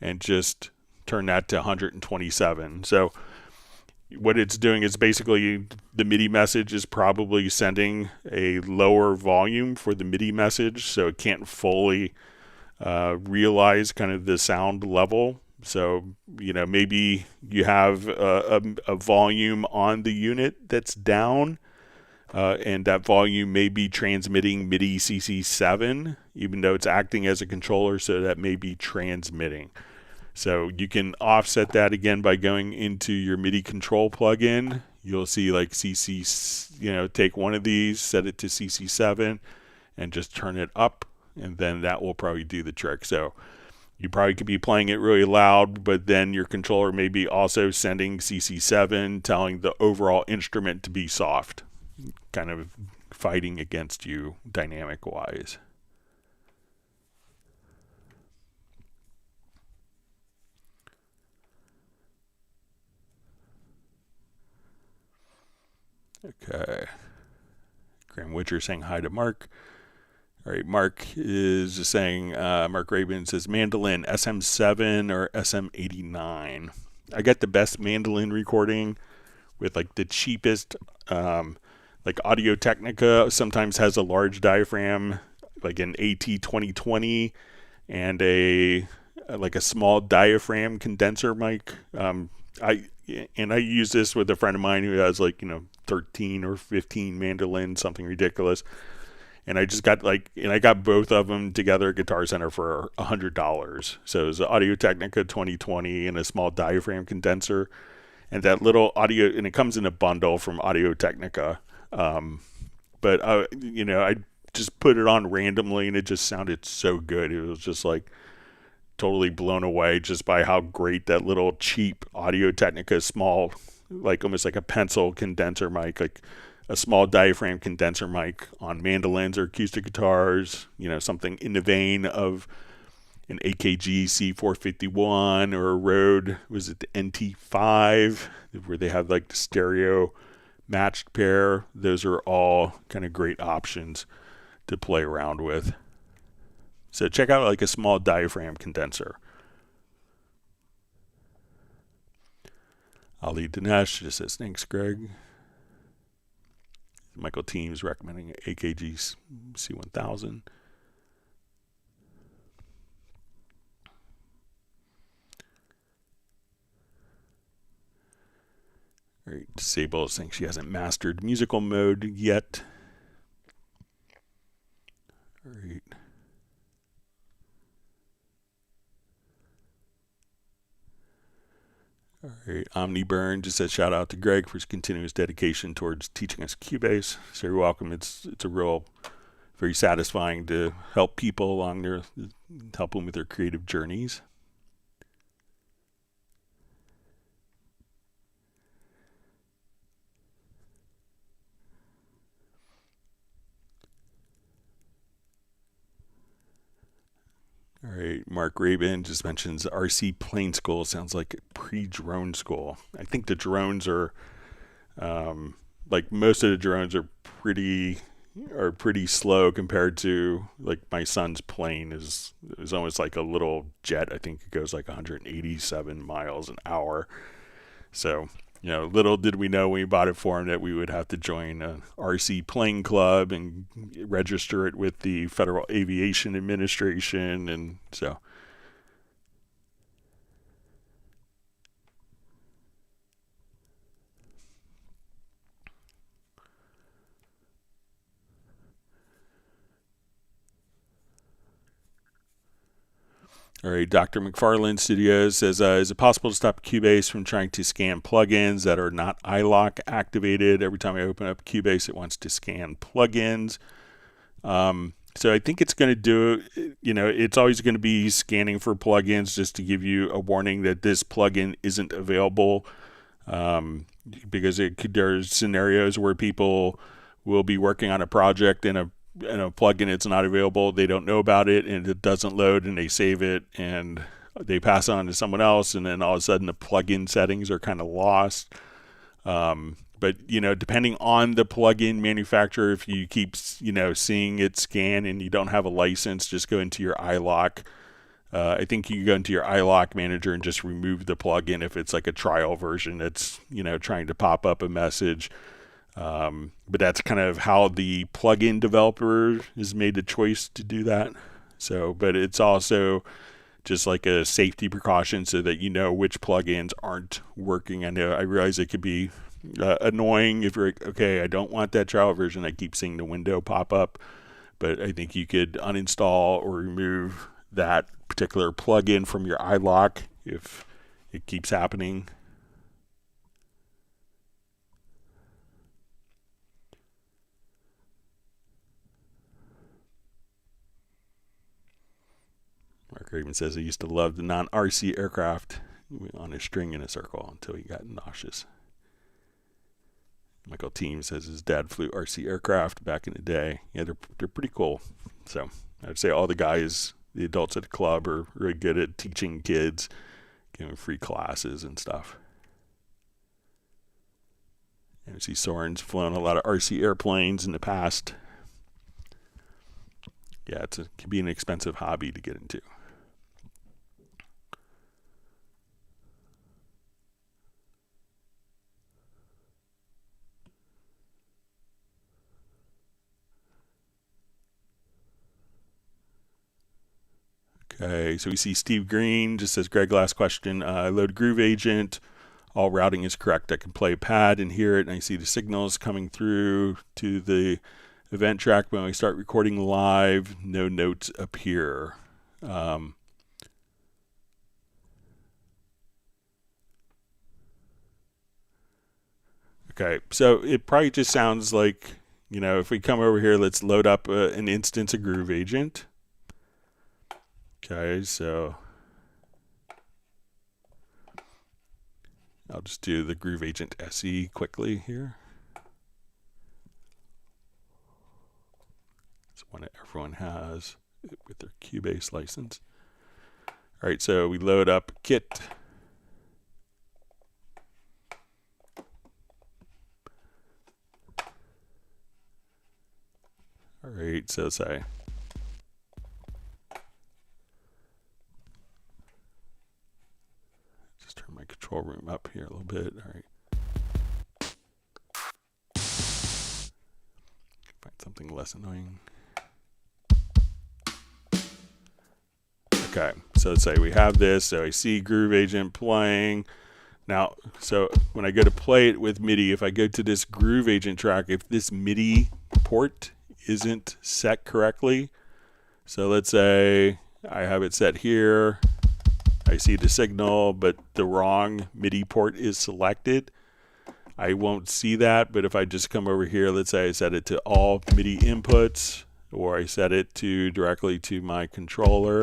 and just turn that to 127. So what it's doing is basically the MIDI message is probably sending a lower volume for the MIDI message, so it can't fully realize kind of the sound level. So, maybe you have a volume on the unit that's down, and that volume may be transmitting MIDI CC7, even though it's acting as a controller, so that may be transmitting. So you can offset that again by going into your MIDI control plugin. You'll see like CC, take one of these, set it to CC7, and just turn it up, and then that will probably do the trick. So you probably could be playing it really loud, but then your controller may be also sending CC7, telling the overall instrument to be soft, kind of fighting against you dynamic-wise. Okay. Graham Witcher saying hi to Mark. All right, Mark is saying, Mark Rabin says, mandolin, SM7 or SM89. I got the best mandolin recording with like the cheapest, like Audio Technica sometimes has a large diaphragm, like an AT2020 and a small diaphragm condenser mic. I use this with a friend of mine who has 13 or 15 mandolins, something ridiculous. And I just got I got both of them together at Guitar Center for $100. So it was an Audio Technica 2020 and a small diaphragm condenser, and that little audio, and it comes in a bundle from Audio Technica. But I just put it on randomly, and it just sounded so good. It was just totally blown away just by how great that little cheap Audio Technica small, almost like a pencil condenser mic, like a small diaphragm condenser mic on mandolins or acoustic guitars, something in the vein of an AKG C451 or a Rode, was it the NT5, where they have the stereo matched pair. Those are all kind of great options to play around with. So check out a small diaphragm condenser. Ali Dinesh just says, thanks, Greg. Michael Teams recommending AKG C1000. All right, Sable is saying she hasn't mastered musical mode yet. All right. All right, OmniBurn just said shout out to Greg for his continuous dedication towards teaching us Cubase. So you're welcome. It's a real, very satisfying to help people along help them with their creative journeys. All right, Mark Rabin just mentions RC Plane School. Sounds like pre-drone school. I think the drones are, most of the drones are pretty slow compared to my son's plane is almost like a little jet. I think it goes 187 miles an hour. So, little did we know when we bought it for him that we would have to join a RC plane club and register it with the Federal Aviation Administration. And so, all right, Dr. McFarland Studios says, is it possible to stop Cubase from trying to scan plugins that are not iLok activated? Every time I open up Cubase, it wants to scan plugins. So I think it's going to do, it's always going to be scanning for plugins just to give you a warning that this plugin isn't available. Because there's scenarios where people will be working on a project and a plugin it's not available, they don't know about it, and it doesn't load, and they save it and they pass it on to someone else, and then all of a sudden the plugin settings are kind of lost. But depending on the plugin manufacturer, if you keep seeing it scan and you don't have a license, just go into your iLok. I think you can go into your iLok manager and just remove the plugin if it's a trial version that's trying to pop up a message. But that's kind of how the plugin developer has made the choice to do that. So, but it's also just a safety precaution so that which plugins aren't working. I realize it could be annoying if you're okay, I don't want that trial version. I keep seeing the window pop up, but I think you could uninstall or remove that particular plugin from your iLok if it keeps happening. Graven says he used to love the non-RC aircraft on a string in a circle until he got nauseous. Michael Team says his dad flew RC aircraft back in the day. Yeah, they're pretty cool. So I'd say all the guys, the adults at the club, are really good at teaching kids, giving free classes and stuff. And I see Soren's flown a lot of RC airplanes in the past. Yeah, it can be an expensive hobby to get into. Okay, so we see Steve Green just says, Greg, last question. I load Groove Agent. All routing is correct. I can play a pad and hear it, and I see the signals coming through to the event track. When I start recording live, no notes appear. Okay, so it probably just sounds like, if we come over here, let's load up an instance of Groove Agent. Okay, so I'll just do the Groove Agent SE quickly here. It's one that everyone has with their Cubase license. All right, so we load up Kit. All right, so say turn my control room up here a little bit. All right. Find something less annoying. Okay, so let's say we have this. So I see Groove Agent playing. Now, so when I go to play it with MIDI, if I go to this Groove Agent track, if this MIDI port isn't set correctly, so let's say I have it set here. I see the signal, but the wrong MIDI port is selected. I won't see that, but if I just come over here, let's say I set it to all MIDI inputs, or I set it to directly to my controller.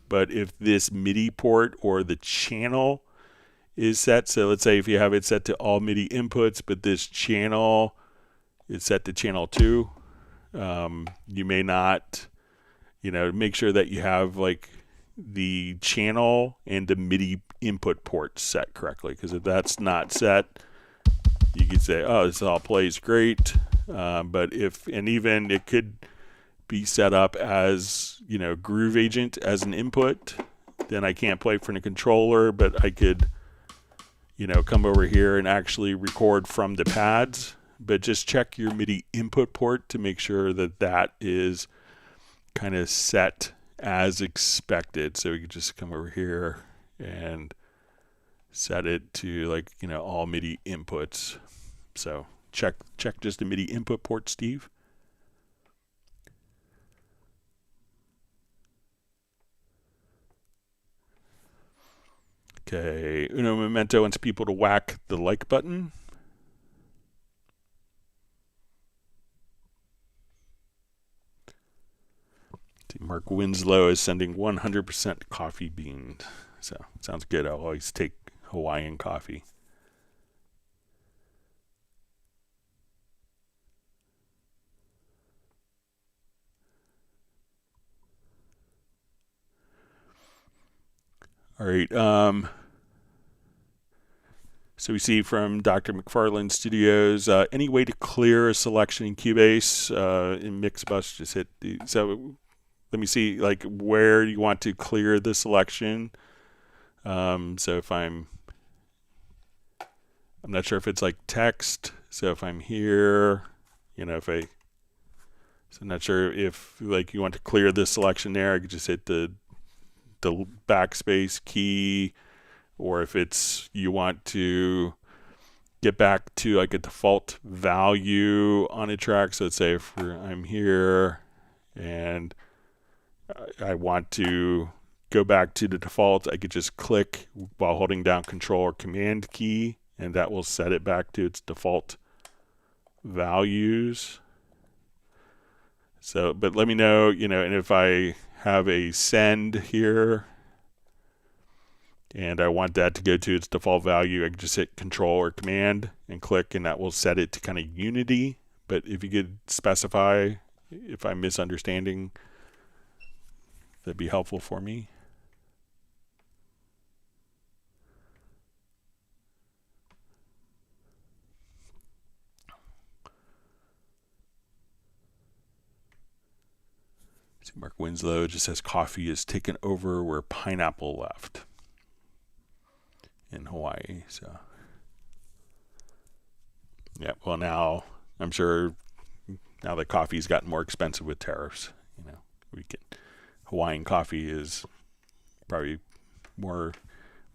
But if this MIDI port or the channel is set, so let's say if you have it set to all MIDI inputs, but this channel is set to channel 2, you may not, make sure that you have like the channel and the MIDI input port set correctly, because if that's not set, you could say, oh, this all plays great, but even it could be set up as Groove Agent as an input, then I can't play from the controller, but I could come over here and actually record from the pads. But just check your MIDI input port to make sure that that is kind of set as expected. So we could just come over here and set it to all MIDI inputs. So check just the MIDI input port, Steve. Okay, Uno Memento wants people to whack the like button. Mark Winslow is sending 100% coffee beans. So, sounds good. I'll always take Hawaiian coffee. All right. So we see from Dr. McFarland Studios, any way to clear a selection in Cubase in Mixbus, just hit the, so let me see where you want to clear the selection. So if I'm not sure if it's like text. So if I'm here, so I'm not sure if you want to clear this selection there, I could just hit the backspace key, or if it's you want to get back to a default value on a track. So let's say if I'm here and I want to go back to the default, I could just click while holding down Control or Command key, and that will set it back to its default values. So, but let me know, and if I have a send here, and I want that to go to its default value, I can just hit Control or Command and click, and that will set it to kind of unity. But if you could specify if I'm misunderstanding, that'd be helpful for me. See, Mark Winslow just says coffee is taken over where pineapple left in Hawaii. So yeah, well, now I'm sure now that coffee's gotten more expensive with tariffs, you know, Hawaiian coffee is probably more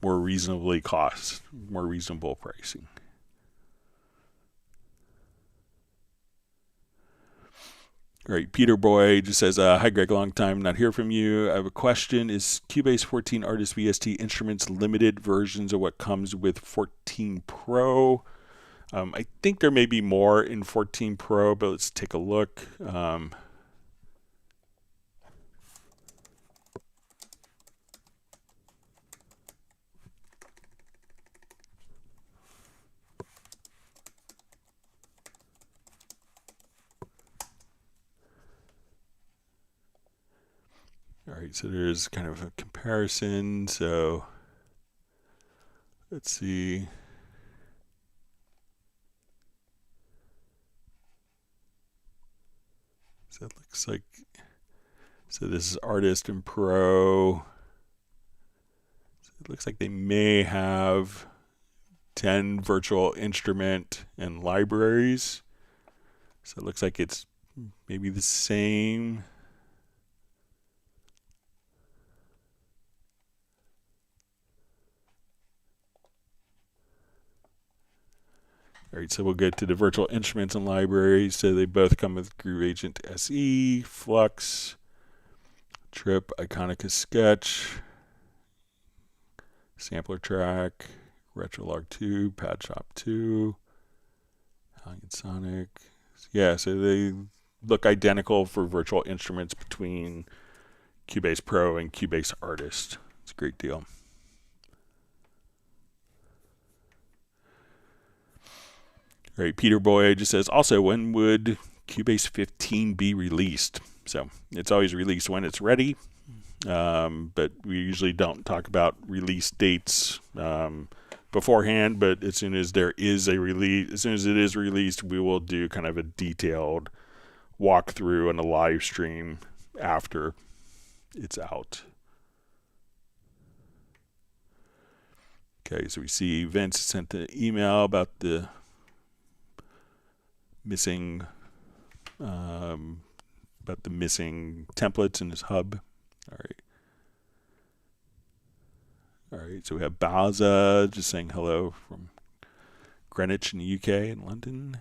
reasonable pricing. All right, Peter Boy just says, hi Greg, long time not hear from you. I have a question. Is Cubase 14 Artist VST Instruments limited versions of what comes with 14 Pro? I think there may be more in 14 Pro, but let's take a look. All right, so there's kind of a comparison. So let's see. So it looks like, so this is Artist and Pro. So it looks like they may have 10 virtual instrument and libraries. So it looks like it's maybe the same. All right, so we'll get to the virtual instruments and libraries. So they both come with Groove Agent SE, Flux, Trip, Iconica Sketch, Sampler Track, Retrolog 2, Pad Shop 2, Italian Sonic. Yeah, so they look identical for virtual instruments between Cubase Pro and Cubase Artist. It's a great deal. All right, Peter Boy just says, also, when would Cubase 15 be released? So it's always released when it's ready, but we usually don't talk about release dates beforehand. But as soon as there is a release, as soon as it is released, we will do kind of a detailed walkthrough and a live stream after it's out. Okay, so we see Vince sent an email about the missing templates in his hub. All right, so we have Baza just saying hello from Greenwich in the UK and London.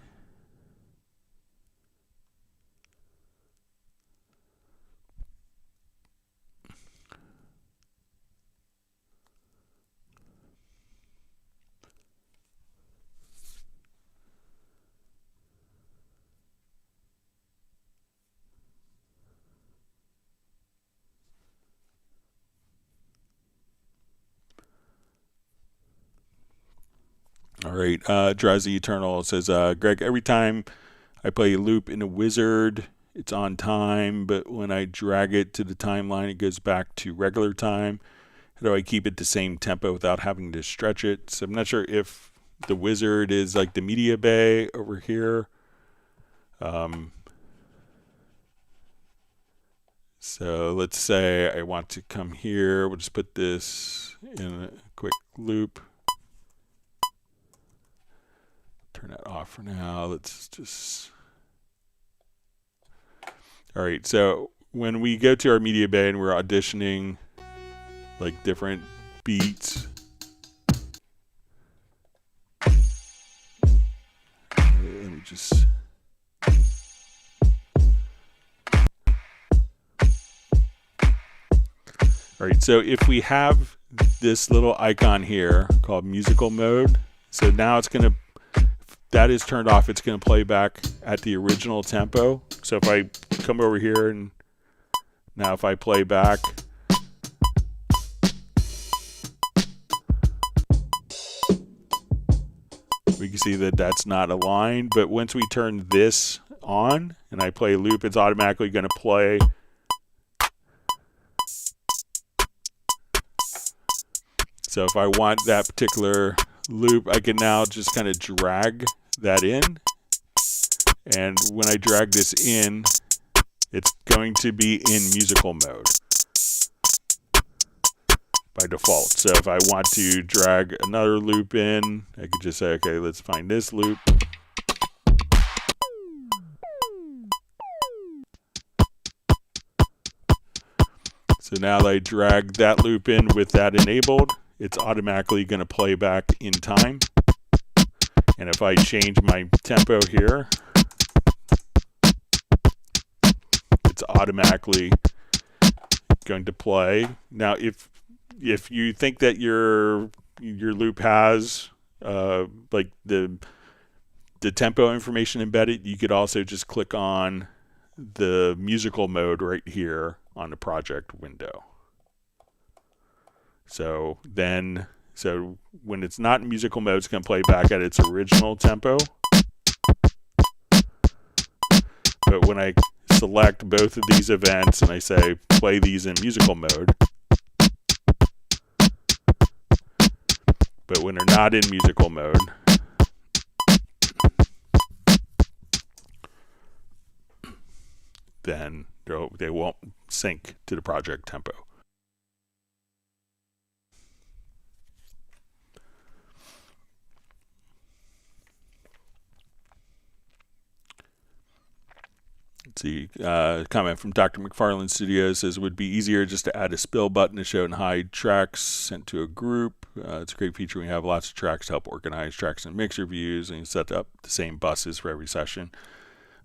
All right, Drowsy Eternal says, Greg, every time I play a loop in a wizard, it's on time, but when I drag it to the timeline, it goes back to regular time. How do I keep it the same tempo without having to stretch it? So I'm not sure if the wizard is like the media bay over here. So let's say I want to come here. We'll just put this in a quick loop. Turn that off for now. Let's just... All right, so when we go to our media bay and we're auditioning like different beats, let me just... All right, so if we have this little icon here called musical mode, so now it's going to, that is turned off, it's going to play back at the original tempo. So if I come over here and Now if I play back, we can see that that's not aligned, but once we turn this on and I play a loop, it's automatically going to play. So if I want that particular loop, I can now just kind of drag that in. And when I drag this in, it's going to be in musical mode by default. So if I want to drag another loop in, I could just say, okay, let's find this loop. So now that I drag that loop in with that enabled, it's automatically going to play back in time. And if I change my tempo here, it's automatically going to play. Now, if you think that your loop has like the tempo information embedded, you could also just click on the musical mode right here on the project window. So when it's not in musical mode, it's going to play back at its original tempo. But when I select both of these events and I say play these in musical mode, but when they're not in musical mode, then they won't sync to the project tempo. Let's see, comment from Dr. McFarland Studios says it would be easier just to add a spill button to show and hide tracks sent to a group. It's a great feature when you have lots of tracks to help organize tracks and mixer views, and you set up the same buses for every session.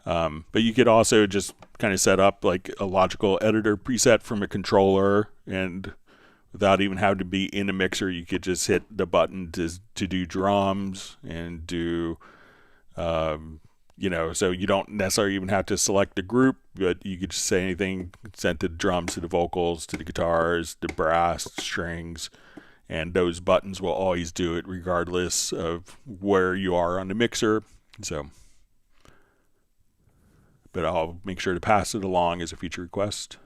But you could also just kind of set up like a logical editor preset from a controller, and without even having to be in a mixer, you could just hit the button to do drums and do, so you don't necessarily even have to select the group, but you could just say anything, send to the drums, to the vocals, to the guitars, the brass, strings, and those buttons will always do it regardless of where you are on the mixer. But I'll make sure to pass it along as a feature request.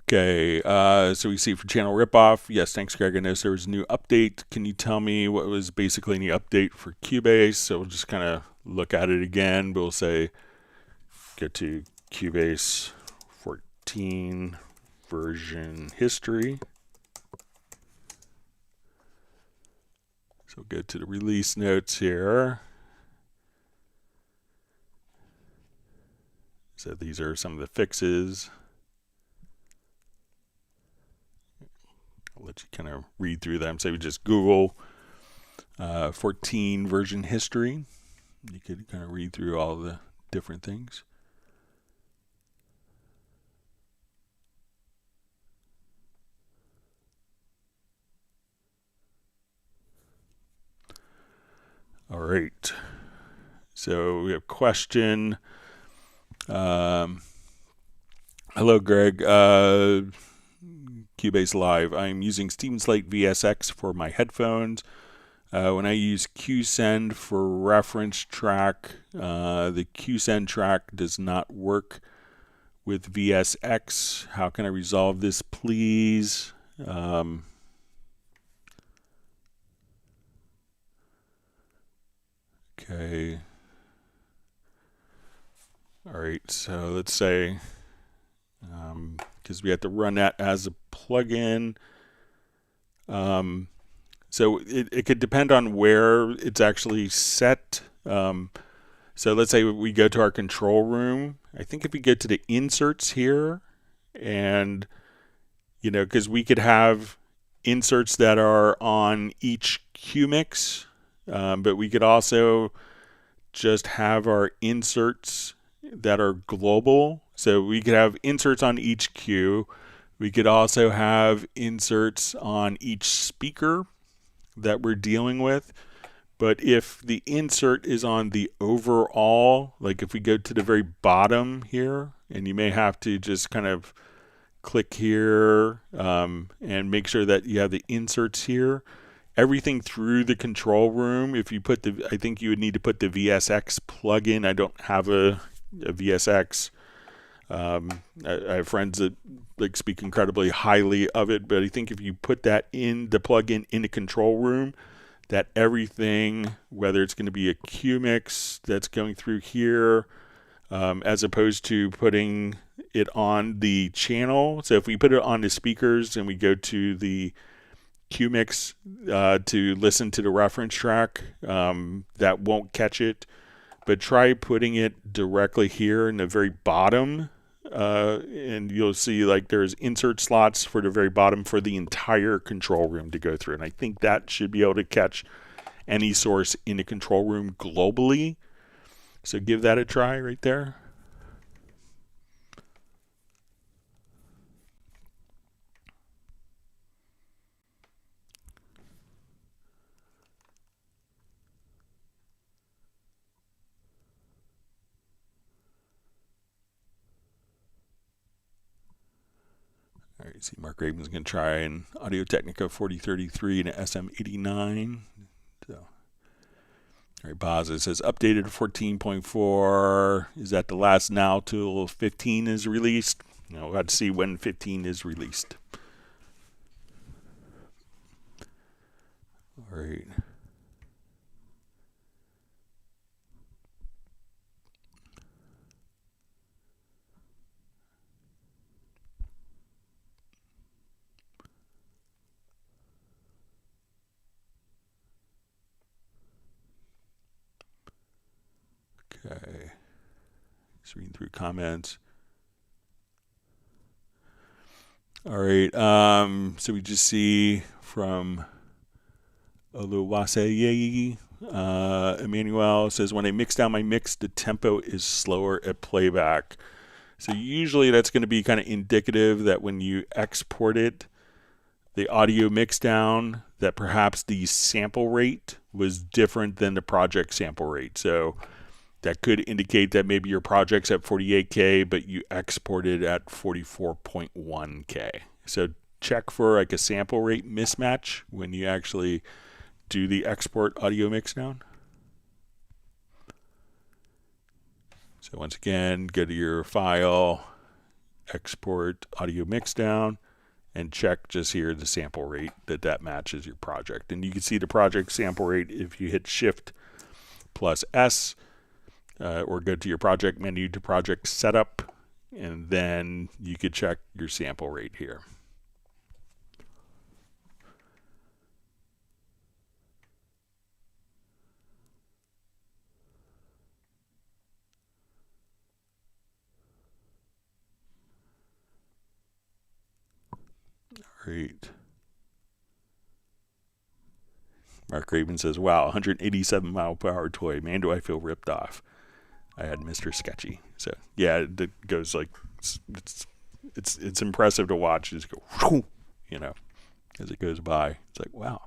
Okay, so we see for channel ripoff. Yes, thanks, Greg. I noticed there was a new update. Can you tell me what was basically the update for Cubase? So we'll just kind of look at it again. We'll say, go to Cubase 14 version history. So go to the release notes here. So these are some of the fixes. I'll let you kind of read through them. So we just Google 14 version history. You could kind of read through all the different things. All right. So we have a question. Hello, Greg. Cubase Live. I'm using Steven Slate VSX for my headphones. When I use QSend for reference track, the QSend track does not work with VSX. How can I resolve this, please? Okay. All right, so let's say, because we have to run that as a plugin. So it could depend on where it's actually set. So let's say we go to our control room. I think if we go to the inserts here, and, because we could have inserts that are on each QMix, but we could also just have our inserts that are global. So we could have inserts on each cue. We could also have inserts on each speaker that we're dealing with. But if the insert is on the overall, like if we go to the very bottom here, and you may have to just kind of click here and make sure that you have the inserts here. Everything through the control room, if you put I think you would need to put the VSX plugin. I don't have a VSX. I have friends that like speak incredibly highly of it, but I think if you put that in the plugin in the control room, that everything, whether it's going to be a Q mix that's going through here, as opposed to putting it on the channel. So if we put it on the speakers and we go to the Q mix to listen to the reference track, that won't catch it. But try putting it directly here in the very bottom, and you'll see like there's insert slots for the very bottom for the entire control room to go through. And I think that should be able to catch any source in the control room globally. So give that a try right there. All right, see, Mark Raven's going to try an Audio-Technica 4033 and an SM89. So, all right, Boz, it says updated 14.4. Is that the last now till 15 is released? We'll have to see when 15 is released. All right. Okay, just reading through comments. All right, so we just see from Oluwase Emmanuel says, when I mix down my mix, the tempo is slower at playback. So usually that's going to be kind of indicative that when you export it, the audio mix down, that perhaps the sample rate was different than the project sample rate. So that could indicate that maybe your project's at 48K, but you exported at 44.1K. So check for like a sample rate mismatch when you actually do the export audio mix down. So once again, go to your file, export audio mix down, and check just here the sample rate that matches your project. And you can see the project sample rate if you hit Shift plus S, or go to your project menu to project setup, and then you could check your sample rate here. All right. Mark Raven says, wow, 187 mile per hour toy. Man, do I feel ripped off. I had Mr. Sketchy. So yeah, it goes like it's impressive to watch. Just go, whoo, as it goes by. It's like, wow.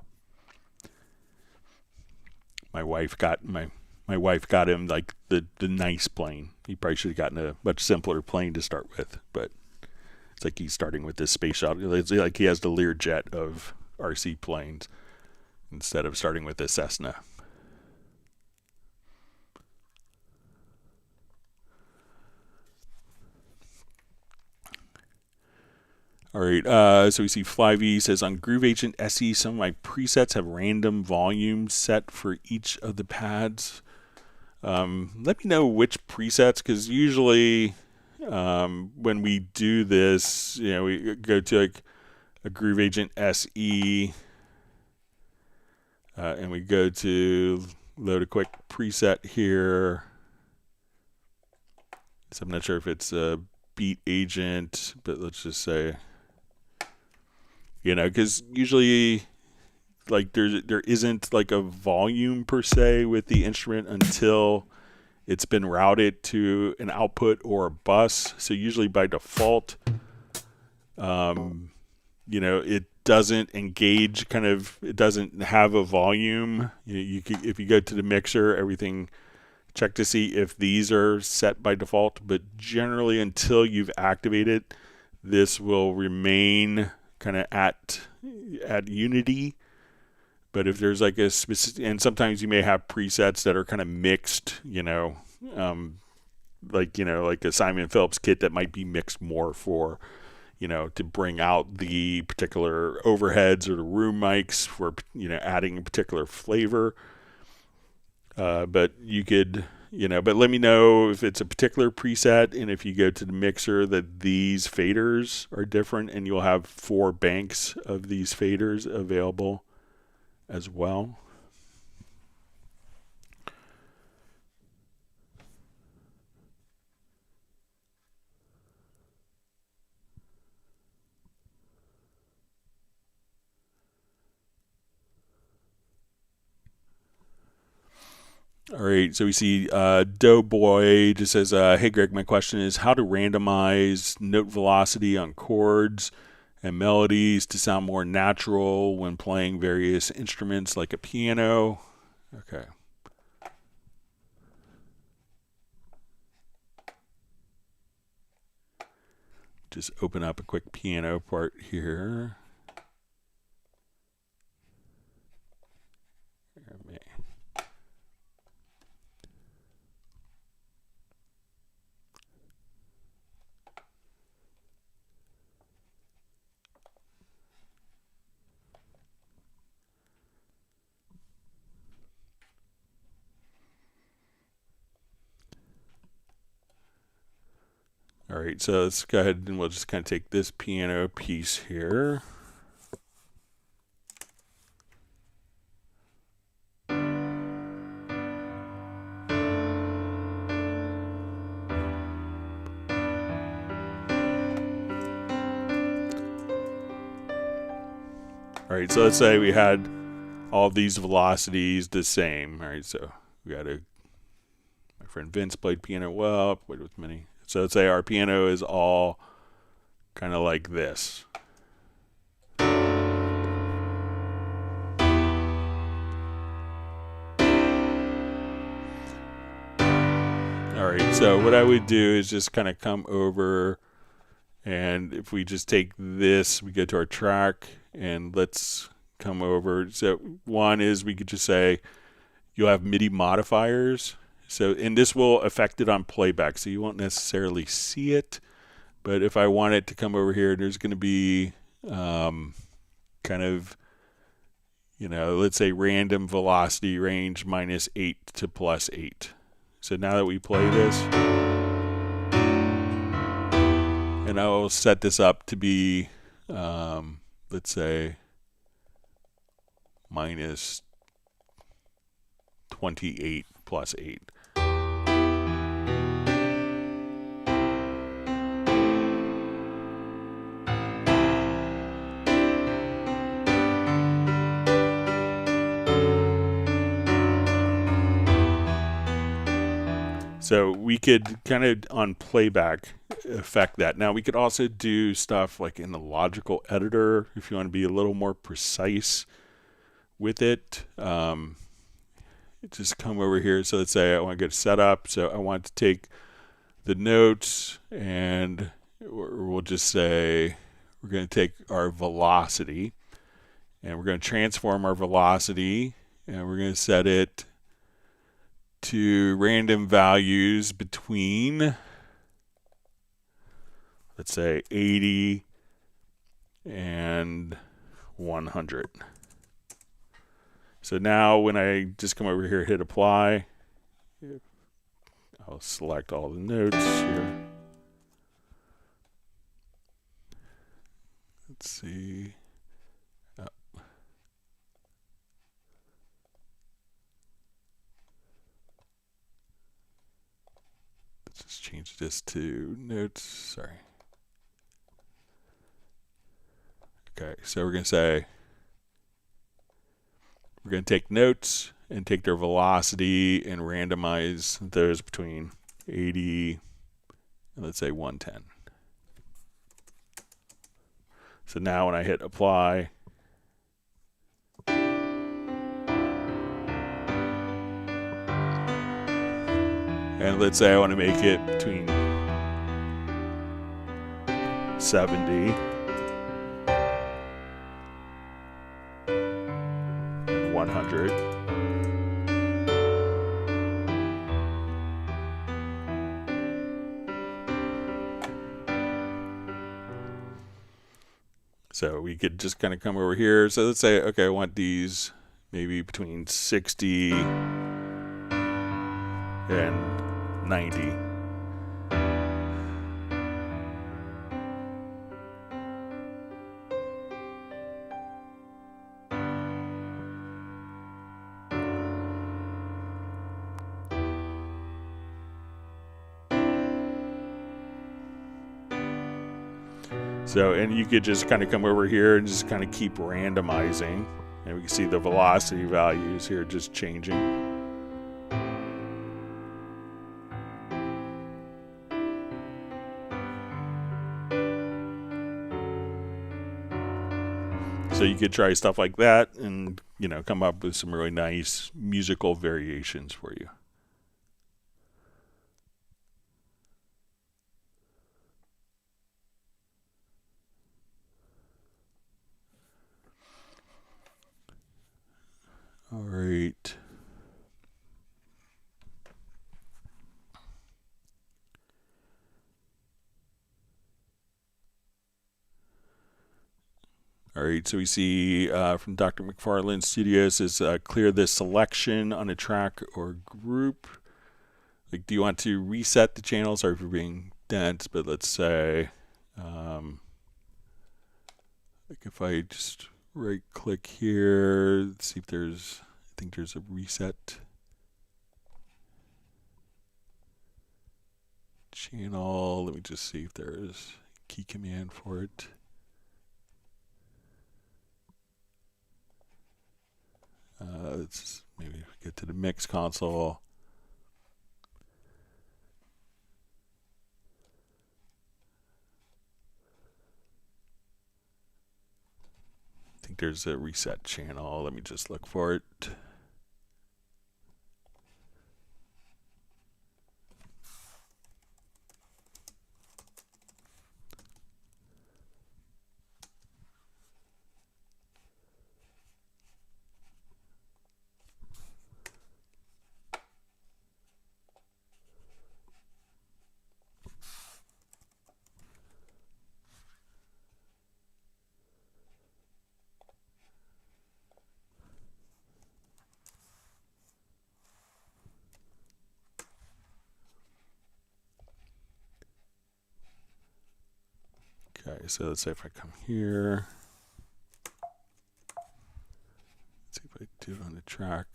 My wife got him like the nice plane. He probably should have gotten a much simpler plane to start with, but it's like he's starting with this space shuttle. It's like he has the Learjet of RC planes instead of starting with this Cessna. All right, so we see Flyv says, on Groove Agent SE, some of my presets have random volumes set for each of the pads. Let me know which presets, because usually when we do this, we go to like a Groove Agent SE, and we go to load a quick preset here. So I'm not sure if it's a Beat Agent, but let's just say, because usually like there isn't like a volume per se with the instrument until it's been routed to an output or a bus. So usually by default, it doesn't engage, it doesn't have a volume. You could, if you go to the mixer, everything, check to see if these are set by default, but generally until you've activated, this will remain kind of at unity. But if there's like a specific, and sometimes you may have presets that are kind of mixed, like a Simon Phillips kit that might be mixed more for, to bring out the particular overheads or the room mics for, adding a particular flavor. But you could, but let me know if it's a particular preset, and if you go to the mixer that these faders are different, and you'll have 4 banks of these faders available as well. All right, so we see Doughboy just says, hey Greg, my question is how to randomize note velocity on chords and melodies to sound more natural when playing various instruments like a piano. Okay. Just open up a quick piano part here. All right, so let's go ahead and we'll just kind of take this piano piece here. All right, so let's say we had all these velocities the same. All right, so we got my friend Vince played piano well, played with many. So let's say our piano is all kind of like this. All right, so what I would do is just kind of come over, and if we just take this, we go to our track, and let's come over. So one is we could just say you'll have MIDI modifiers. So, and this will affect it on playback, so you won't necessarily see it. But if I want it to come over here, there's going to be kind of, let's say random velocity range -8 to +8. So now that we play this, and I will set this up to be, let's say, -28 +8. So we could kind of on playback affect that. Now we could also do stuff like in the logical editor if you want to be a little more precise with it. Just come over here. So let's say I want to get set up. So I want to take the notes, and we'll just say we're going to take our velocity, and we're going to transform our velocity, and we're going to set it to random values between, let's say, 80 and 100. So now when I just come over here, hit apply, I'll select all the notes here. Let's see. Let's just change this to notes. Sorry. Okay, so we're going to say, we're going to take notes and take their velocity and randomize those between 80 and let's say 110. So now when I hit apply, And let's say I want to make it between 70 and 100. So we could just kind of come over here. So let's say, okay, I want these maybe between 60 and 90. So, and you could just kind of come over here and just kind of keep randomizing. And we can see the velocity values here just changing. So you could try stuff like that and, you know, come up with some really nice musical variations for you. All right. All right, so we see from Dr. McFarland Studios is clear this selection on a track or group. Like, do you want to reset the channel? Sorry for being dense, but let's say, like if I just right click here, let's see if there's, I think there's a reset channel. Let me just see if there's a key command for it. Let's maybe get to the MixConsole. I think there's a reset channel. Let me just look for it. Okay, so let's say if I come here, let's see if I do it on the track.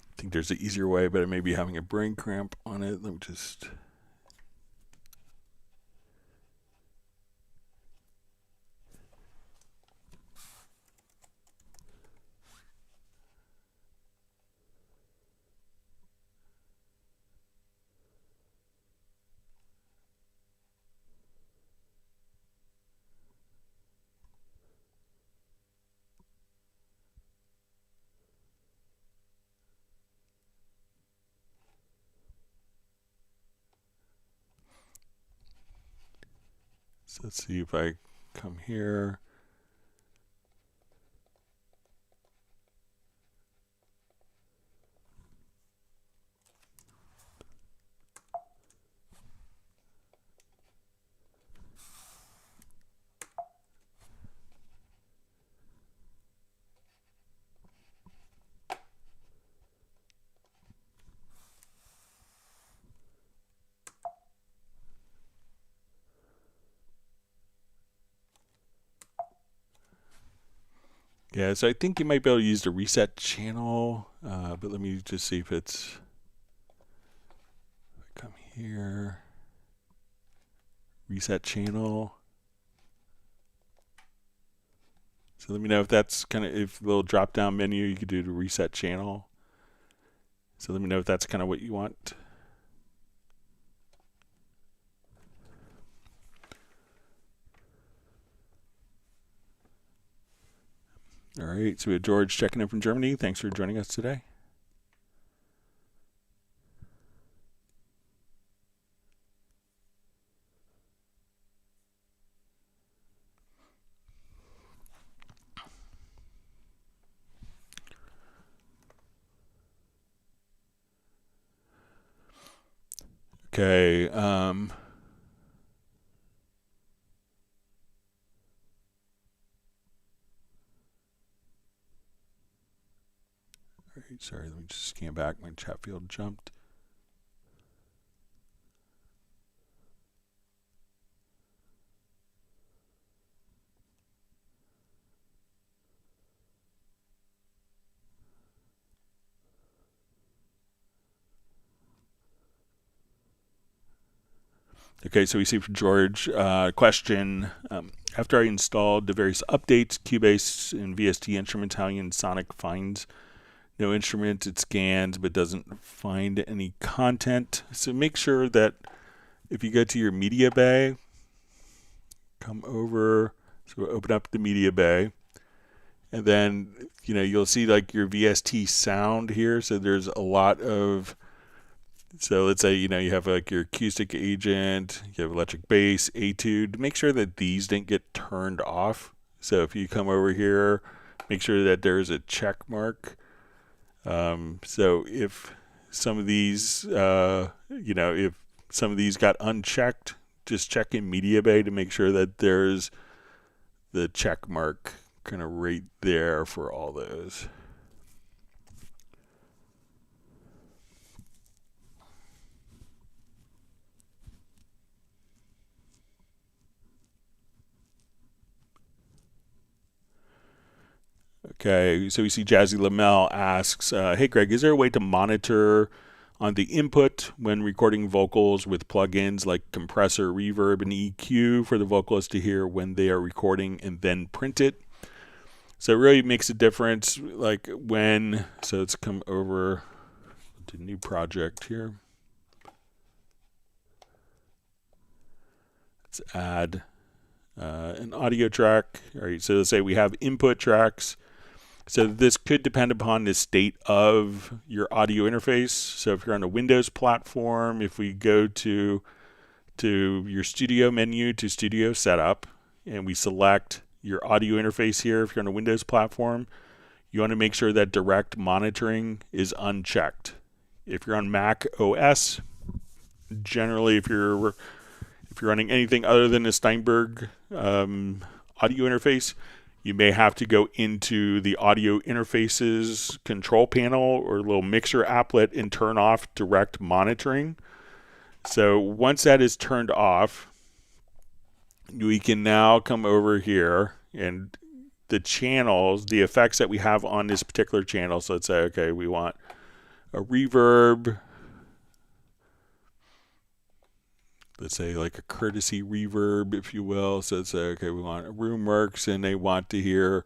I think there's an easier way, but I may be having a brain cramp on it. Let me just... So let's see if I come here. Yeah, so I think you might be able to use the reset channel, but let me just see if it's, if I come here, reset channel. So let me know if that's kind of, if the little drop down menu, you could do the reset channel. So let me know if that's kind of what you want. All right, so we have George checking in from Germany. Thanks for joining us today. Okay. Sorry, let me just scan back. My chat field jumped. Okay, so we see from George, question, after I installed the various updates, Cubase and VST Instrumentalian Sonic finds no instrument, it scans but doesn't find any content. So make sure that if you go to your media bay, come over, so open up the media bay, and then you'll see like your VST sound here. So there's a lot of, so let's say you have like your acoustic agent, you have electric bass, etude. Make sure that these didn't get turned off. So if you come over here, make sure that there's a check mark. So if some of these, if some of these got unchecked, just check in Media Bay to make sure that there's the check mark kind of right there for all those. Okay, so we see Jazzy Lamel asks, hey Greg, is there a way to monitor on the input when recording vocals with plugins like compressor, reverb, and EQ for the vocalist to hear when they are recording and then print it? So it really makes a difference, like when, so let's come over to new project here. Let's add an audio track. All right, so let's say we have input tracks. So this could depend upon the state of your audio interface. So if you're on a Windows platform, if we go to your studio menu to studio setup, and we select your audio interface here, if you're on a Windows platform, you want to make sure that direct monitoring is unchecked. If you're on Mac OS, generally if you're running anything other than a Steinberg audio interface, you may have to go into the audio interfaces control panel or little mixer applet and turn off direct monitoring. So once that is turned off, we can now come over here and the channels, the effects that we have on this particular channel. So let's say, okay, we want a reverb. Let's say like a courtesy reverb, if you will. So let's say, okay, we want a Roomworks and they want to hear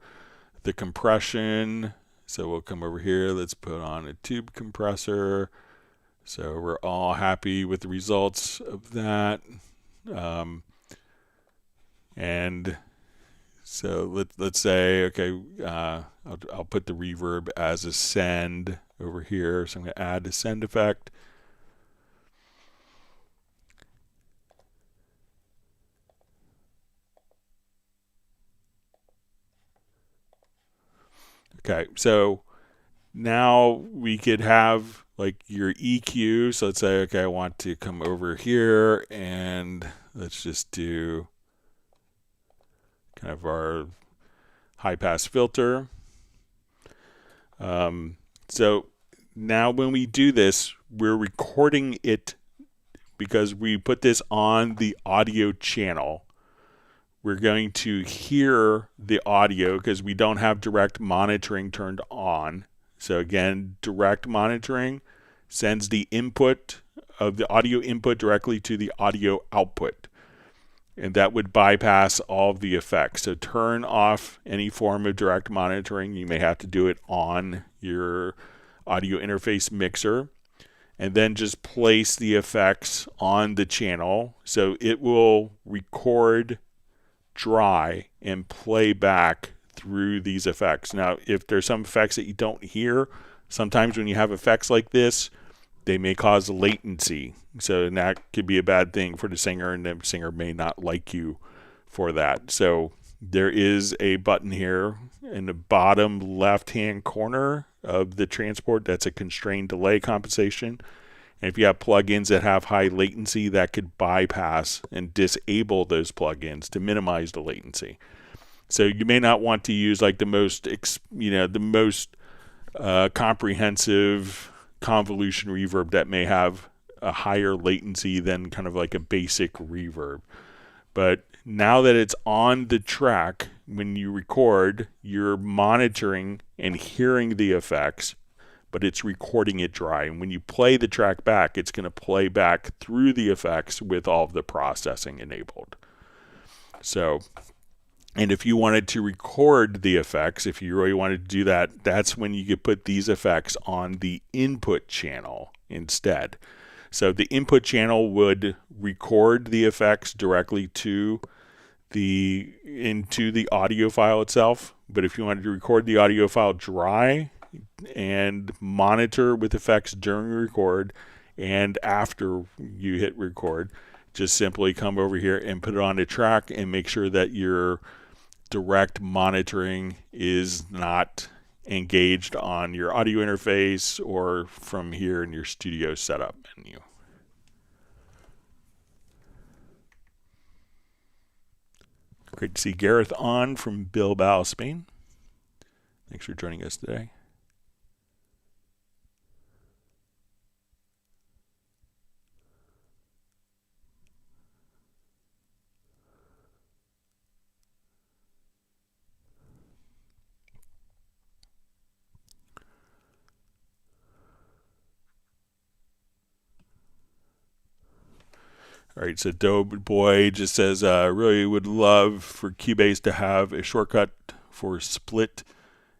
the compression. So we'll come over here. Let's put on a tube compressor. So we're all happy with the results of that. And so let's say, okay, I'll put the reverb as a send over here. So I'm going to add a send effect. Okay, so now we could have like your EQ. So let's say, okay, I want to come over here and let's just do kind of our high pass filter. So now when we do this, we're recording it because we put this on the audio channel. We're going to hear the audio because we don't have direct monitoring turned on. So again, direct monitoring sends the input of the audio input directly to the audio output. And that would bypass all of the effects. So turn off any form of direct monitoring. You may have to do it on your audio interface mixer, and then just place the effects on the channel. So it will record dry and play back through these effects. Now, if there's some effects that you don't hear, sometimes when you have effects like this, they may cause latency. So that could be a bad thing for the singer, and the singer may not like you for that. So there is a button here in the bottom left-hand corner of the transport that's a constrained delay compensation. And if you have plugins that have high latency, that could bypass and disable those plugins to minimize the latency. So you may not want to use like the most comprehensive convolution reverb that may have a higher latency than kind of like a basic reverb. But now that it's on the track, when you record, you're monitoring and hearing the effects, but it's recording it dry. And when you play the track back, it's going to play back through the effects with all of the processing enabled. So, and if you wanted to record the effects, if you really wanted to do that, that's when you could put these effects on the input channel instead. So the input channel would record the effects directly into the audio file itself. But if you wanted to record the audio file dry and monitor with effects during record and after you hit record, just simply come over here and put it on the track and make sure that your direct monitoring is not engaged on your audio interface or from here in your studio setup menu. Great to see Gareth on from Bilbao, Spain. Thanks for joining us today. All right, so Dope Boy just says, really would love for Cubase to have a shortcut for split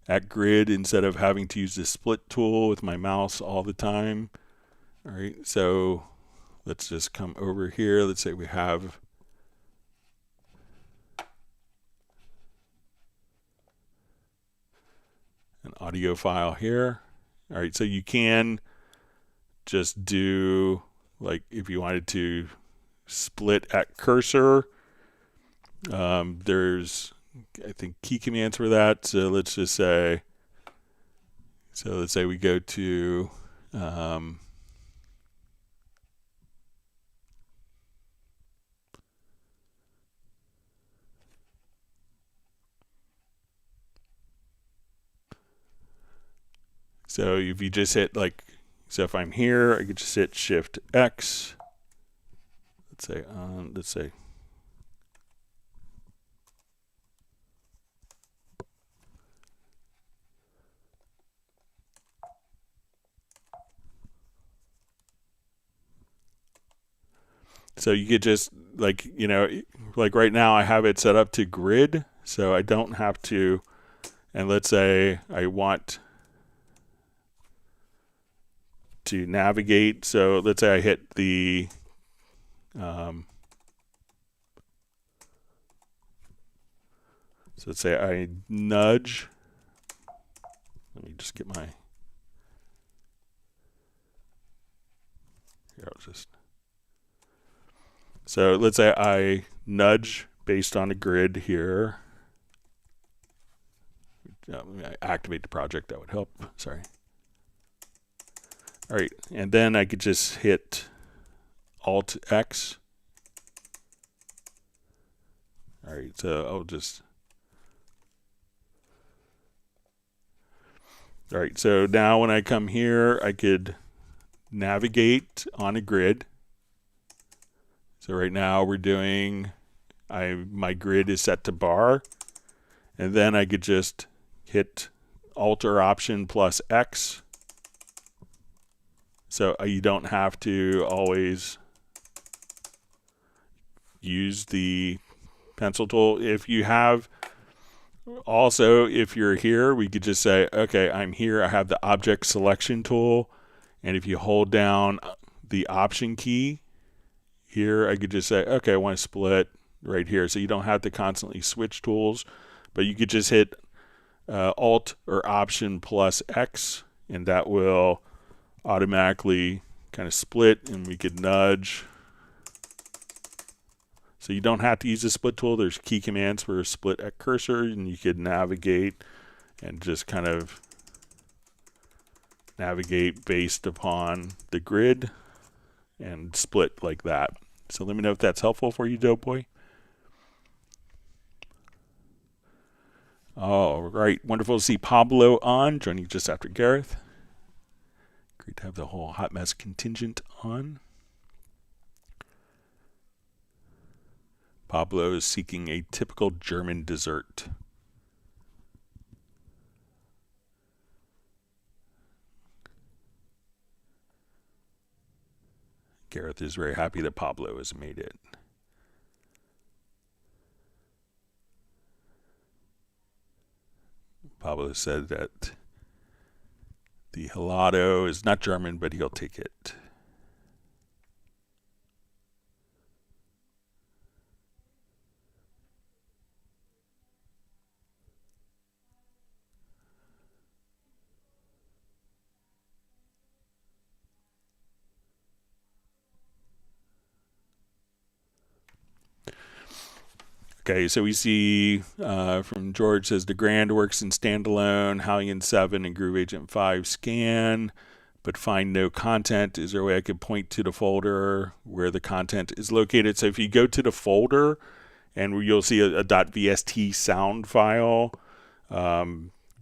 at grid instead of having to use the split tool with my mouse all the time. All right, so let's just come over here. Let's say we have an audio file here. All right, so you can just do, like, if you wanted to split at cursor, there's, I think, key commands for that. So let's just say, let's say we go to so if you just hit, like, so if I'm here, I could just hit Shift X. Let's say so you could just, like, like right now I have it set up to grid, so I don't have to, and let's say I want to navigate, so let's say I hit the so let's say I nudge. Let me just get my. Here, I'll just. So let's say I nudge based on a grid here. Let me activate the project. That would help. Sorry. All right, and then I could just hit Alt X. All right, so I'll just. All right, so now when I come here, I could navigate on a grid. So right now we're doing, my grid is set to bar, and then I could just hit Alt or Option plus X. So you don't have to always use the pencil tool. If you have Also, if you're here, we could just say, okay, I'm here. I have the object selection tool. And if you hold down the option key here, I could just say, okay, I want to split right here. So you don't have to constantly switch tools, but you could just hit Alt or Option plus X, and that will automatically kind of split, and we could nudge. So you don't have to use the split tool. There's key commands for split at cursor, and you could navigate and just kind of navigate based upon the grid and split like that. So let me know if that's helpful for you, Dope Boy. All right, wonderful to see Pablo on, joining just after Gareth. Great to have the whole Hot Mess contingent on. Pablo is seeking a typical German dessert. Gareth is very happy that Pablo has made it. Pablo said that the helado is not German, but he'll take it. Okay, so we see from George says the Grand works in standalone, Hallian 7 and Groove Agent 5 scan, but find no content. Is there a way I could point to the folder where the content is located? So if you go to the folder, and you'll see a .vst sound file,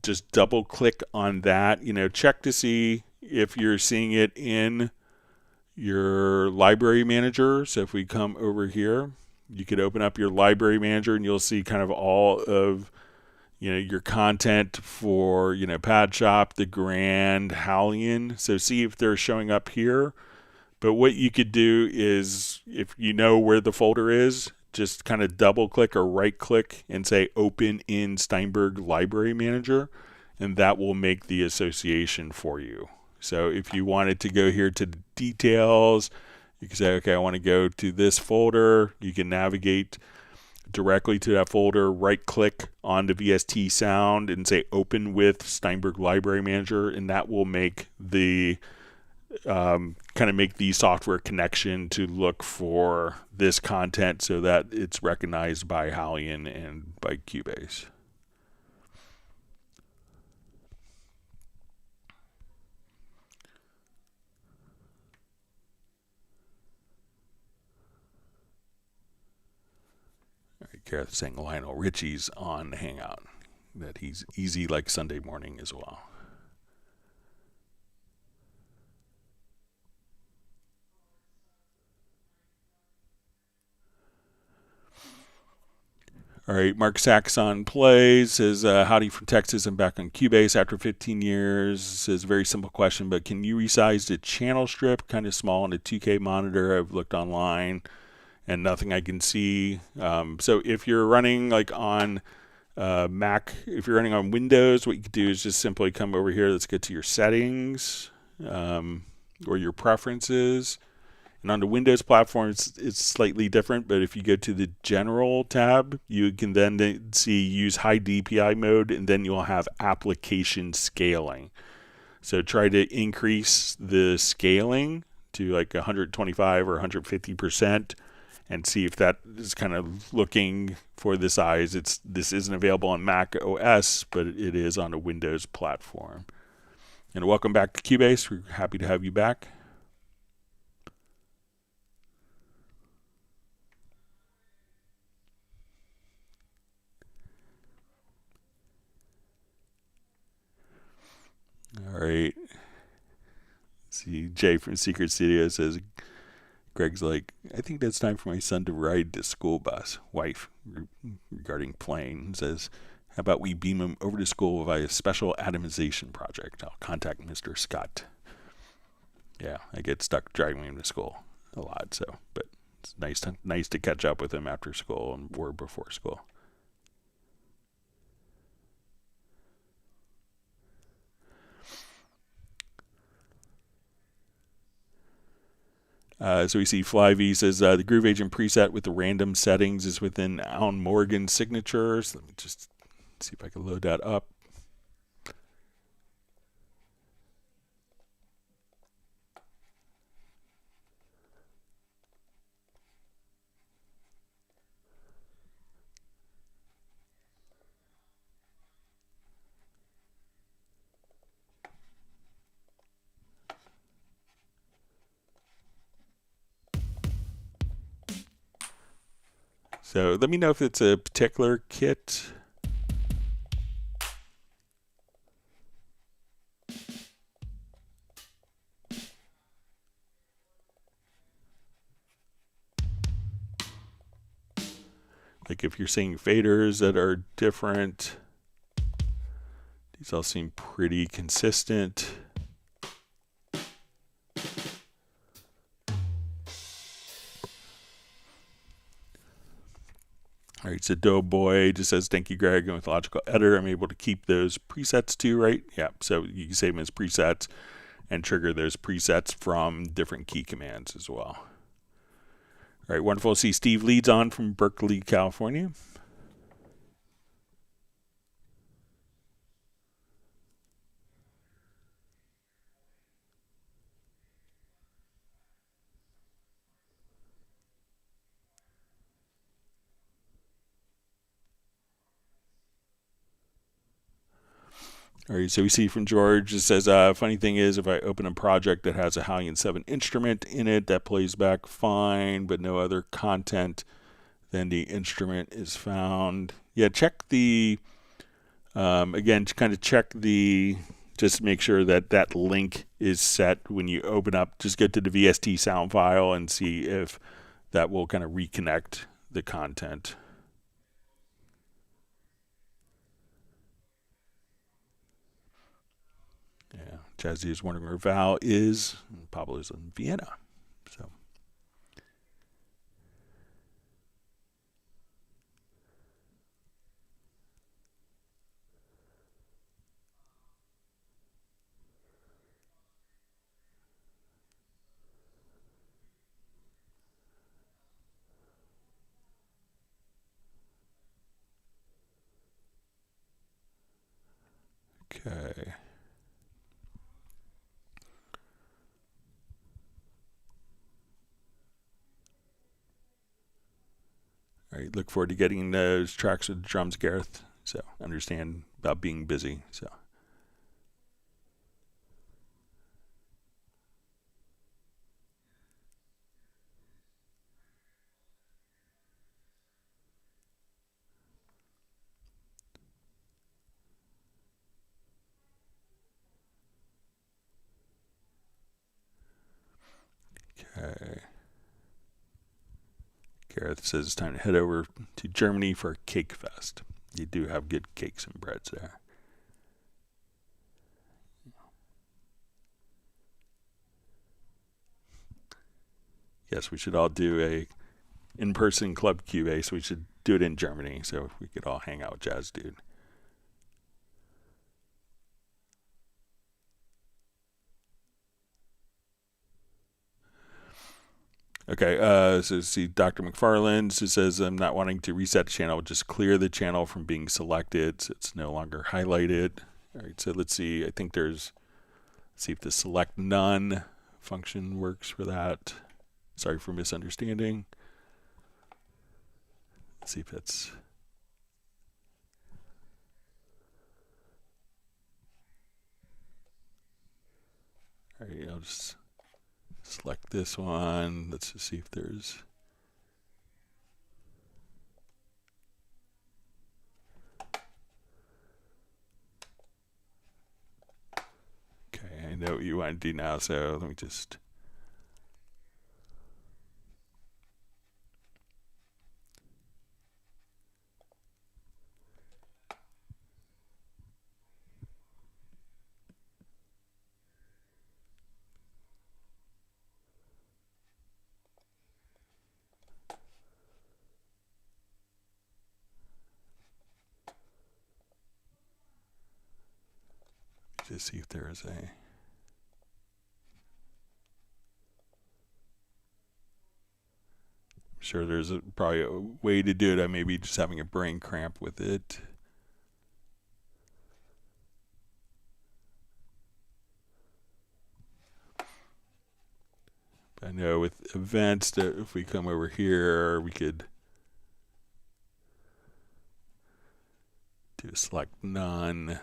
just double click on that. Check to see if you're seeing it in your library manager. So if we come over here, you could open up your library manager and you'll see kind of all of your content for Pad Shop, the Grand, Hallian. So see if they're showing up here. But what you could do is, if you know where the folder is, just kind of double click or right click and say open in Steinberg Library Manager, and that will make the association for you. So if you wanted to go here to the details, you can say, okay, I want to go to this folder. You can navigate directly to that folder, right click on the VST sound and say open with Steinberg Library Manager, and that will make the make the software connection to look for this content so that it's recognized by Hallian and by Cubase. Gareth saying Lionel Richie's on Hangout, that he's easy like Sunday morning as well. All right, Mark Saxon plays, says, howdy from Texas, I'm back on Cubase after 15 years. Says, very simple question, but can you resize the channel strip? Kind of small on a 2K monitor. I've looked online and nothing I can see. So if you're running like on Mac, if you're running on Windows, what you can do is just simply come over here. Let's get to your settings or your preferences. And on the Windows platform, it's slightly different, but if you go to the General tab, you can then see use high DPI mode, and then you'll have application scaling. So try to increase the scaling to like 125 or 150%. And see if that is kind of looking for the size. This isn't available on Mac OS, but it is on a Windows platform. And welcome back to Cubase. We're happy to have you back. All right. See, Jay from Secret Studio says, Greg's like, I think that's time for my son to ride the school bus. Wife, regarding playing, says, how about we beam him over to school via a special atomization project? I'll contact Mr. Scott. Yeah, I get stuck driving him to school a lot, so, but it's nice to catch up with him after school or before school. So we see Flyv says the Groove Agent preset with the random settings is within Alan Morgan's signatures. Let me just see if I can load that up. So let me know if it's a particular kit. Like if you're seeing faders that are different. These all seem pretty consistent. All right, so Doughboy just says, thank you, Greg. And with Logical Editor, I'm able to keep those presets too, right? Yeah, so you can save them as presets and trigger those presets from different key commands as well. All right, wonderful to see Steve Leeds on from Berkeley, California. All right, so we see from George, it says, funny thing is, if I open a project that has a Hallian 7 instrument in it, that plays back fine, but no other content, then the instrument is found. Yeah, check the, again, kind of check the, just make sure that that link is set when you open up. Just get to the VST sound file and see if that will kind of reconnect the content. Yeah, Jazzy is wondering where Val is. Pablo's in Vienna. So. Okay. All right, look forward to getting those tracks with drums, Gareth. So understand about being busy. So. Okay. Gareth says it's time to head over to Germany for a cake fest. You do have good cakes and breads there. Yes, we should all do a in-person Club Cubase. We should do it in Germany so we could all hang out with Jazz Dude. Okay, so see Dr. McFarland who says, I'm not wanting to reset the channel, just clear the channel from being selected so it's no longer highlighted. All right, so let's see. I think let's see if the select none function works for that. Sorry for misunderstanding. Let's see if it's... All right, I'll just select this one. Let's just see if there's... Okay, I know what you want to do now, so let me just... Just see if there is a... sure there's probably a way to do it. I may be just having a brain cramp with it. I know with events that if we come over here, we could do select none.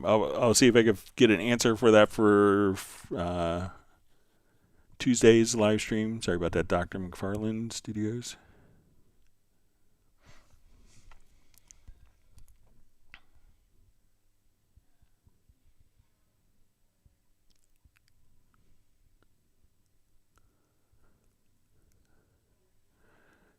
I'll see if I can get an answer for that for Tuesday's live stream. Sorry about that, Dr. McFarland Studios.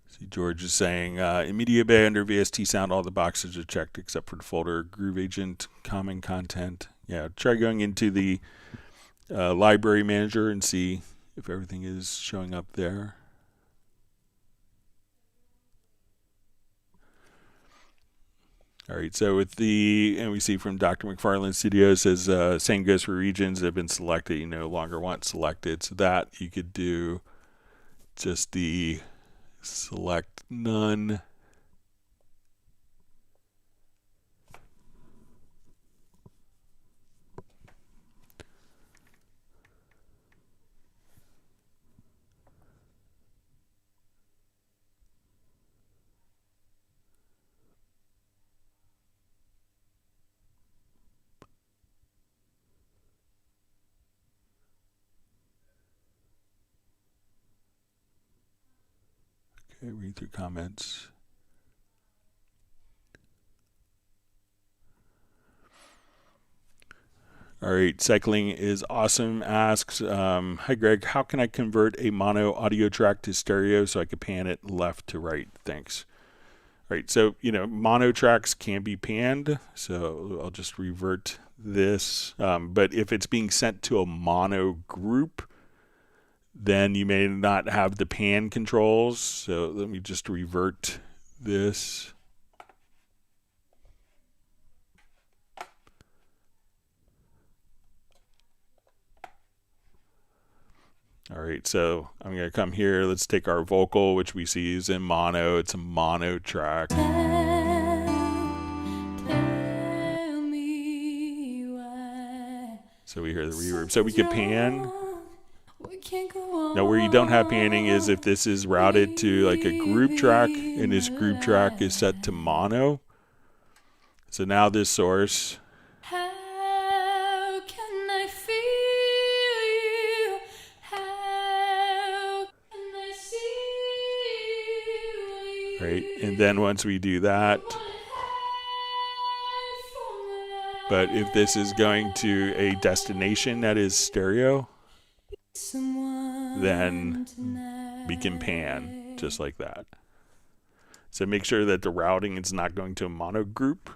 See, George is saying, in Media Bay under VST Sound, all the boxes are checked except for the folder Groove Agent, Common Content. Yeah, try going into the library manager and see if everything is showing up there. All right, so with and we see from Dr. McFarland Studios says, same goes for regions that have been selected, you no longer want selected. So that you could do just the select none. Okay, read through comments. All right, Cycling is Awesome asks, hi Greg, how can I convert a mono audio track to stereo so I can pan it left to right? Thanks. All right, so, mono tracks can be panned, so I'll just revert this. But if it's being sent to a mono group, then you may not have the pan controls. So let me just revert this. All right, so I'm going to come here. Let's take our vocal, which we see is in mono. It's a mono track. Tell me why. So we hear the reverb. So we can pan. Now where you don't have panning is if this is routed to like a group track and this group track is set to mono. So now this source. How can I feel you? How can I see you? Right, and then once we do that, but if this is going to a destination that is stereo, then we can pan just like that. So make sure that the routing is not going to a mono group.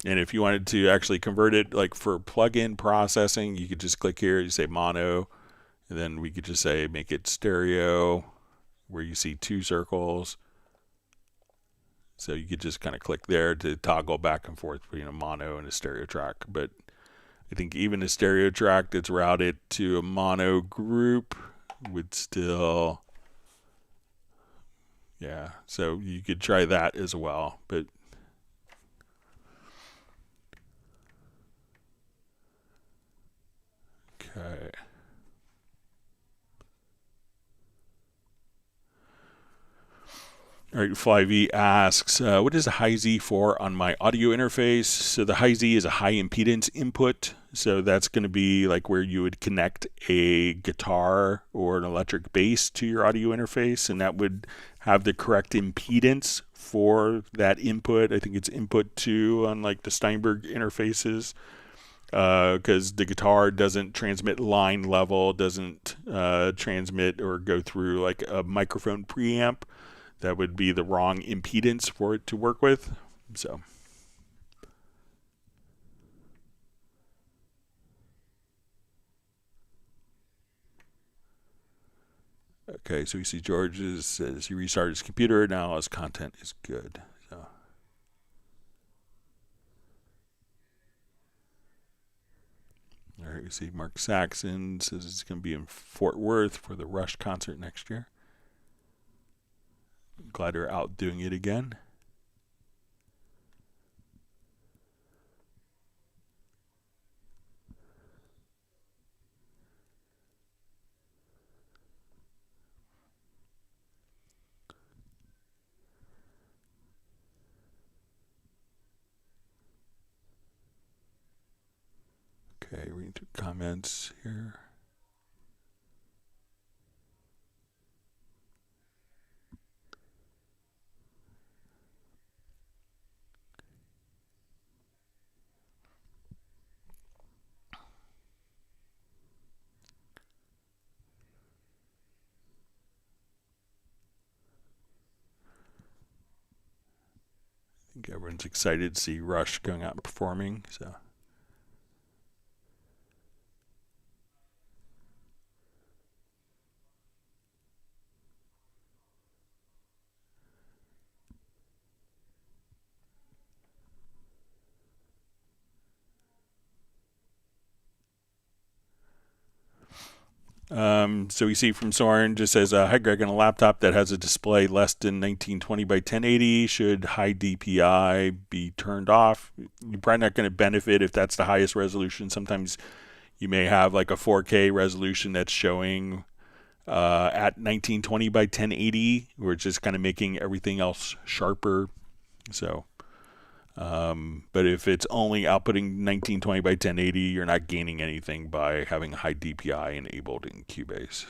And if you wanted to actually convert it like for plug-in processing, you could just click here, you say mono, and then we could just say make it stereo, where you see two circles. So you could just kind of click there to toggle back and forth between a mono and a stereo track. But I think even a stereo track that's routed to a mono group would still, yeah. So you could try that as well. But okay. All right, FlyV asks, what is a high Z for on my audio interface? So the high Z is a high impedance input. So that's going to be like where you would connect a guitar or an electric bass to your audio interface, and that would have the correct impedance for that input. I think it's input 2 on like the Steinberg interfaces, because the guitar doesn't transmit line level, doesn't transmit or go through like a microphone preamp. That would be the wrong impedance for it to work with. So, Okay, so we see George says he restarted his computer. Now his content is good. So. All right, we see Mark Saxon says it's going to be in Fort Worth for the Rush concert next year. Glad they're out doing it again. Okay, reading through comments here. I think everyone's excited to see Rush going out and performing, so. So we see from Soren just says, hi Greg, on a laptop that has a display less than 1920 by 1080, should high DPI be turned off? You're probably not going to benefit if that's the highest resolution. Sometimes you may have like a 4K resolution that's showing at 1920 by 1080, where it's just kind of making everything else sharper. So, but if it's only outputting 1920 by 1080, you're not gaining anything by having high DPI enabled in Cubase.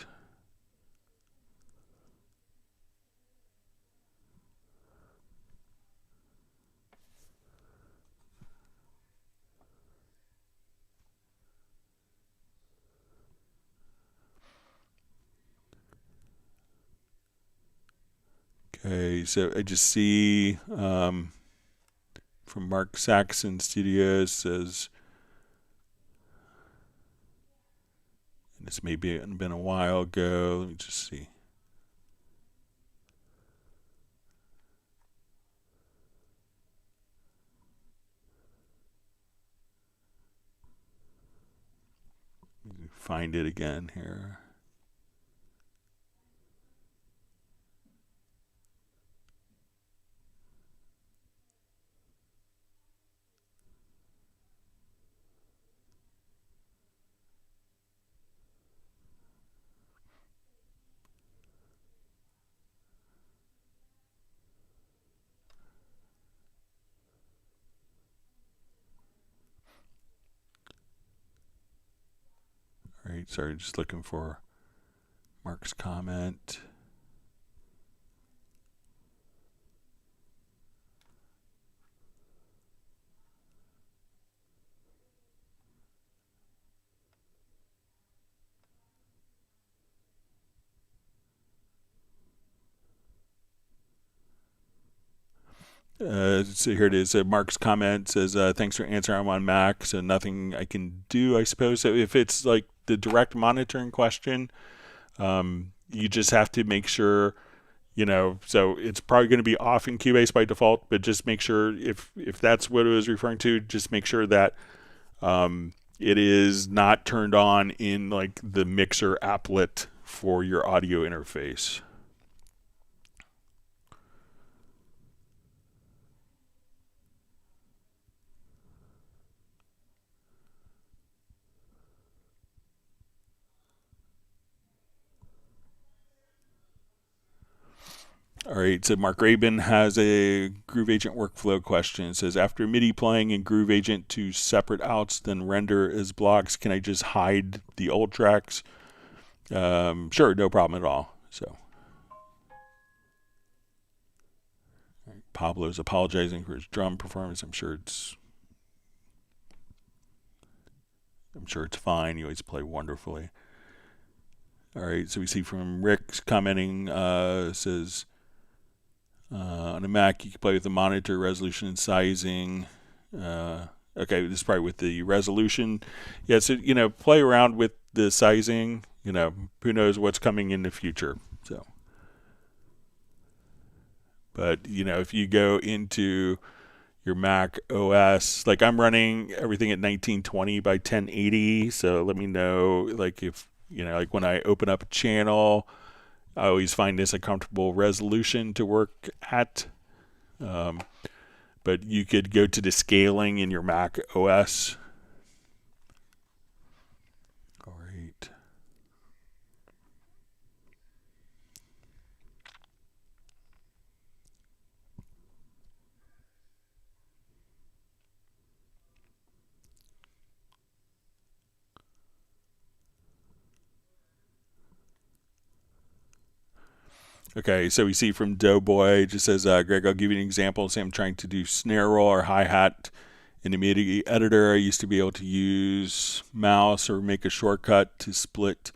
Okay, so I just see from Mark Saxon Studios says, and this may be been a while ago. Let me just see. Find it again here. All right, sorry, just looking for Mark's comment. So here it is. Mark's comment says, thanks for answering. I'm on Mac, so nothing I can do, I suppose. So if it's like the direct monitoring question, you just have to make sure, so it's probably going to be off in Cubase by default, but just make sure if that's what it was referring to, just make sure that it is not turned on in like the mixer applet for your audio interface. All right, so Mark Rabin has a Groove Agent workflow question. It says, after MIDI playing in Groove Agent to separate outs, then render as blocks, can I just hide the old tracks? Sure, no problem at all. So, right, Pablo's apologizing for his drum performance. I'm sure it's fine. You always play wonderfully. All right, so we see from Rick's commenting, says, on a Mac, you can play with the monitor resolution and sizing. Okay, this is probably with the resolution. Yeah, so, play around with the sizing. Who knows what's coming in the future. So, but if you go into your Mac OS, like I'm running everything at 1920 by 1080. So let me know, like if like when I open up a channel, I always find this a comfortable resolution to work at. But you could go to the scaling in your Mac OS. All right. Okay, so we see from Doughboy, it just says, Greg, I'll give you an example. Say I'm trying to do snare roll or hi-hat in the MIDI editor. I used to be able to use mouse or make a shortcut to split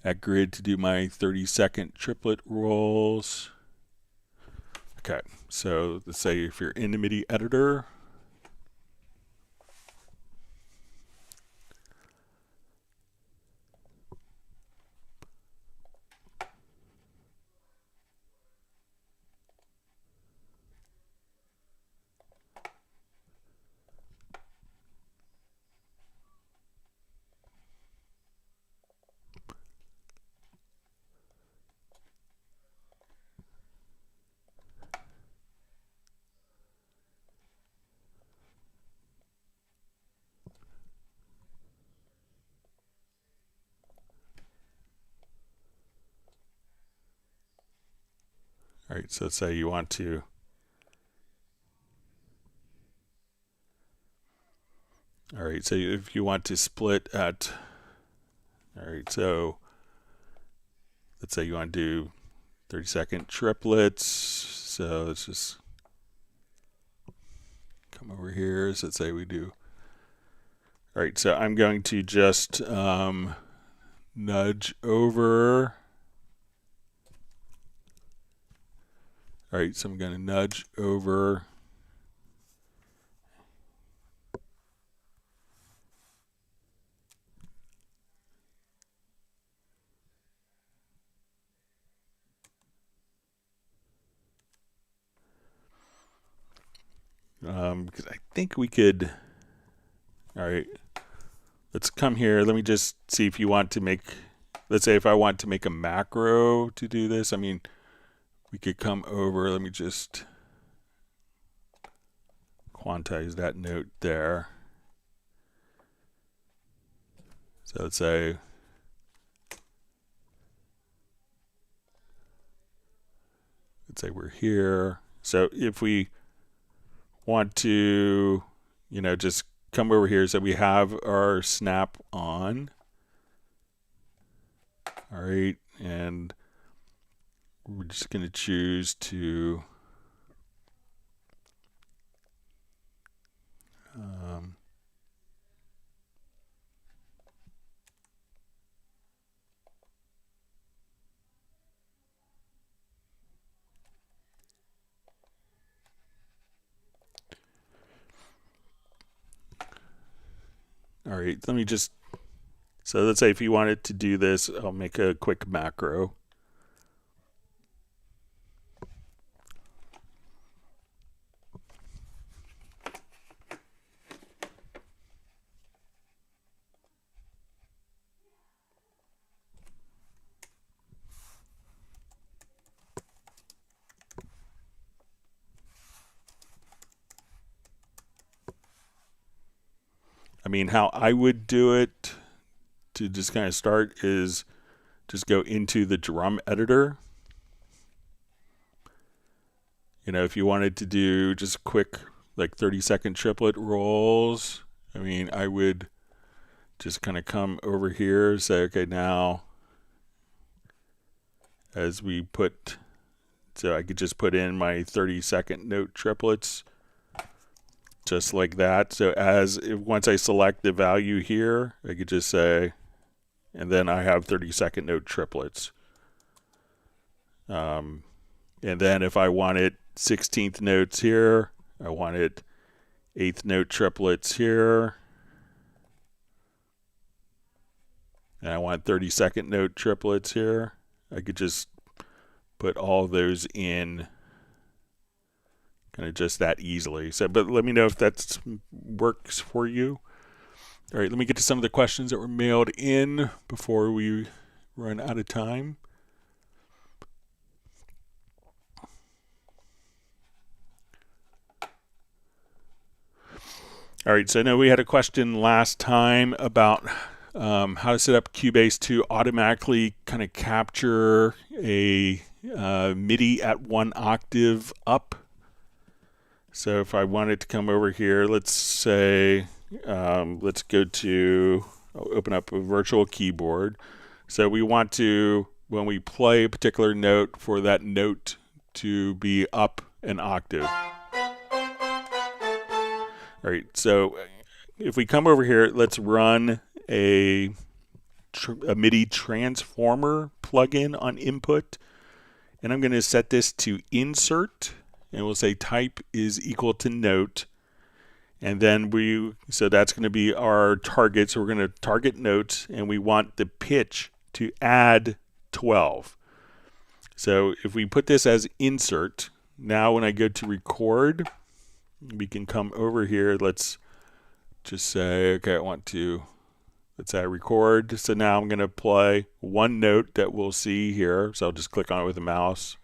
at grid to do my 30-second triplet rolls. Okay, so let's say if you're in the MIDI editor, all right, so let's say you want to, all right, so if you want to split at, all right, so let's say you want to do 30-second triplets. So let's just come over here. So let's say we do, all right, so I'm going to just nudge over. All right, so I'm going to nudge over. Because I think we could, all right, let's come here. Let me just see if you want to make, let's say if I want to make a macro to do this, I mean, we could come over. Let me just quantize that note there. So let's say we're here. So if we want to, just come over here, so we have our snap on. All right, and we're just going to choose to all right, let me just, so let's say if you wanted to do this, I'll make a quick macro. I mean, how I would do it to just kind of start is just go into the drum editor. If you wanted to do just quick, like 30-second triplet rolls, I mean, I would just kind of come over here, say, okay, now as we put, so I could just put in my 30-second note triplets. Just like that. So once I select the value here, I could just say, and then I have 30-second note triplets. And then if I wanted 16th notes here, I wanted 8th note triplets here, and I want 30-second note triplets here, I could just put all those in kind of just that easily. So, but let me know if that works for you. All right, let me get to some of the questions that were mailed in before we run out of time. All right, so I know we had a question last time about how to set up Cubase to automatically kind of capture a MIDI at 1 octave up. So if I wanted to come over here, let's say, let's go to, I'll open up a virtual keyboard. So we want to, when we play a particular note, for that note to be up an octave. All right, so if we come over here, let's run a MIDI transformer plugin on input. And I'm going to set this to insert, and we'll say type is equal to note. And then so that's going to be our target. So we're going to target notes, and we want the pitch to add 12. So if we put this as insert, now when I go to record, we can come over here. Let's just say, okay, let's say I record. So now I'm going to play one note that we'll see here. So I'll just click on it with the mouse.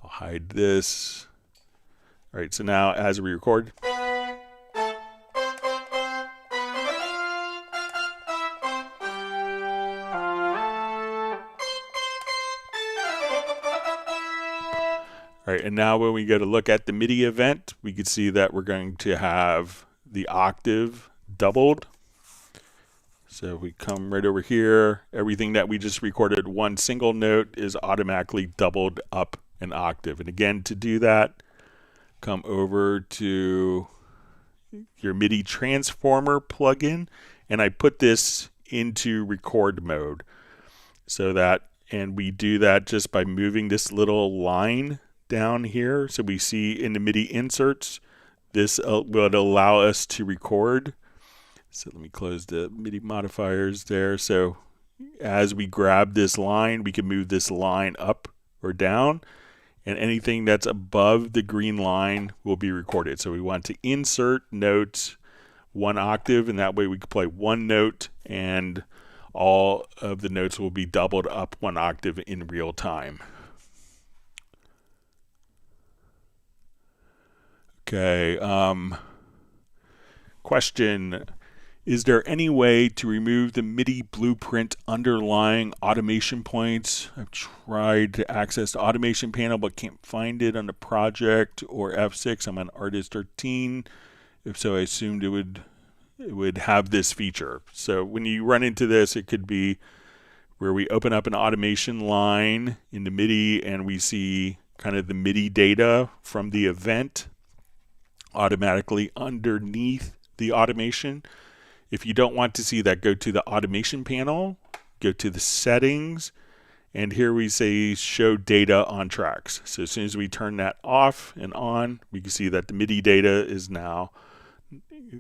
I'll hide this. All right, so now as we record, all right, and now when we go to look at the MIDI event, we can see that we're going to have the octave doubled. So if we come right over here, everything that we just recorded one single note is automatically doubled up an octave. And again, to do that, come over to your MIDI transformer plugin, and I put this into record mode. So that, and we do that just by moving this little line down here. So we see in the MIDI inserts, this would allow us to record. So let me close the MIDI modifiers there. So as we grab this line, we can move this line up or down, and anything that's above the green line will be recorded. So we want to insert notes 1 octave, and that way we can play one note and all of the notes will be doubled up 1 octave in real time. Okay, question. Is there any way to remove the MIDI blueprint underlying automation points? I've tried to access the automation panel but can't find it on the project or F6. I'm on Artist 13. If so, I assumed it would have this feature. So when you run into this, it could be where we open up an automation line in the MIDI and we see kind of the MIDI data from the event automatically underneath the automation. If you don't want to see that, go to the automation panel, go to the settings, and here we say show data on tracks. So as soon as we turn that off and on, we can see that the MIDI data is now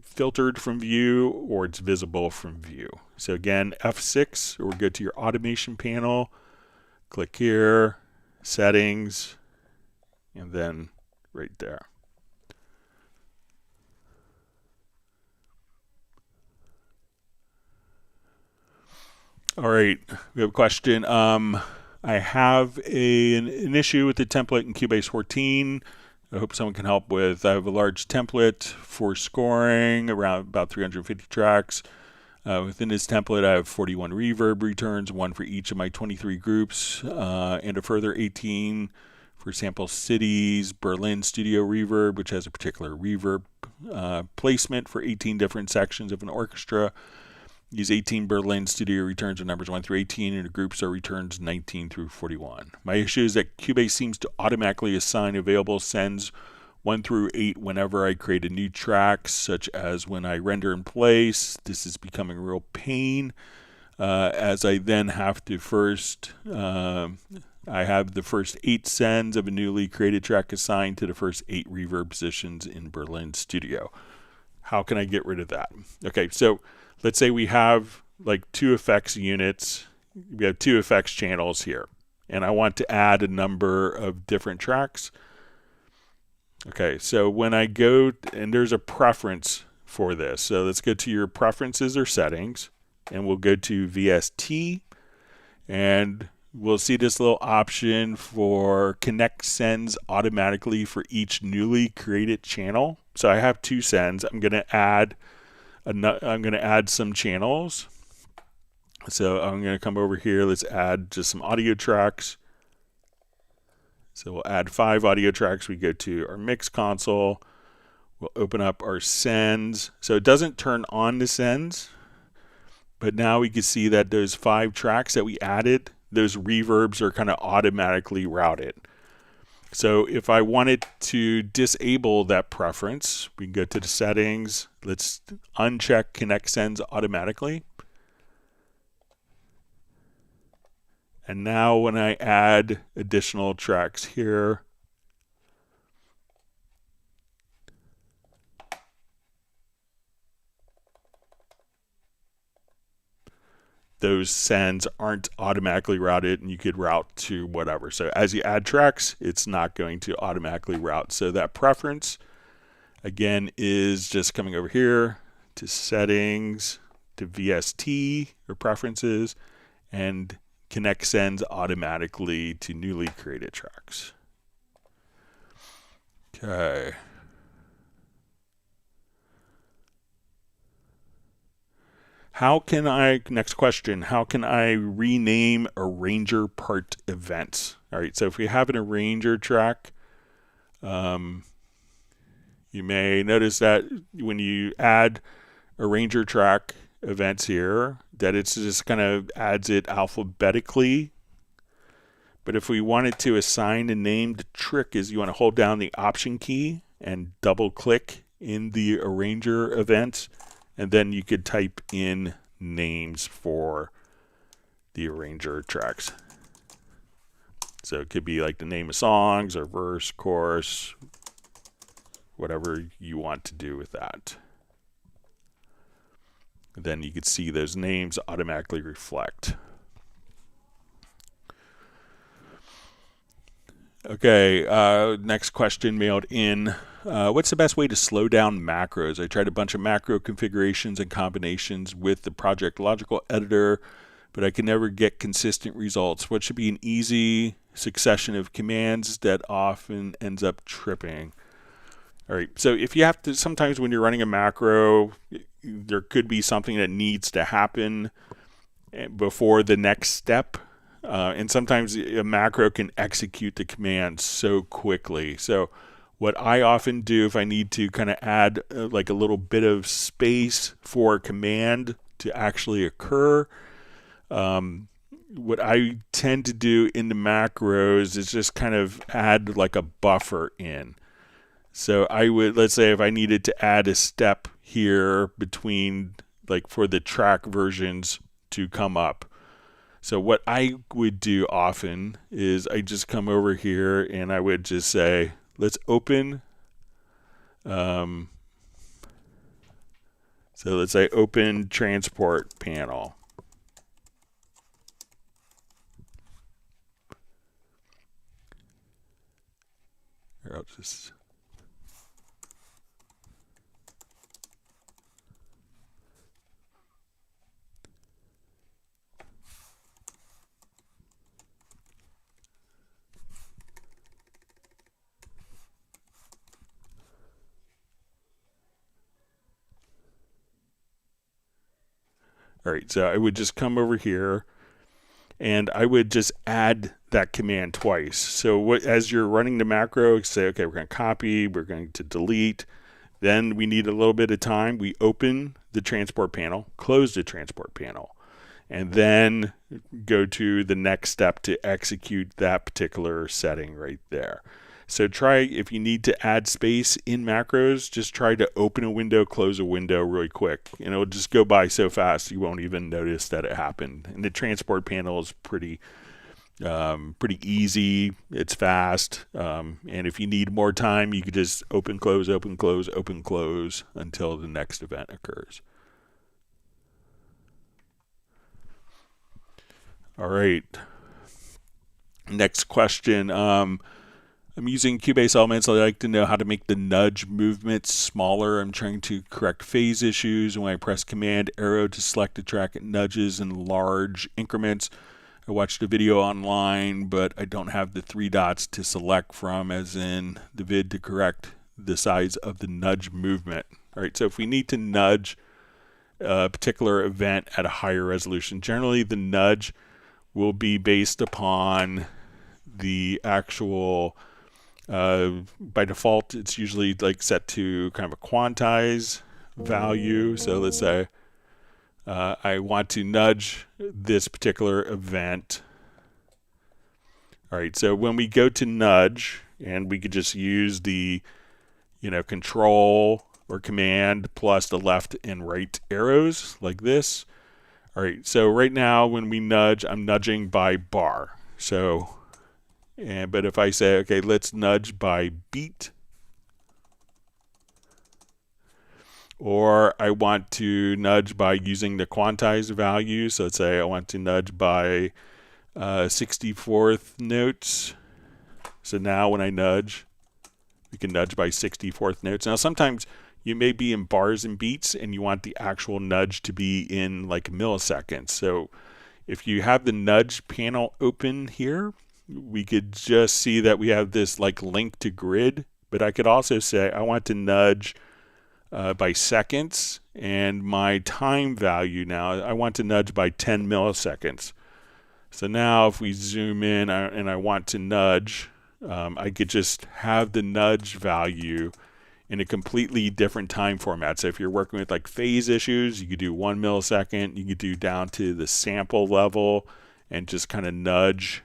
filtered from view, or it's visible from view. So again, F6, or go to your automation panel, click here, settings, and then right there. All right, we have a question. I have an issue with the template in Cubase 14. I hope someone can help with. I have a large template for scoring, around about 350 tracks. Within this template, I have 41 reverb returns, one for each of my 23 groups, and a further 18 for sample cities, Berlin Studio Reverb, which has a particular reverb placement for 18 different sections of an orchestra. These 18 Berlin Studio returns are numbers 1 through 18, and the groups are returns 19 through 41. My issue is that Cubase seems to automatically assign available sends 1 through 8 whenever I create a new track, such as when I render in place. This is becoming a real pain, as I then have to I have the first 8 sends of a newly created track assigned to the first 8 reverb positions in Berlin Studio. How can I get rid of that? Okay, so let's say we have like 2 effects units. We have 2 effects channels here. and I want to add a number of different tracks. Okay, so when I go, and there's a preference for this. So let's go to your preferences or settings, and we'll go to VST, and we'll see this little option for connect sends automatically for each newly created channel. So I have 2 sends. I'm going to add some channels. So I'm going to come over here. Let's add just some audio tracks. So we'll add 5 audio tracks. We go to our MixConsole. We'll open up our sends. So it doesn't turn on the sends, but now we can see that those 5 tracks that we added, those reverbs are kind of automatically routed. So if I wanted to disable that preference, we can go to the settings. Let's uncheck connect sends automatically. And now when I add additional tracks here, those sends aren't automatically routed, and you could route to whatever. So as you add tracks, it's not going to automatically route. So that preference, again, is just coming over here to settings, to VST or preferences, and connect sends automatically to newly created tracks. Okay. Next question, how can I rename arranger part events? All right, so if we have an arranger track, you may notice that when you add arranger track events here, that it's just kind of adds it alphabetically. But if we wanted to assign a name, the trick is you want to hold down the Option key and double click in the arranger event, and then you could type in names for the arranger tracks. So it could be like the name of songs or verse, chorus, whatever you want to do with that. Then you could see those names automatically reflect. Okay, next question mailed in. What's the best way to slow down macros? I tried a bunch of macro configurations and combinations with the Project Logical Editor, but I can never get consistent results. What should be an easy succession of commands that often ends up tripping? All right, so if you have to, sometimes when you're running a macro, there could be something that needs to happen before the next step. And sometimes a macro can execute the command so quickly. So what I often do if I need to kind of add like a little bit of space for a command to actually occur, what I tend to do in the macros is just kind of add like a buffer in. So I would, let's say if I needed to add a step here between, like for the track versions to come up. So what I would do often is I just come over here and I would just say, let's open. So let's say open transport panel. Here, I'll just. All right, so I would just come over here and I would just add that command twice. So as you're running the macro, say, okay, we're going to copy, we're going to delete. Then we need a little bit of time. We open the transport panel, close the transport panel, and then go to the next step to execute that particular setting right there. So try, if you need to add space in macros, just try to open a window, close a window really quick. And it'll just go by so fast you won't even notice that it happened. And the transport panel is pretty easy. It's fast. And if you need more time, you could just open, close, open, close, open, close until the next event occurs. All right. Next question. I'm using Cubase Elements. I'd like to know how to make the nudge movement smaller. I'm trying to correct phase issues. When I press Command arrow to select a track, it nudges in large increments. I watched a video online, but I don't have the 3 dots to select from, as in the vid, to correct the size of the nudge movement. All right, so if we need to nudge a particular event at a higher resolution, generally the nudge will be based upon the actual, by default, it's usually like set to kind of a quantize value. So let's say I want to nudge this particular event. All right, so when we go to nudge, and we could just use the, control or command plus the left and right arrows like this. All right, so right now when we nudge, I'm nudging by bar. So, but if I say, okay, let's nudge by beat, or I want to nudge by using the quantized value. So let's say I want to nudge by 64th notes. So now when I nudge, we can nudge by 64th notes. Now sometimes you may be in bars and beats and you want the actual nudge to be in like milliseconds. So if you have the nudge panel open here, we could just see that we have this like link to grid, but I could also say I want to nudge by seconds, and my time value now, I want to nudge by 10 milliseconds. So now if we zoom in and I want to nudge, I could just have the nudge value in a completely different time format. So if you're working with like phase issues, you could do 1 millisecond, you could do down to the sample level and just kind of nudge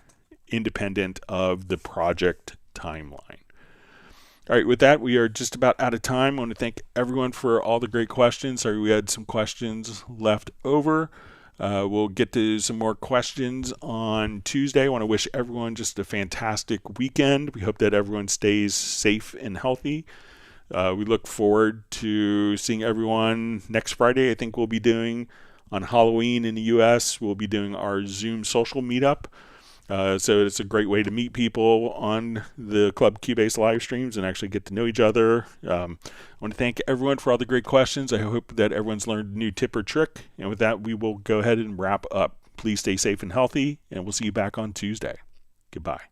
independent of the project timeline. All right, with that, we are just about out of time. I want to thank everyone for all the great questions. Sorry, we had some questions left over. We'll get to some more questions on Tuesday. I want to wish everyone just a fantastic weekend. We hope that everyone stays safe and healthy. We look forward to seeing everyone next Friday. I think we'll be doing, on Halloween in the U.S., we'll be doing our Zoom social meetup. So it's a great way to meet people on the Club Cubase live streams and actually get to know each other. I want to thank everyone for all the great questions. I hope that everyone's learned a new tip or trick. And with that, we will go ahead and wrap up. Please stay safe and healthy, and we'll see you back on Tuesday. Goodbye.